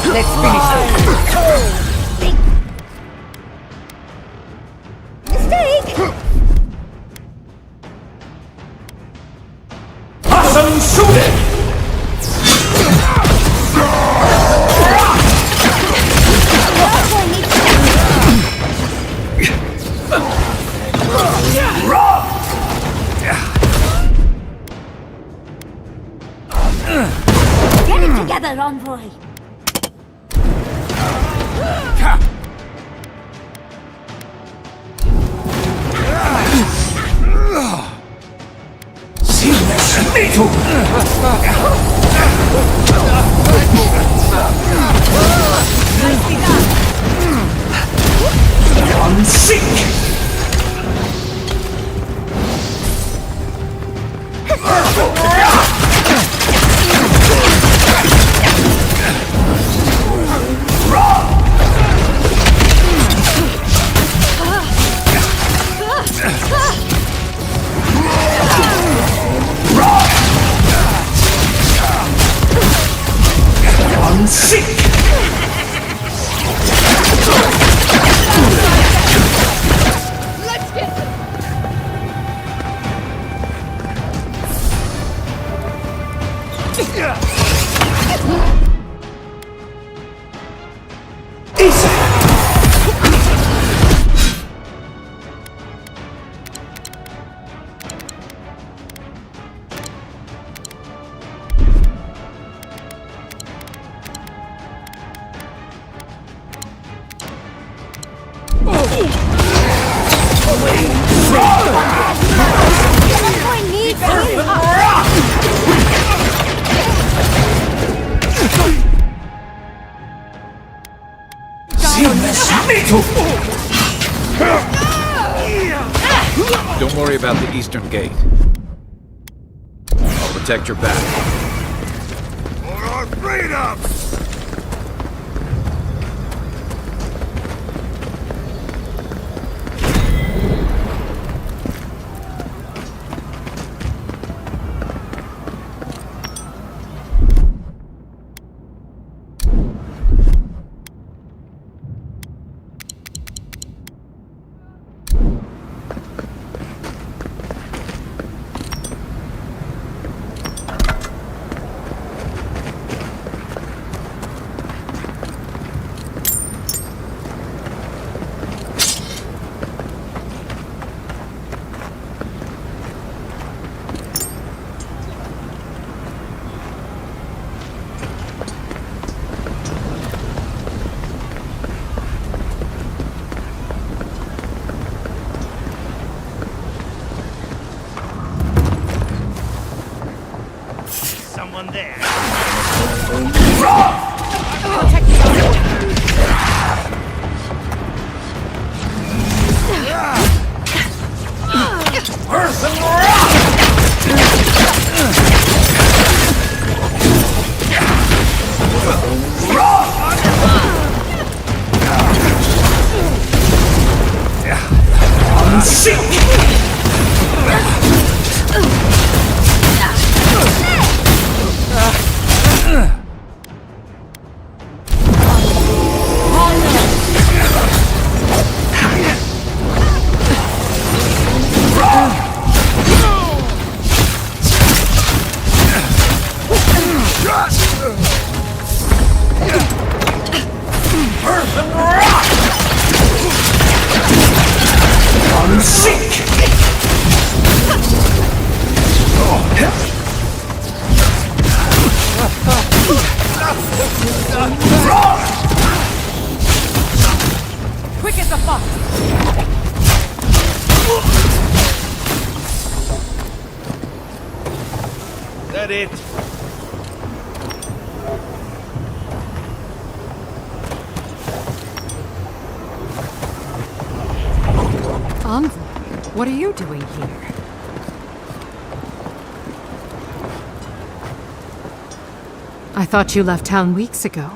Let's finish this. Mistake! Awesome shooting! Get it together, envoy! On seek! On seek! Don't worry about the eastern gate. I'll protect your back. Freedom! someone there. Quick as a fox! Is that it? Envoy, what are you doing here? I thought you left town weeks ago.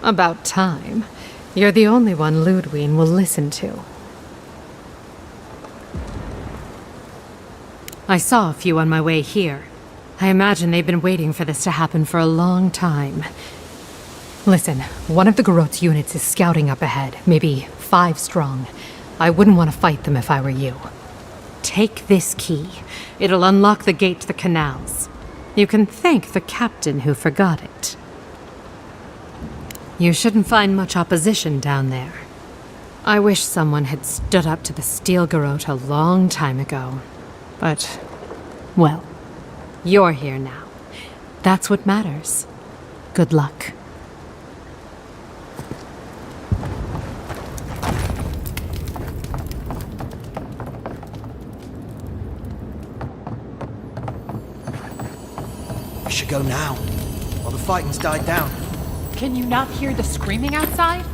About time. You're the only one Ludwig will listen to. I saw a few on my way here. I imagine they've been waiting for this to happen for a long time. Listen, one of the Garot's units is scouting up ahead, maybe 5 strong. I wouldn't want to fight them if I were you. Take this key. It'll unlock the gate to the canals. You can thank the captain who forgot it. You shouldn't find much opposition down there. I wish someone had stood up to the Steel Garot a long time ago. But, well, you're here now. That's what matters. Good luck. We should go now, while the fighting's died down. Can you not hear the screaming outside?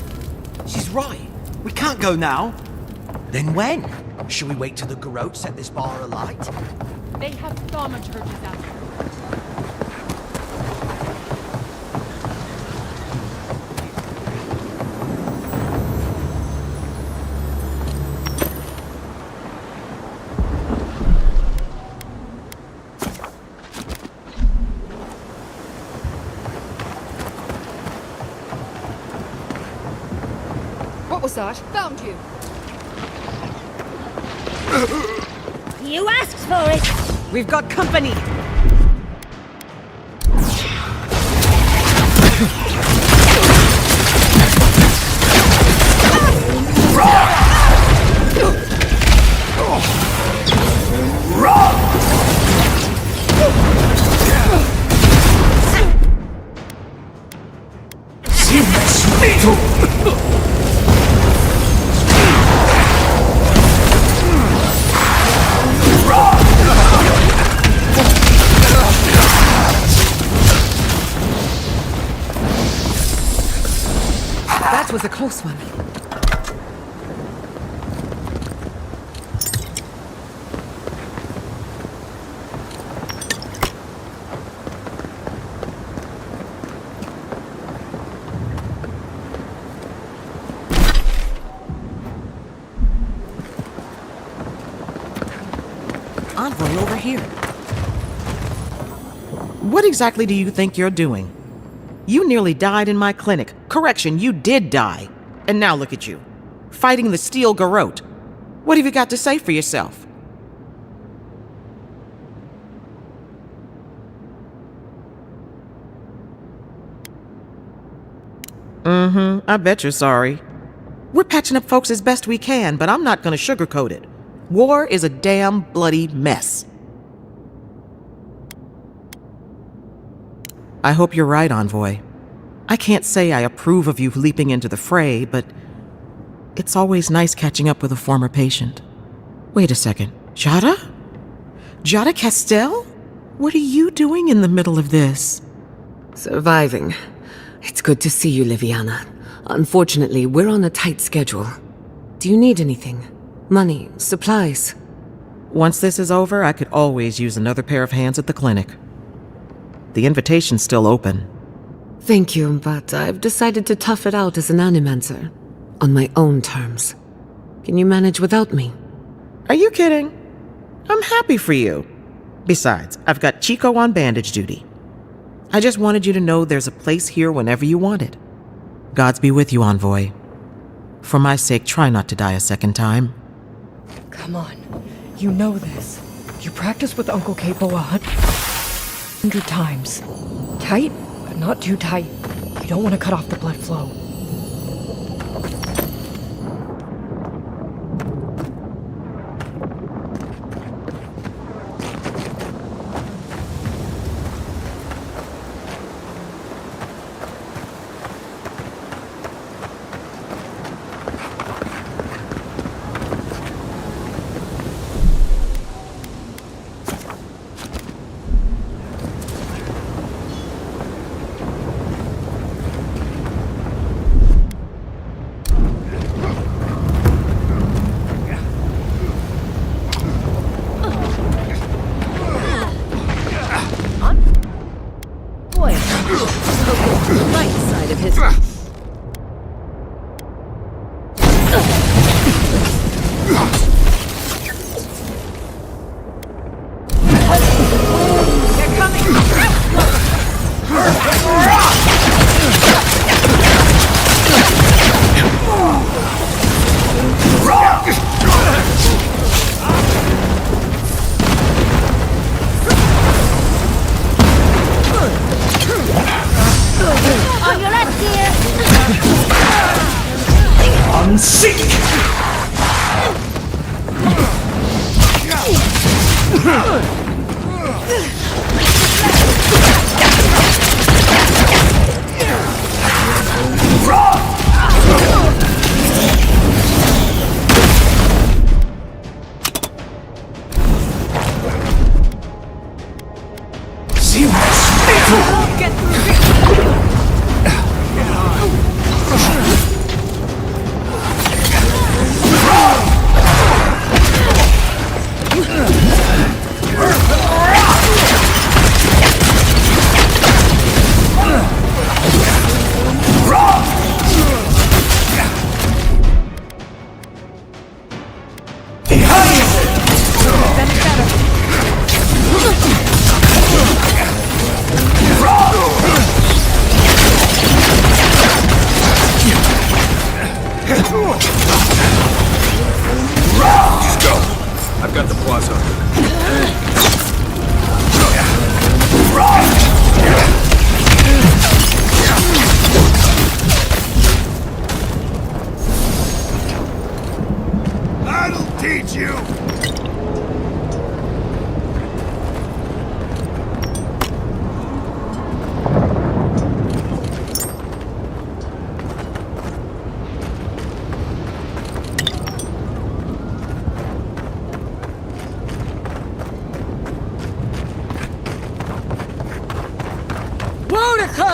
She's right. We can't go now. Then when? Should we wait till the Garot set this bar alight? They have thaumaturges out there. What was that? Found you! You asked for it! We've got company! That was a close one. Envoy over here. What exactly do you think you're doing? You nearly died in my clinic. Correction, you did die. And now look at you, fighting the Steel Garot. What have you got to say for yourself? I bet you're sorry. We're patching up folks as best we can, but I'm not gonna sugarcoat it. War is a damn bloody mess. I hope you're right, Envoy. I can't say I approve of you leaping into the fray, but it's always nice catching up with a former patient. Wait a second. Jada? Jada Castell? What are you doing in the middle of this? Surviving. It's good to see you, Liviana. Unfortunately, we're on a tight schedule. Do you need anything? Money, supplies? Once this is over, I could always use another pair of hands at the clinic. The invitation's still open. Thank you, but I've decided to tough it out as an animancer. On my own terms. Can you manage without me? Are you kidding? I'm happy for you. Besides, I've got Chico on bandage duty. I just wanted you to know there's a place here whenever you want it. Gods be with you, Envoy. For my sake, try not to die a second time. Come on. You know this. You practice with Uncle Capo 100 times. Tight, but not too tight. You don't want to cut off the blood flow.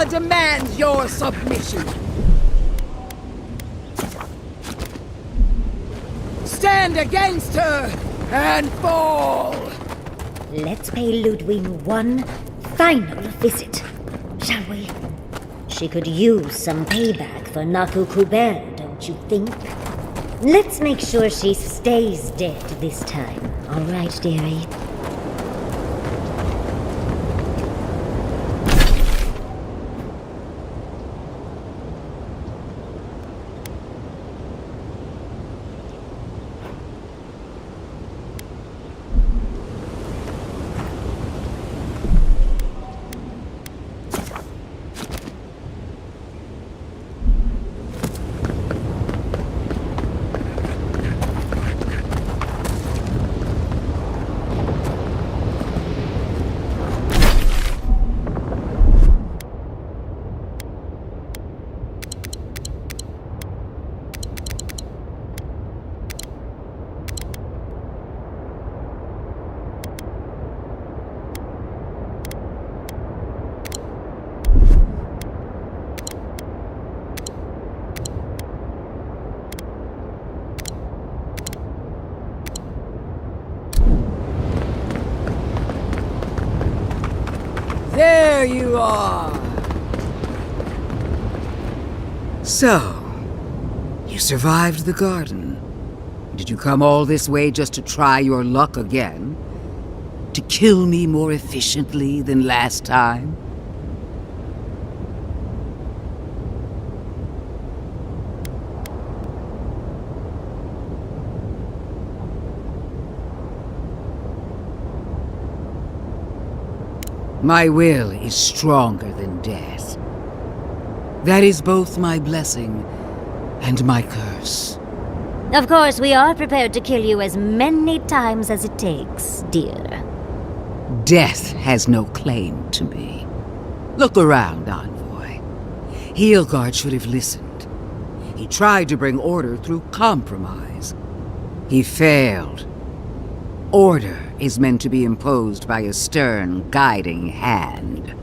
Demands your submission. Stand against her and fall. Let's pay Ludwig one final visit, shall we? She could use some payback for Naku Kuber, don't you think? Let's make sure she stays dead this time, all right, dearie? There you are! So, you survived the garden. Did you come all this way just to try your luck again? To kill me more efficiently than last time? My will is stronger than death. That is both my blessing and my curse. Of course, we are prepared to kill you as many times as it takes, dear. Death has no claim to me. Look around, Envoy. Heelguard should have listened. He tried to bring order through compromise. He failed. Order is meant to be imposed by a stern, guiding hand.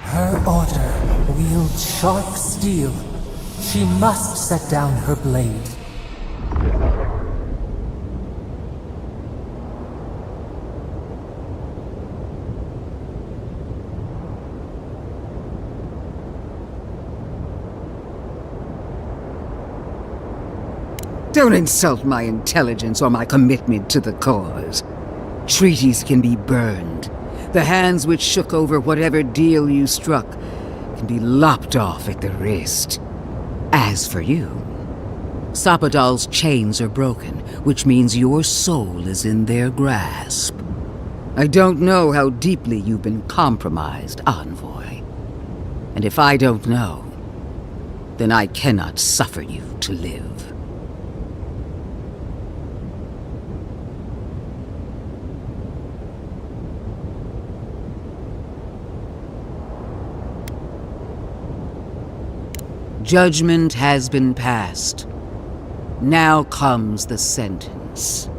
Her order wields sharp steel. She must set down her blade. Don't insult my intelligence or my commitment to the cause. Treaties can be burned. The hands which shook over whatever deal you struck can be lopped off at the wrist. As for you, Sapodal's chains are broken, which means your soul is in their grasp. I don't know how deeply you've been compromised, Envoy. And if I don't know, then I cannot suffer you to live. Judgment has been passed. Now comes the sentence.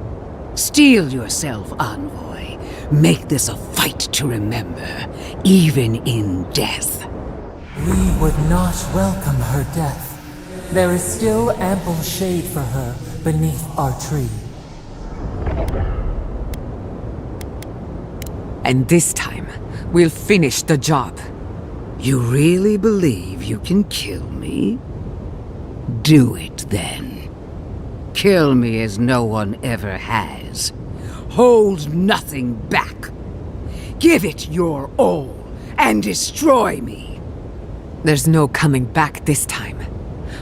Steel yourself, Envoy. Make this a fight to remember, even in death. We would not welcome her death. There is still ample shade for her beneath our tree. And this time, we'll finish the job. You really believe you can kill me? Do it then. Kill me as no one ever has. Hold nothing back. Give it your all and destroy me. There's no coming back this time.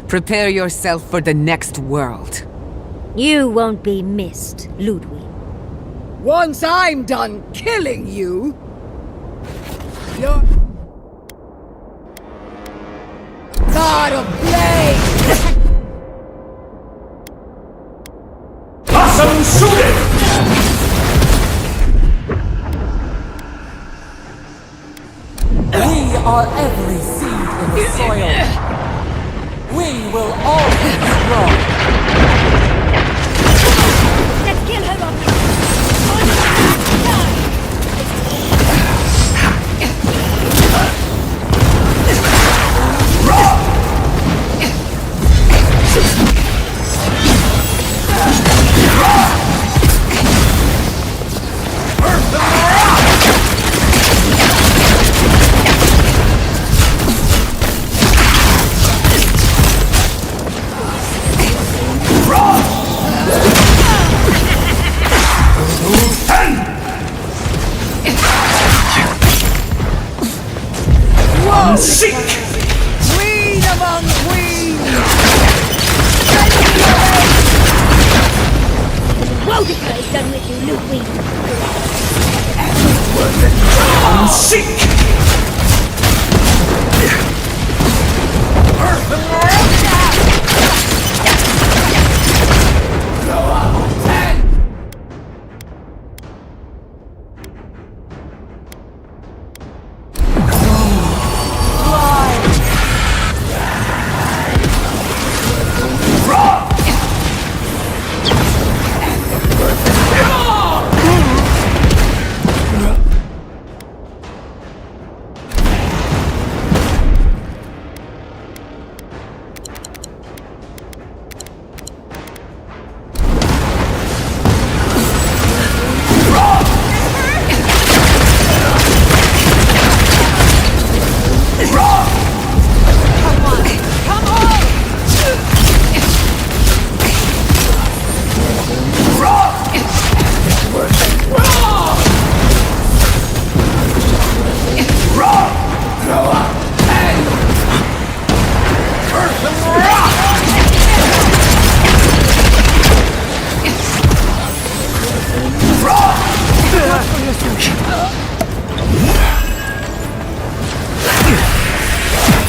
Prepare yourself for the next world. You won't be missed, Ludwig. Once I'm done killing you, you're... God of Blade! Awesome shooting! We are every seed in the soil. We will always grow. Let's kill her off. Seek! Queen among queens! Wodika is done with you, Ludwig. Seek!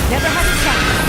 Never had a chance.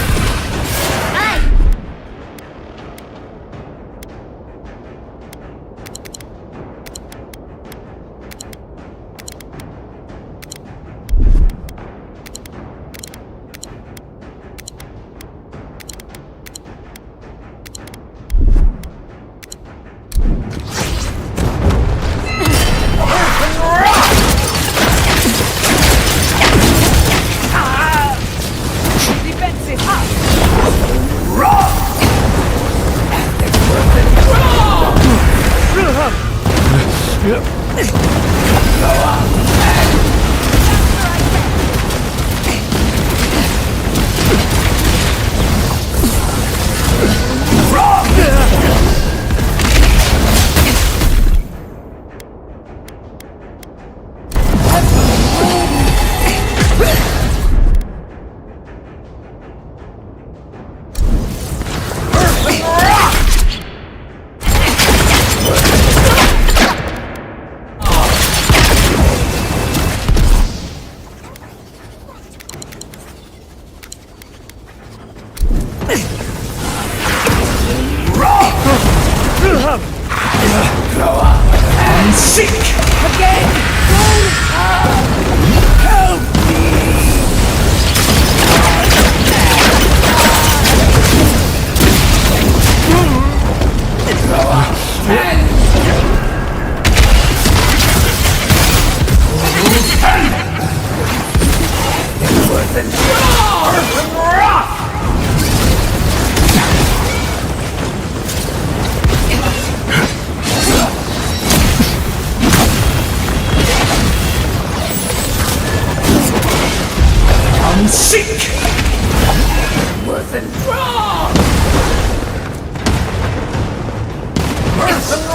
I'm sick! Again! Help I'm sick! Worth and wrong! Worth and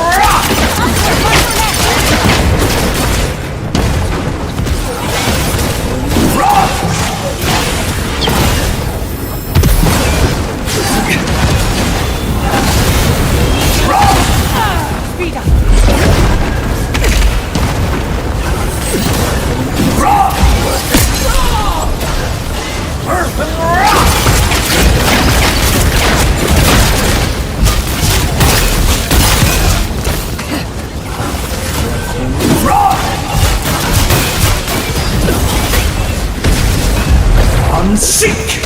Speed up! I'm sick!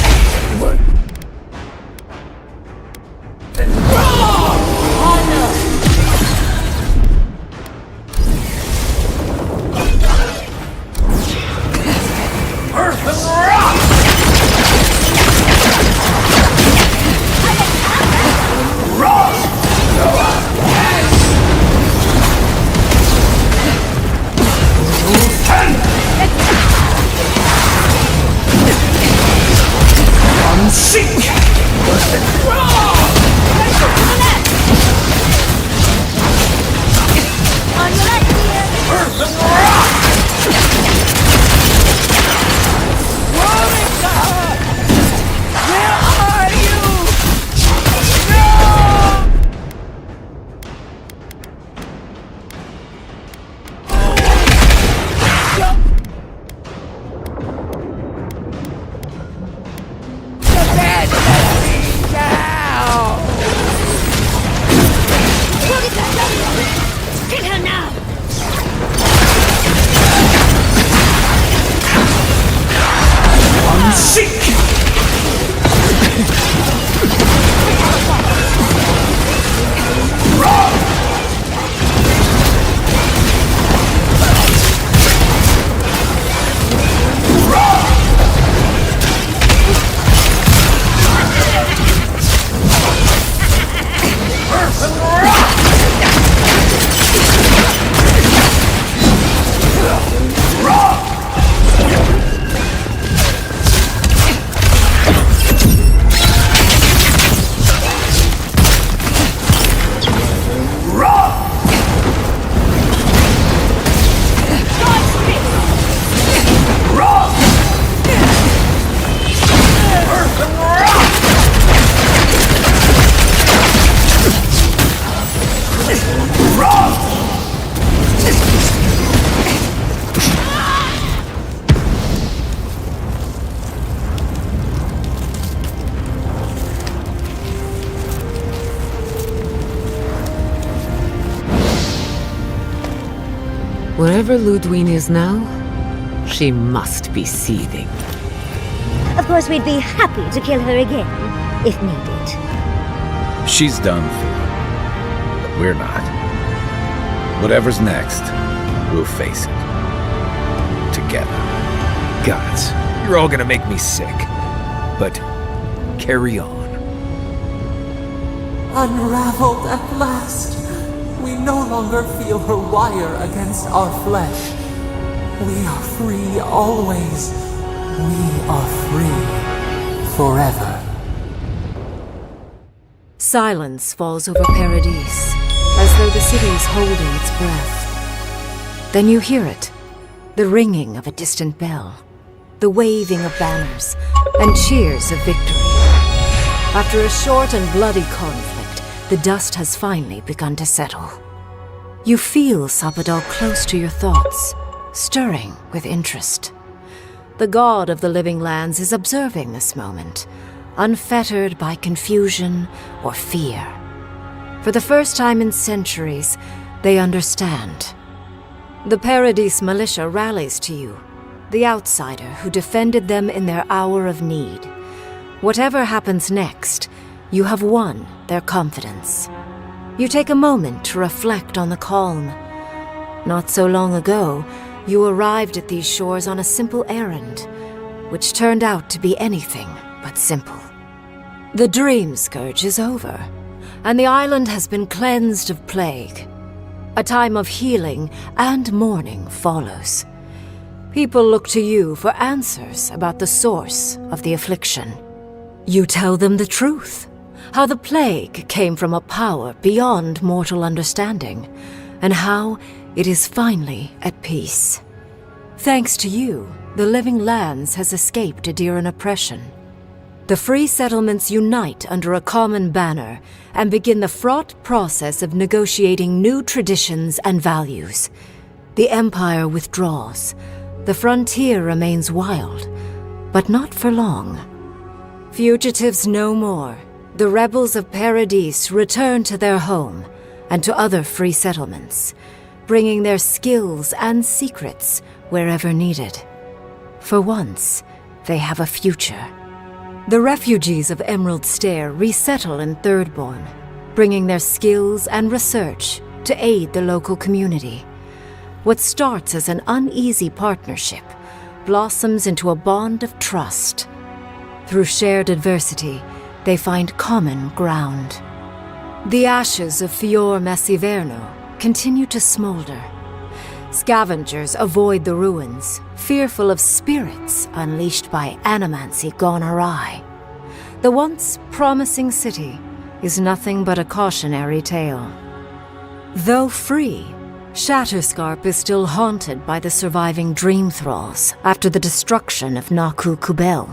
Wherever Ludwine is now, she must be seething. Of course, we'd be happy to kill her again, if needed. She's done for. But we're not. Whatever's next, we'll face it. Together. Gods, you're all gonna make me sick. But carry on. Unraveled at last. We no longer feel her wire against our flesh. We are free always. We are free forever. Silence falls over Paradise, as though the city is holding its breath. Then you hear it, the ringing of a distant bell, the waving of banners, and cheers of victory. After a short and bloody conflict, the dust has finally begun to settle. You feel Sapadal close to your thoughts, stirring with interest. The god of the living lands is observing this moment, unfettered by confusion or fear. For the first time in centuries, they understand. The Paradise militia rallies to you, the outsider who defended them in their hour of need. Whatever happens next, you have won their confidence. You take a moment to reflect on the calm. Not so long ago, you arrived at these shores on a simple errand, which turned out to be anything but simple. The Dream Scourge is over, and the island has been cleansed of plague. A time of healing and mourning follows. People look to you for answers about the source of the affliction. You tell them the truth, how the plague came from a power beyond mortal understanding, and how it is finally at peace. Thanks to you, the Living Lands has escaped Adiran oppression. The free settlements unite under a common banner and begin the fraught process of negotiating new traditions and values. The Empire withdraws. The frontier remains wild, but not for long. Fugitives no more. The rebels of Paradise return to their home and to other free settlements, bringing their skills and secrets wherever needed. For once, they have a future. The refugees of Emerald Stair resettle in Thirdborn, bringing their skills and research to aid the local community. What starts as an uneasy partnership blossoms into a bond of trust. Through shared adversity, they find common ground. The ashes of Fior Messiverno continue to smolder. Scavengers avoid the ruins, fearful of spirits unleashed by animancy gone awry. The once promising city is nothing but a cautionary tale. Though free, Shatterscarp is still haunted by the surviving dream thralls after the destruction of Naku Kubel.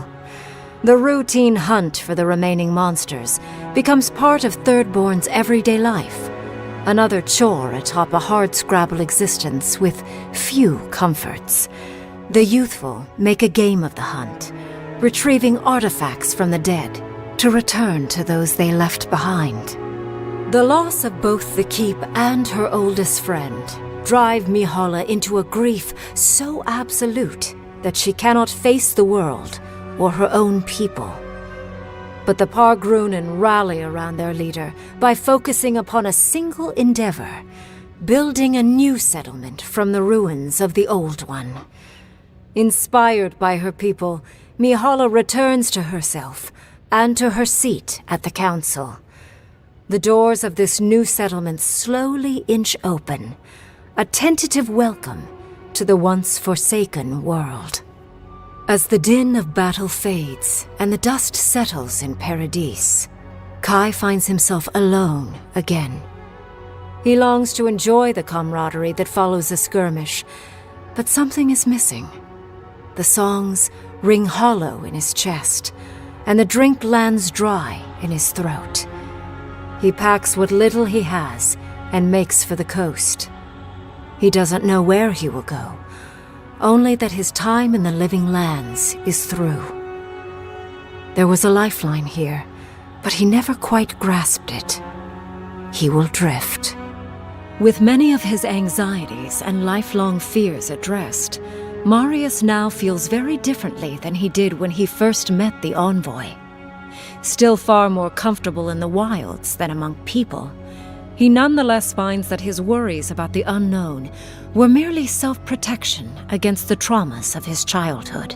The routine hunt for the remaining monsters becomes part of Thirdborn's everyday life, another chore atop a hardscrabble existence with few comforts. The youthful make a game of the hunt, retrieving artifacts from the dead to return to those they left behind. The loss of both the keep and her oldest friend drive Mihala into a grief so absolute that she cannot face the world or her own people. But the Pargrunen rally around their leader by focusing upon a single endeavor, building a new settlement from the ruins of the old one. Inspired by her people, Mihala returns to herself and to her seat at the council. The doors of this new settlement slowly inch open, a tentative welcome to the once forsaken world. As the din of battle fades and the dust settles in Paradise, Kai finds himself alone again. He longs to enjoy the camaraderie that follows a skirmish, but something is missing. The songs ring hollow in his chest, and the drink lands dry in his throat. He packs what little he has and makes for the coast. He doesn't know where he will go, only that his time in the living lands is through. There was a lifeline here, but he never quite grasped it. He will drift. With many of his anxieties and lifelong fears addressed, Marius now feels very differently than he did when he first met the envoy. Still far more comfortable in the wilds than among people, he nonetheless finds that his worries about the unknown were merely self-protection against the traumas of his childhood.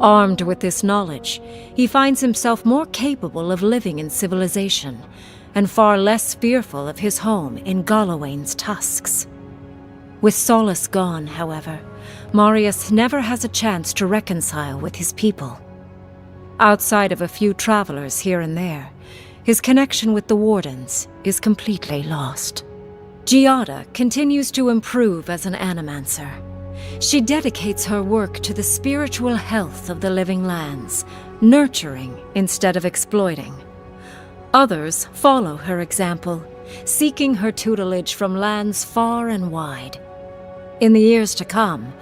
Armed with this knowledge, he finds himself more capable of living in civilization, and far less fearful of his home in Galawain's tusks. With Solace gone, however, Marius never has a chance to reconcile with his people. Outside of a few travelers here and there, his connection with the Wardens is completely lost. Giada continues to improve as an animancer. She dedicates her work to the spiritual health of the living lands, nurturing instead of exploiting. Others follow her example, seeking her tutelage from lands far and wide. In the years to come,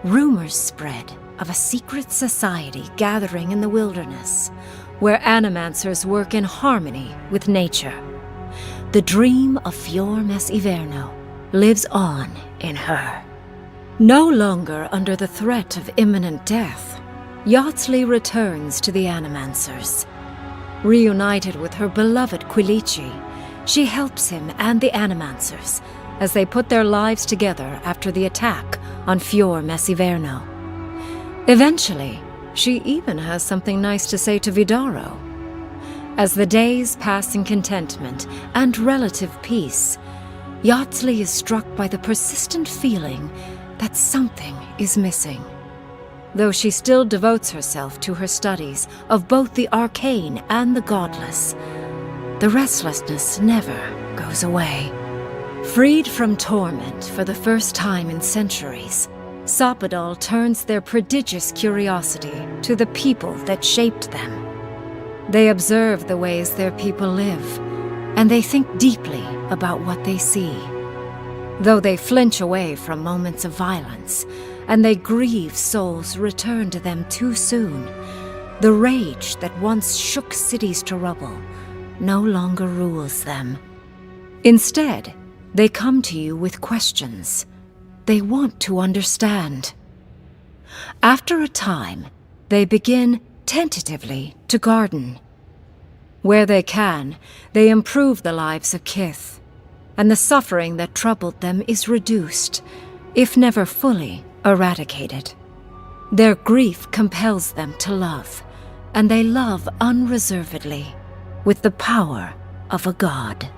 rumors spread of a secret society gathering in the wilderness, where animancers work in harmony with nature. The dream of Fior Mes Iverno lives on in her. No longer under the threat of imminent death, Yatsley returns to the Animancers. Reunited with her beloved Quilici, she helps him and the Animancers as they put their lives together after the attack on Fior Mes Iverno. Eventually, she even has something nice to say to Vidaro. As the days pass in contentment and relative peace, Yatsley is struck by the persistent feeling that something is missing. Though she still devotes herself to her studies of both the arcane and the godless, the restlessness never goes away. Freed from torment for the first time in centuries, Sapadal turns their prodigious curiosity to the people that shaped them. They observe the ways their people live, and they think deeply about what they see. Though they flinch away from moments of violence, and they grieve souls returned to them too soon, the rage that once shook cities to rubble no longer rules them. Instead, they come to you with questions. They want to understand. After a time, they begin, tentatively, to garden. Where they can, they improve the lives of Kith, and the suffering that troubled them is reduced, if never fully eradicated. Their grief compels them to love, and they love unreservedly, with the power of a god.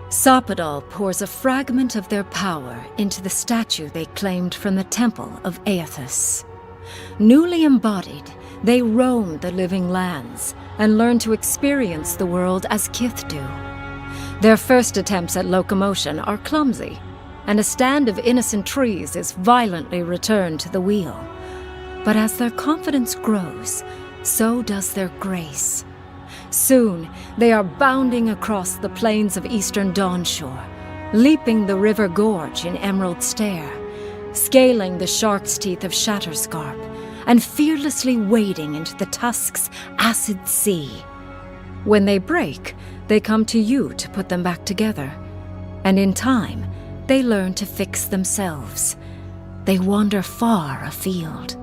Sapadal pours a fragment of their power into the statue they claimed from the temple of Aethys. Newly embodied, they roam the living lands and learn to experience the world as Kith do. Their first attempts at locomotion are clumsy, and a stand of innocent trees is violently returned to the wheel. But as their confidence grows, so does their grace. Soon, they are bounding across the plains of eastern Dawnshore, leaping the river gorge in Emerald Stair, scaling the shark's teeth of Shatterscarp, and fearlessly wading into the Tusk's acid sea. When they break, they come to you to put them back together, and in time, they learn to fix themselves. They wander far afield.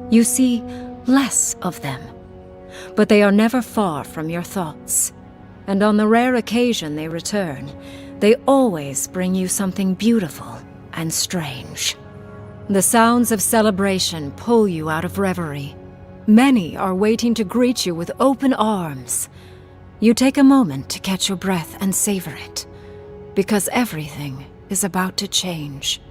You see less of them, but they are never far from your thoughts, and on the rare occasion they return, they always bring you something beautiful and strange. The sounds of celebration pull you out of reverie. Many are waiting to greet you with open arms. You take a moment to catch your breath and savor it, because everything is about to change.